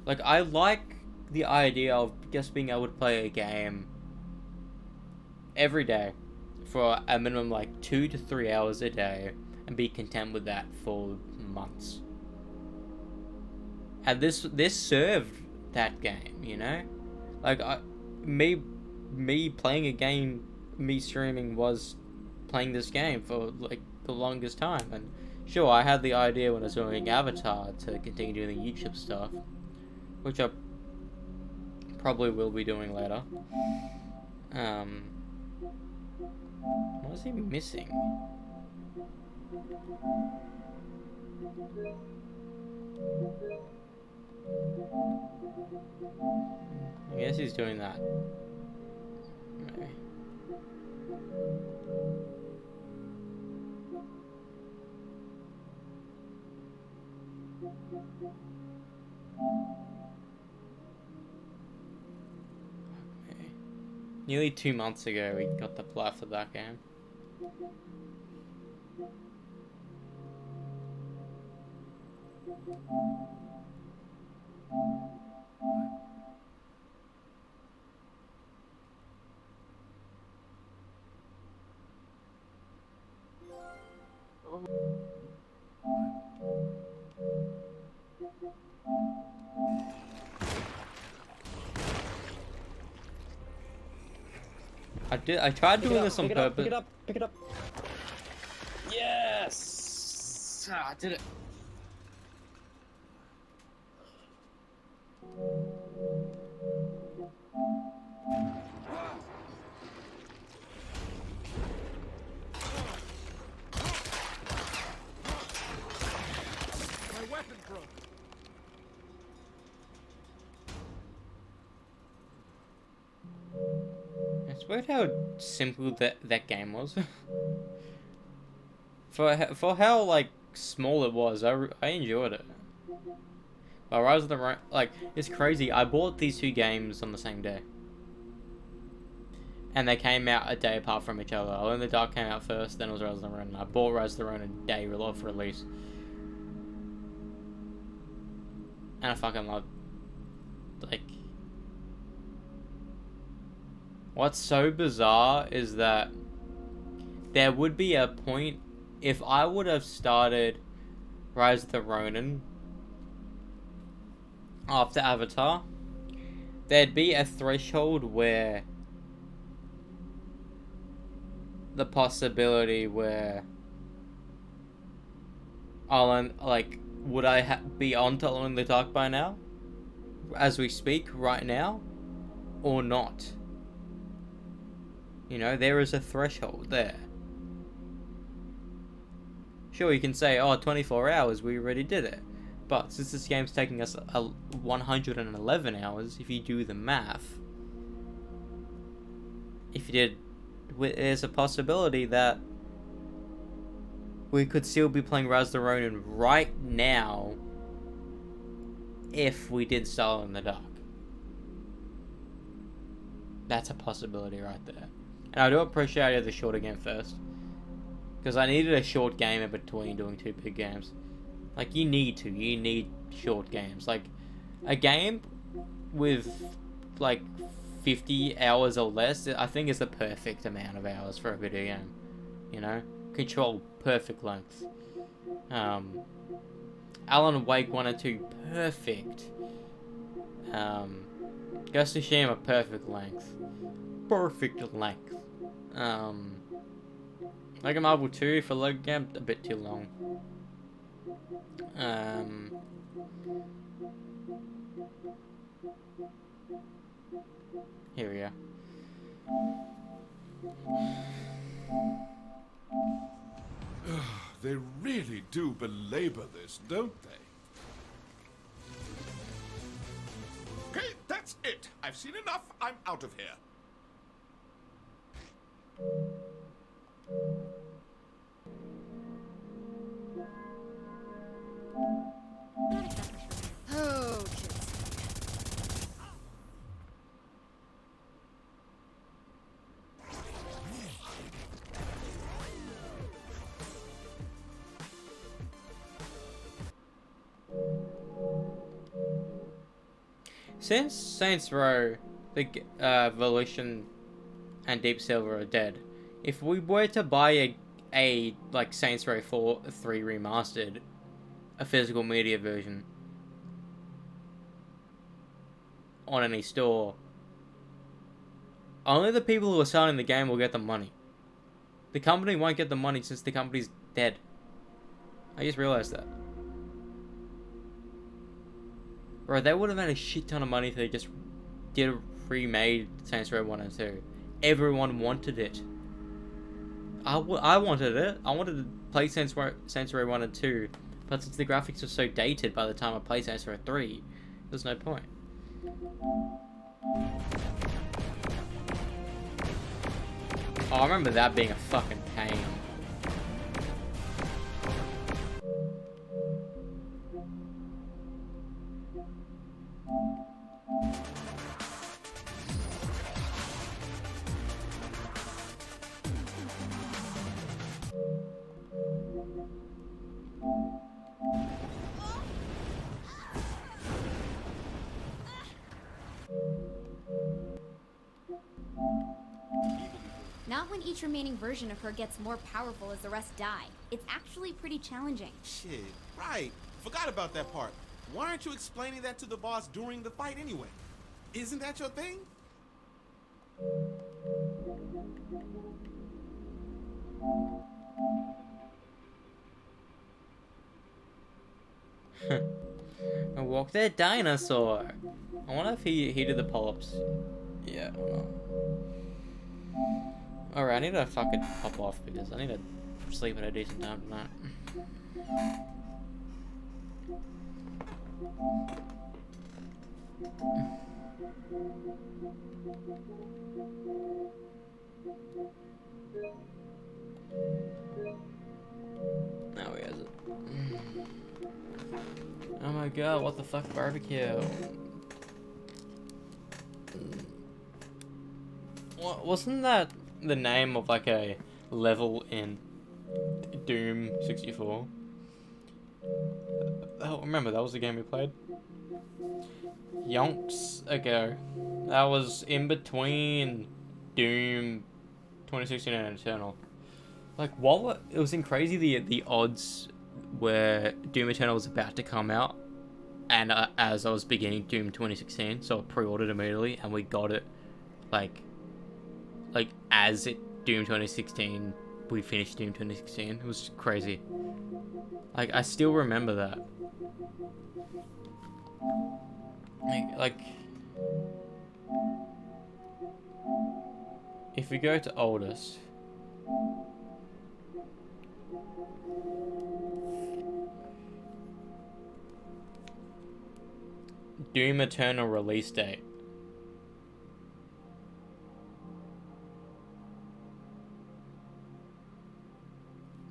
Like, I like the idea of just being able to play a game every day for a minimum like 2 to 3 hours a day and be content with that for months. And this served that game, you know? Like, me playing a game, me streaming was playing this game for like the longest time. And sure, I had the idea when I was doing Avatar to continue doing the YouTube stuff, which I probably will be doing later. What is he missing? I guess he's doing that. Maybe. Okay. Nearly 2 months ago we got the plot for that game. I tried doing this on purpose. Pick it up, pick it up. Yes! Ah, I did it. My weapon broke. It's weird how simple that game was. for how like small it was, I enjoyed it. But Rise of the Ronin, like, it's crazy. I bought these 2 games on the same day, and they came out a day apart from each other. Alone in the Dark came out first, then it was Rise of the Ronin. I bought Rise of the Ronin a day of release, and I fucking love. Like, what's so bizarre is that there would be a point if I would have started Rise of the Ronin after Avatar, there'd be a threshold where the possibility where would I be on to Alone in the Dark by now, as we speak right now, or not? You know, there is a threshold there. Sure, you can say, oh, 24 hours, we already did it. But since this game's taking us 111 hours, if you do the math, there's a possibility that we could still be playing Rise of the Ronin right now if we did Alone in the Dark. That's a possibility right there. And I do appreciate I did the shorter game first, because I needed a short game in between doing 2 big games. Like, you need short games. Like, a game with, like, 50 hours or less, I think is the perfect amount of hours for a video game. You know? Control, perfect length. Alan Wake 1 and 2, perfect. Ghost of Tsushima, perfect length. Perfect length. Lego Marvel 2 for Lego game, a bit too long. Here we are. They really do belabor this, don't they? Okay, that's it. I've seen enough. I'm out of here. Oh, Since Saints Row, the Volition, and Deep Silver are dead, if we were to buy a like Saints Row 3 remastered, a physical media version on any store, only the people who are selling the game will get the money. The company won't get the money since the company's dead. I just realized that. Bro, they would have made a shit ton of money if they just did a remade Saints Row 1 and 2. Everyone wanted it. I wanted it. I wanted to play Saints Row 1 and 2. But since the graphics were so dated by the time I played Saints Row 3, there's no point. Oh, I remember that being a fucking pain. Not when each remaining version of her gets more powerful as the rest die. It's actually pretty challenging. Shit, right. Forgot about that part. Why aren't you explaining that to the boss during the fight anyway? Isn't that your thing? I walk that dinosaur. I wonder if he did the pull-ups. Yeah. Alright, I need to fucking pop off because I need to sleep at a decent time tonight. Now he has it. Oh my god, what the fuck, barbecue? Wasn't that the name of like a level in Doom 64? Oh, remember that was the game we played yonks ago. That was in between Doom 2016 and Eternal. Like, it was in crazy the odds where Doom Eternal was about to come out, and as I was beginning Doom 2016, so I pre-ordered immediately, and we got it like as Doom 2016, we finished Doom 2016. It was crazy. Like, I still remember that. Like if we go to oldest, Doom Eternal release date.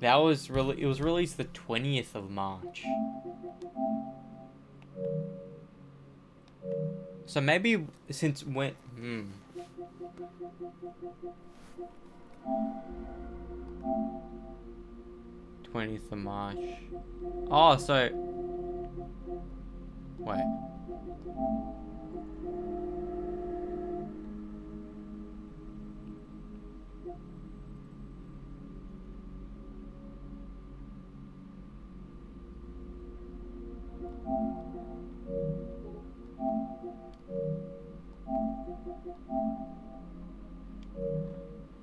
That was it was released the 20th of March. So maybe since when 20th of March. Oh, so wait.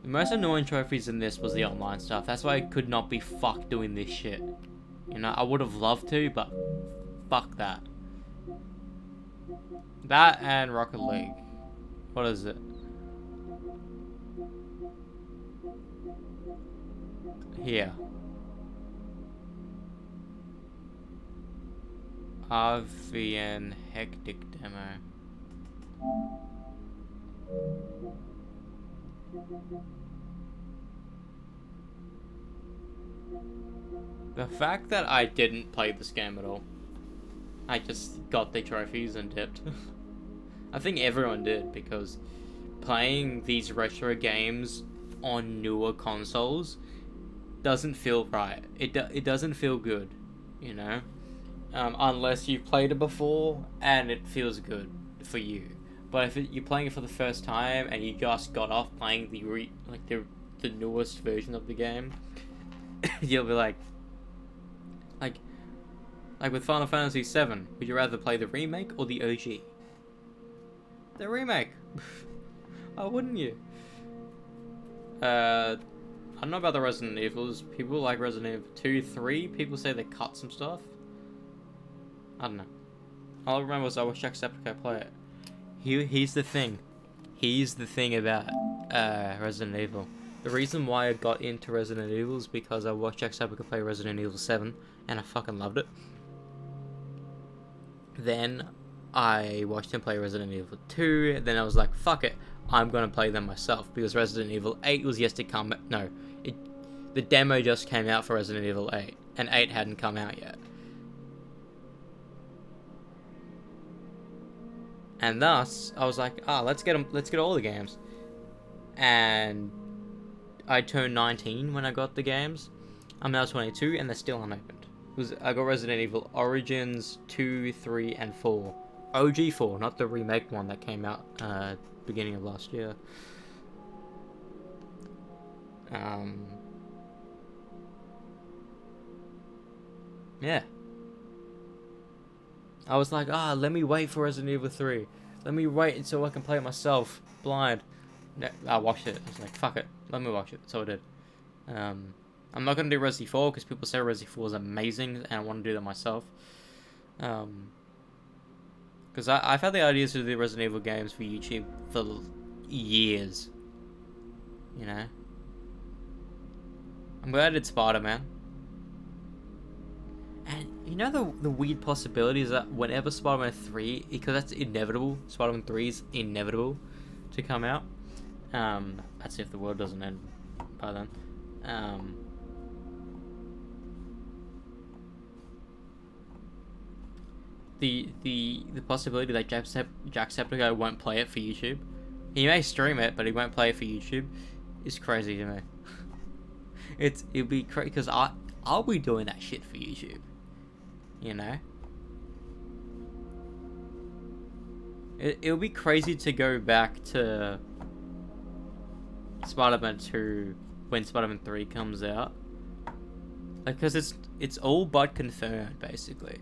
The most annoying trophies in this was the online stuff. That's why I could not be fucked doing this shit. You know, I would have loved to, but fuck that. That and Rocket League. What is it? Here. RVN Hectic Demo. The fact that I didn't play this game at all. I just got the trophies and dipped. I think everyone did, because playing these retro games on newer consoles doesn't feel right. It doesn't feel good, you know? Unless you've played it before and it feels good for you. But if you're playing it for the first time and you just got off playing the newest version of the game, you'll be like with Final Fantasy VII, would you rather play the remake or the OG? The remake. Why wouldn't you? I don't know about the Resident Evils. People like Resident Evil 2, 3. People say they cut some stuff. I don't know. All I remember was I watched Jacksepticeye play it. Here's the thing. Here's the thing about Resident Evil. The reason why I got into Resident Evil is because I watched Jacksepticeye play Resident Evil 7 and I fucking loved it. Then I watched him play Resident Evil 2, then I was like, fuck it, I'm gonna play them myself, because Resident Evil 8 was yet to come. No, the demo just came out for Resident Evil 8, and 8 hadn't come out yet. And thus, I was like, let's get all the games. And I turned 19 when I got the games. I'm now 22, and they're still unopened. I got Resident Evil Origins 2, 3, and 4. OG 4, not the remake one that came out beginning of last year. Yeah. I was like, let me wait for Resident Evil 3. Let me wait until I can play it myself, blind. I watched it. I was like, fuck it, let me watch it. So I did. I'm not going to do Resi 4 because people say Resi 4 is amazing and I want to do that myself. Because I've had the ideas to do Resident Evil games for YouTube for years. You know? I'm glad I did Spider-Man. And you know the weird possibility is that whenever Spider-Man 3, because that's inevitable, Spider-Man 3 is inevitable to come out. That's if the world doesn't end by then. The possibility that Jacksepticeye won't play it for YouTube. He may stream it, but he won't play it for YouTube is crazy to me. It'll be crazy because I'll be doing that shit for YouTube. You know? It'll be crazy to go back to Spider-Man 2 when Spider-Man 3 comes out. Like, because it's all but confirmed, basically.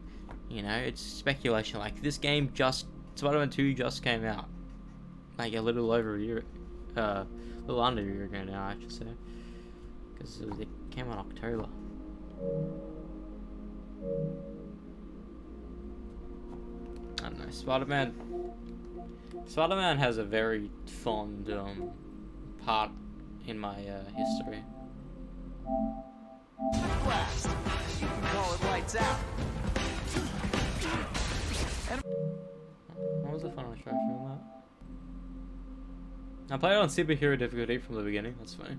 You know, it's speculation. Like, this game Spider-Man 2 just came out. Like, a little over a year, a little under a year ago now, I should say. Because it came out in October. I don't know, Spider-Man has a very fond, part in my, history. Blast. You can call it lights out. What was the final instruction on that? I played it on superhero difficulty from the beginning, that's funny.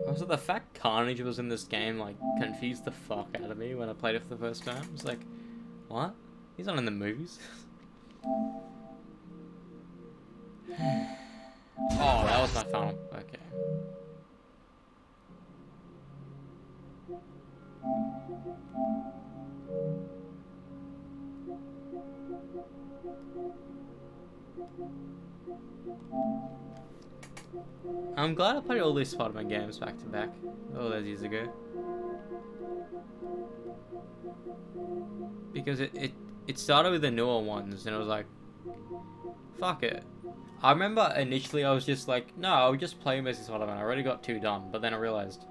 Also, the fact Carnage was in this game, like, confused the fuck out of me when I played it for the first time. It's like, what? He's not in the movies. Oh, that was my final. Okay. I'm glad I played all these Spider-Man games back to back all those years ago. Because it started with the newer ones and it was like, fuck it. I remember initially I was just like, no, I'll just play Amazing Spider-Man. I already got 2 done, but then I realized,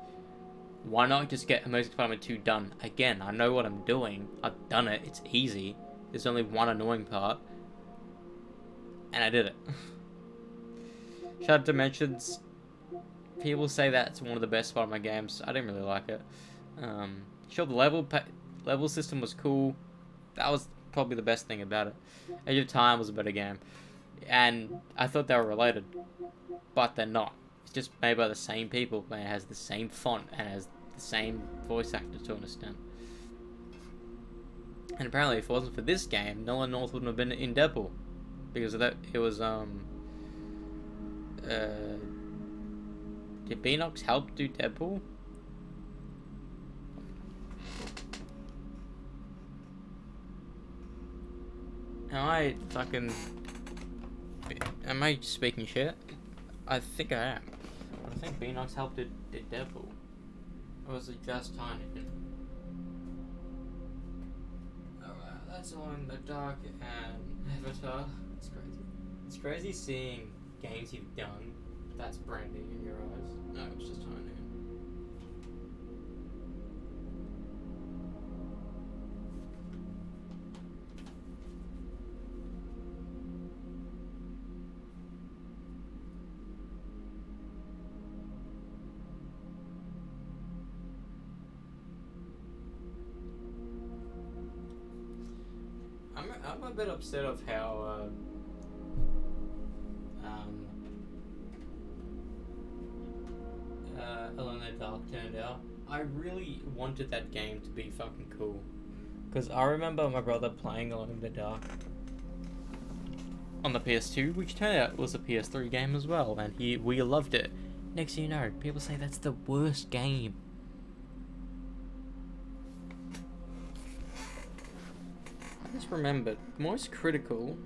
why not just get Amazing Spider-Man 2 done? Again, I know what I'm doing. I've done it. It's easy. There's only one annoying part. And I did it. Shout out to Dimensions. People say that's one of the best Spider-Man games. I didn't really like it. Sure, the level system was cool. That was probably the best thing about it. Age of Time was a better game. And I thought they were related. But they're not. It's just made by the same people. And it has the same font. And it has the same voice actor to an extent. And apparently if it wasn't for this game, Nolan North wouldn't have been in Deadpool. Because of that, it was, did Beanox help do Deadpool? Am I speaking shit? I think I am. I think Beanox helped did Deadpool. Or was it just Heineken? Alright, that's all in the dark and Avatar. It's crazy. It's crazy seeing games you've done that's branding in your eyes. No, it's just Heineken. I'm a bit upset of how Alone in the Dark turned out. I really wanted that game to be fucking cool, because I remember my brother playing Alone in the Dark on the PS2, which turned out was a PS3 game as well, and we loved it. Next thing you know, people say that's the worst game. I just remembered, most critical.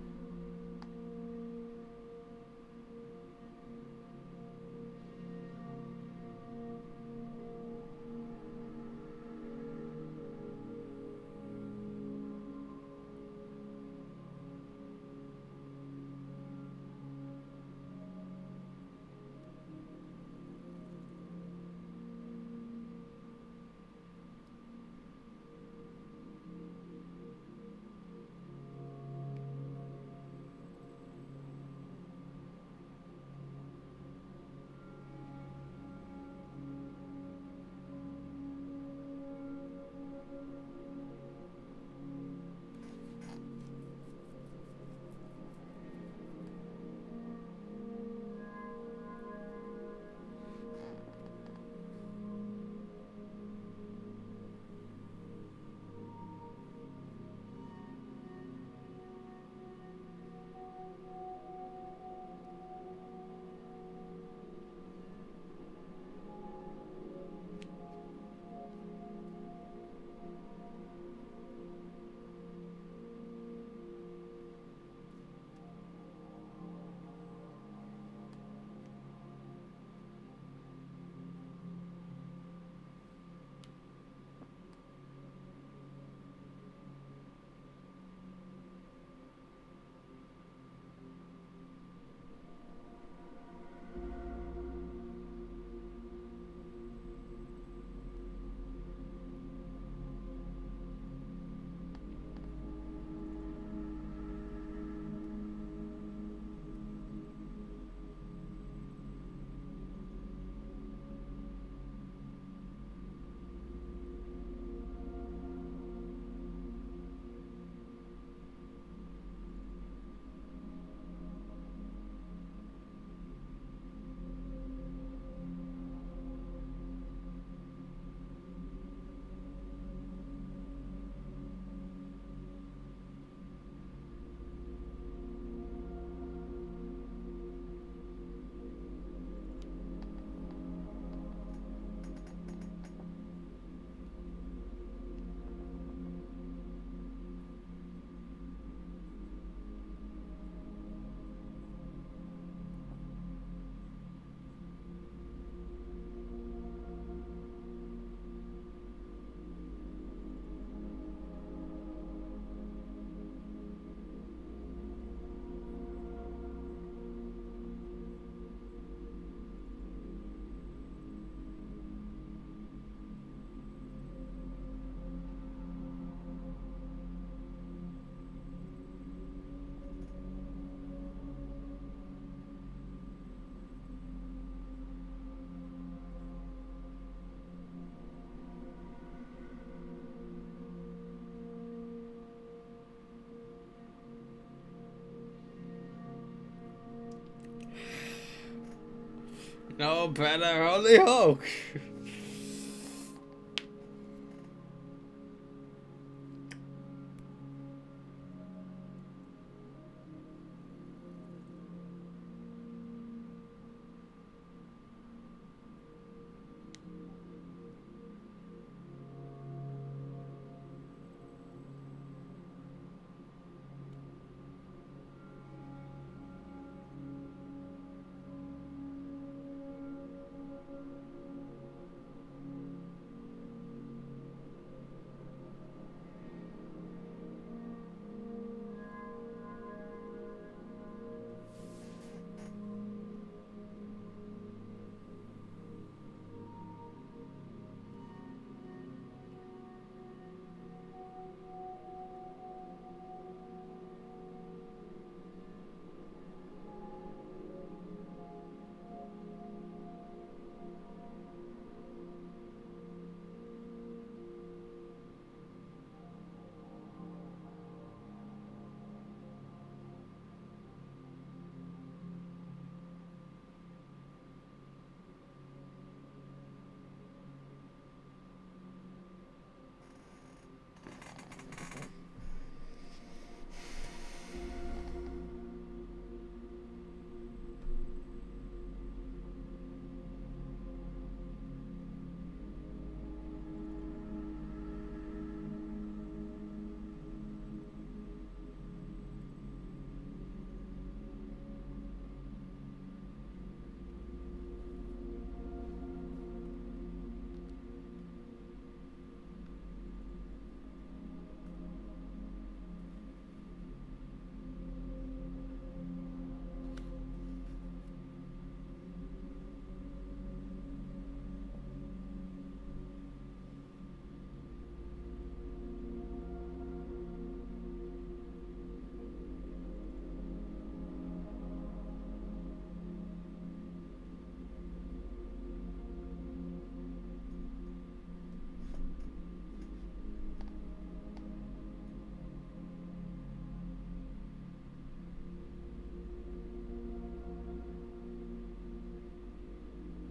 No better, Holy Hulk.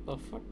The fuck?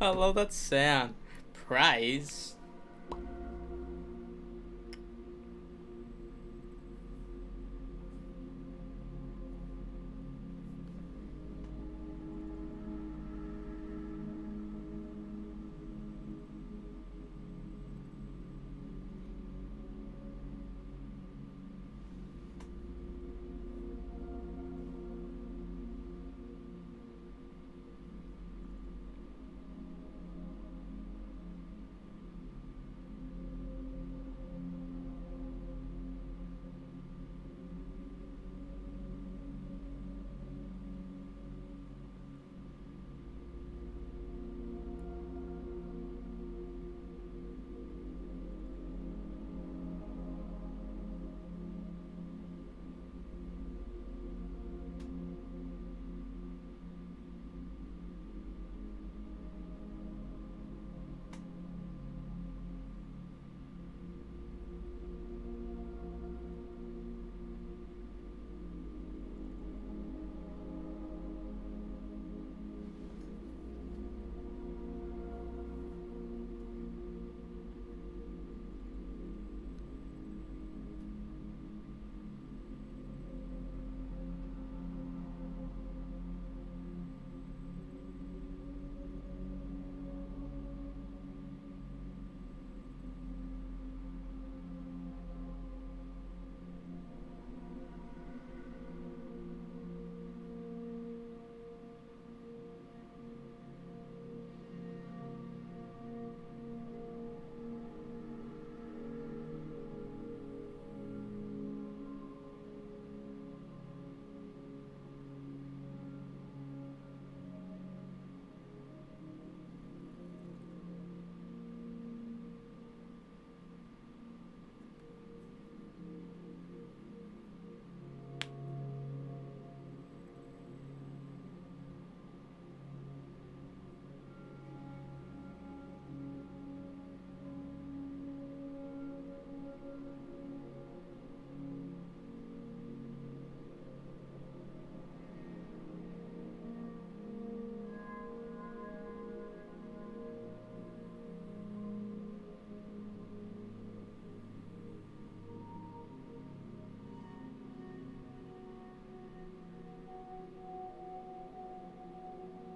I love that sound. Praise.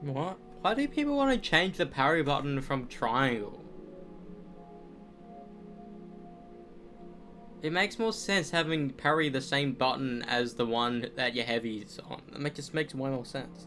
What? Why do people want to change the parry button from triangle? It makes more sense having parry the same button as the one that your heavy's on. It just makes way more sense.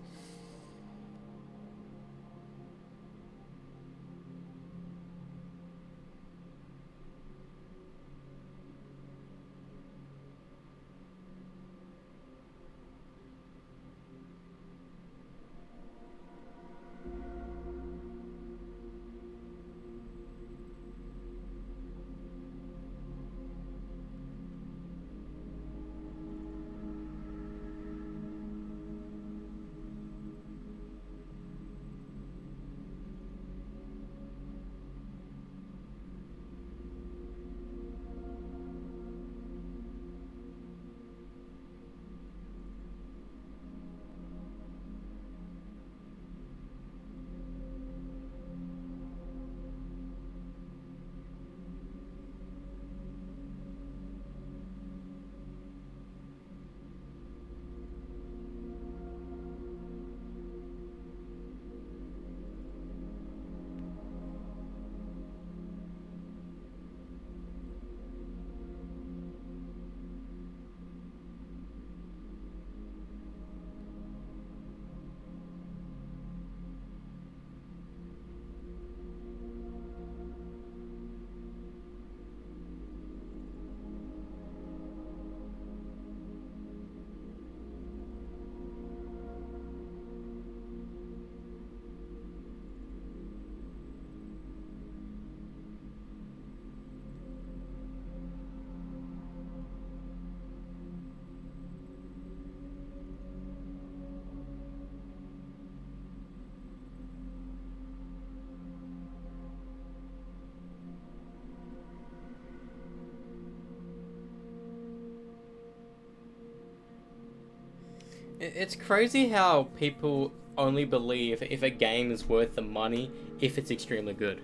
It's crazy how people only believe if a game is worth the money if it's extremely good.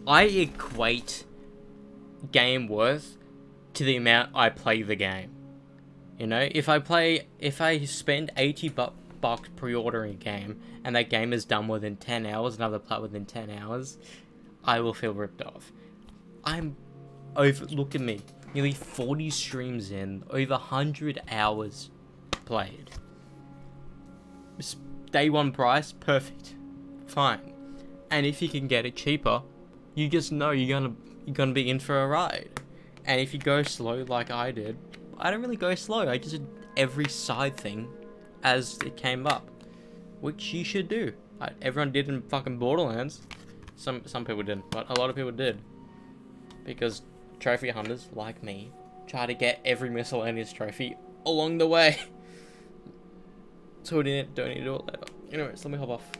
I equate game worth to the amount I play the game. You know, if I spend 80 bucks pre-ordering a game and that game is done within 10 hours and I've played within 10 hours, I will feel ripped off. Look at me, nearly 40 streams in, over 100 hours played. Day one price, perfect, fine. And if you can get it cheaper, you just know you're gonna be in for a ride. And if you go slow like I did, I don't really go slow. I just did every side thing as it came up, which you should do. Everyone did in fucking Borderlands. Some people didn't, but a lot of people did, because trophy hunters like me try to get every miscellaneous trophy along the way. So we don't need to do it later. Anyways, let me hop off.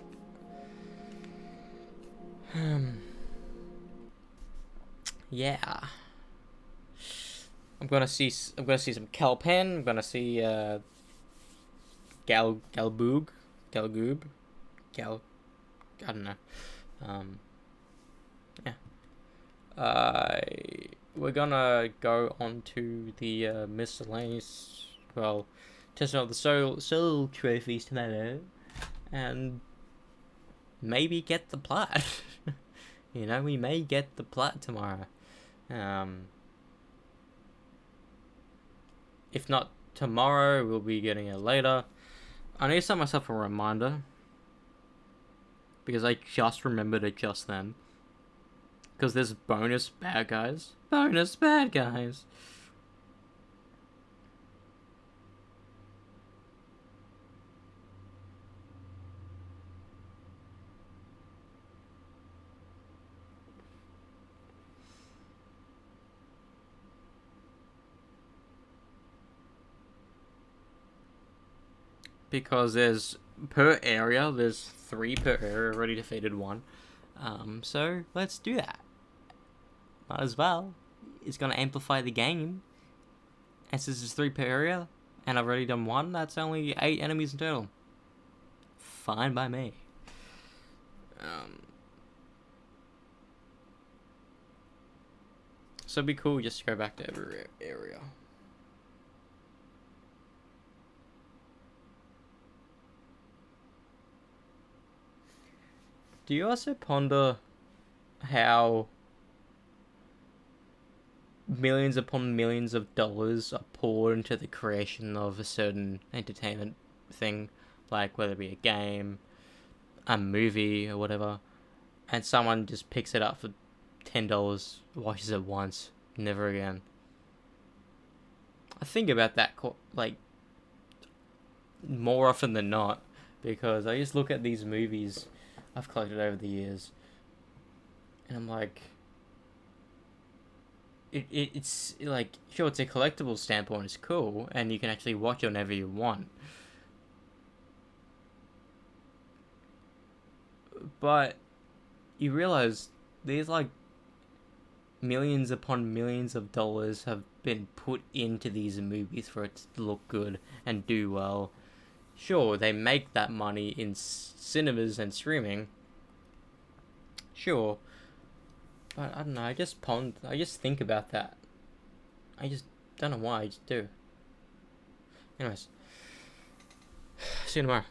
Yeah. I'm gonna see some Kelpen. I'm gonna see Galgoob. I don't know. Yeah. We're gonna go on to the miscellaneous. Well, testing out the soul trophies tomorrow, and maybe get the plat. You know, we may get the plat tomorrow. If not tomorrow, we'll be getting it later. I need to set myself a reminder, because I just remembered it just then. Because there's bonus bad guys. Bonus bad guys. Because there's per area, there's 3 per area, already defeated 1. So let's do that. Might as well. It's gonna amplify the game. And since there's 3 per area, and I've already done 1, that's only 8 enemies in total. Fine by me. So it'd be cool just to go back to every area. Do you also ponder how millions upon millions of dollars are poured into the creation of a certain entertainment thing, like whether it be a game, a movie, or whatever, and someone just picks it up for $10, watches it once, never again? I think about that like more often than not, because I just look at these movies I've collected over the years, and I'm like, it's like, sure, it's a collectible standpoint, it's cool, and you can actually watch it whenever you want, but you realize there's like millions upon millions of dollars have been put into these movies for it to look good and do well. Sure, they make that money in cinemas and streaming, sure, but I don't know, I just think about that. I just don't know why, I just do. Anyways, see you tomorrow.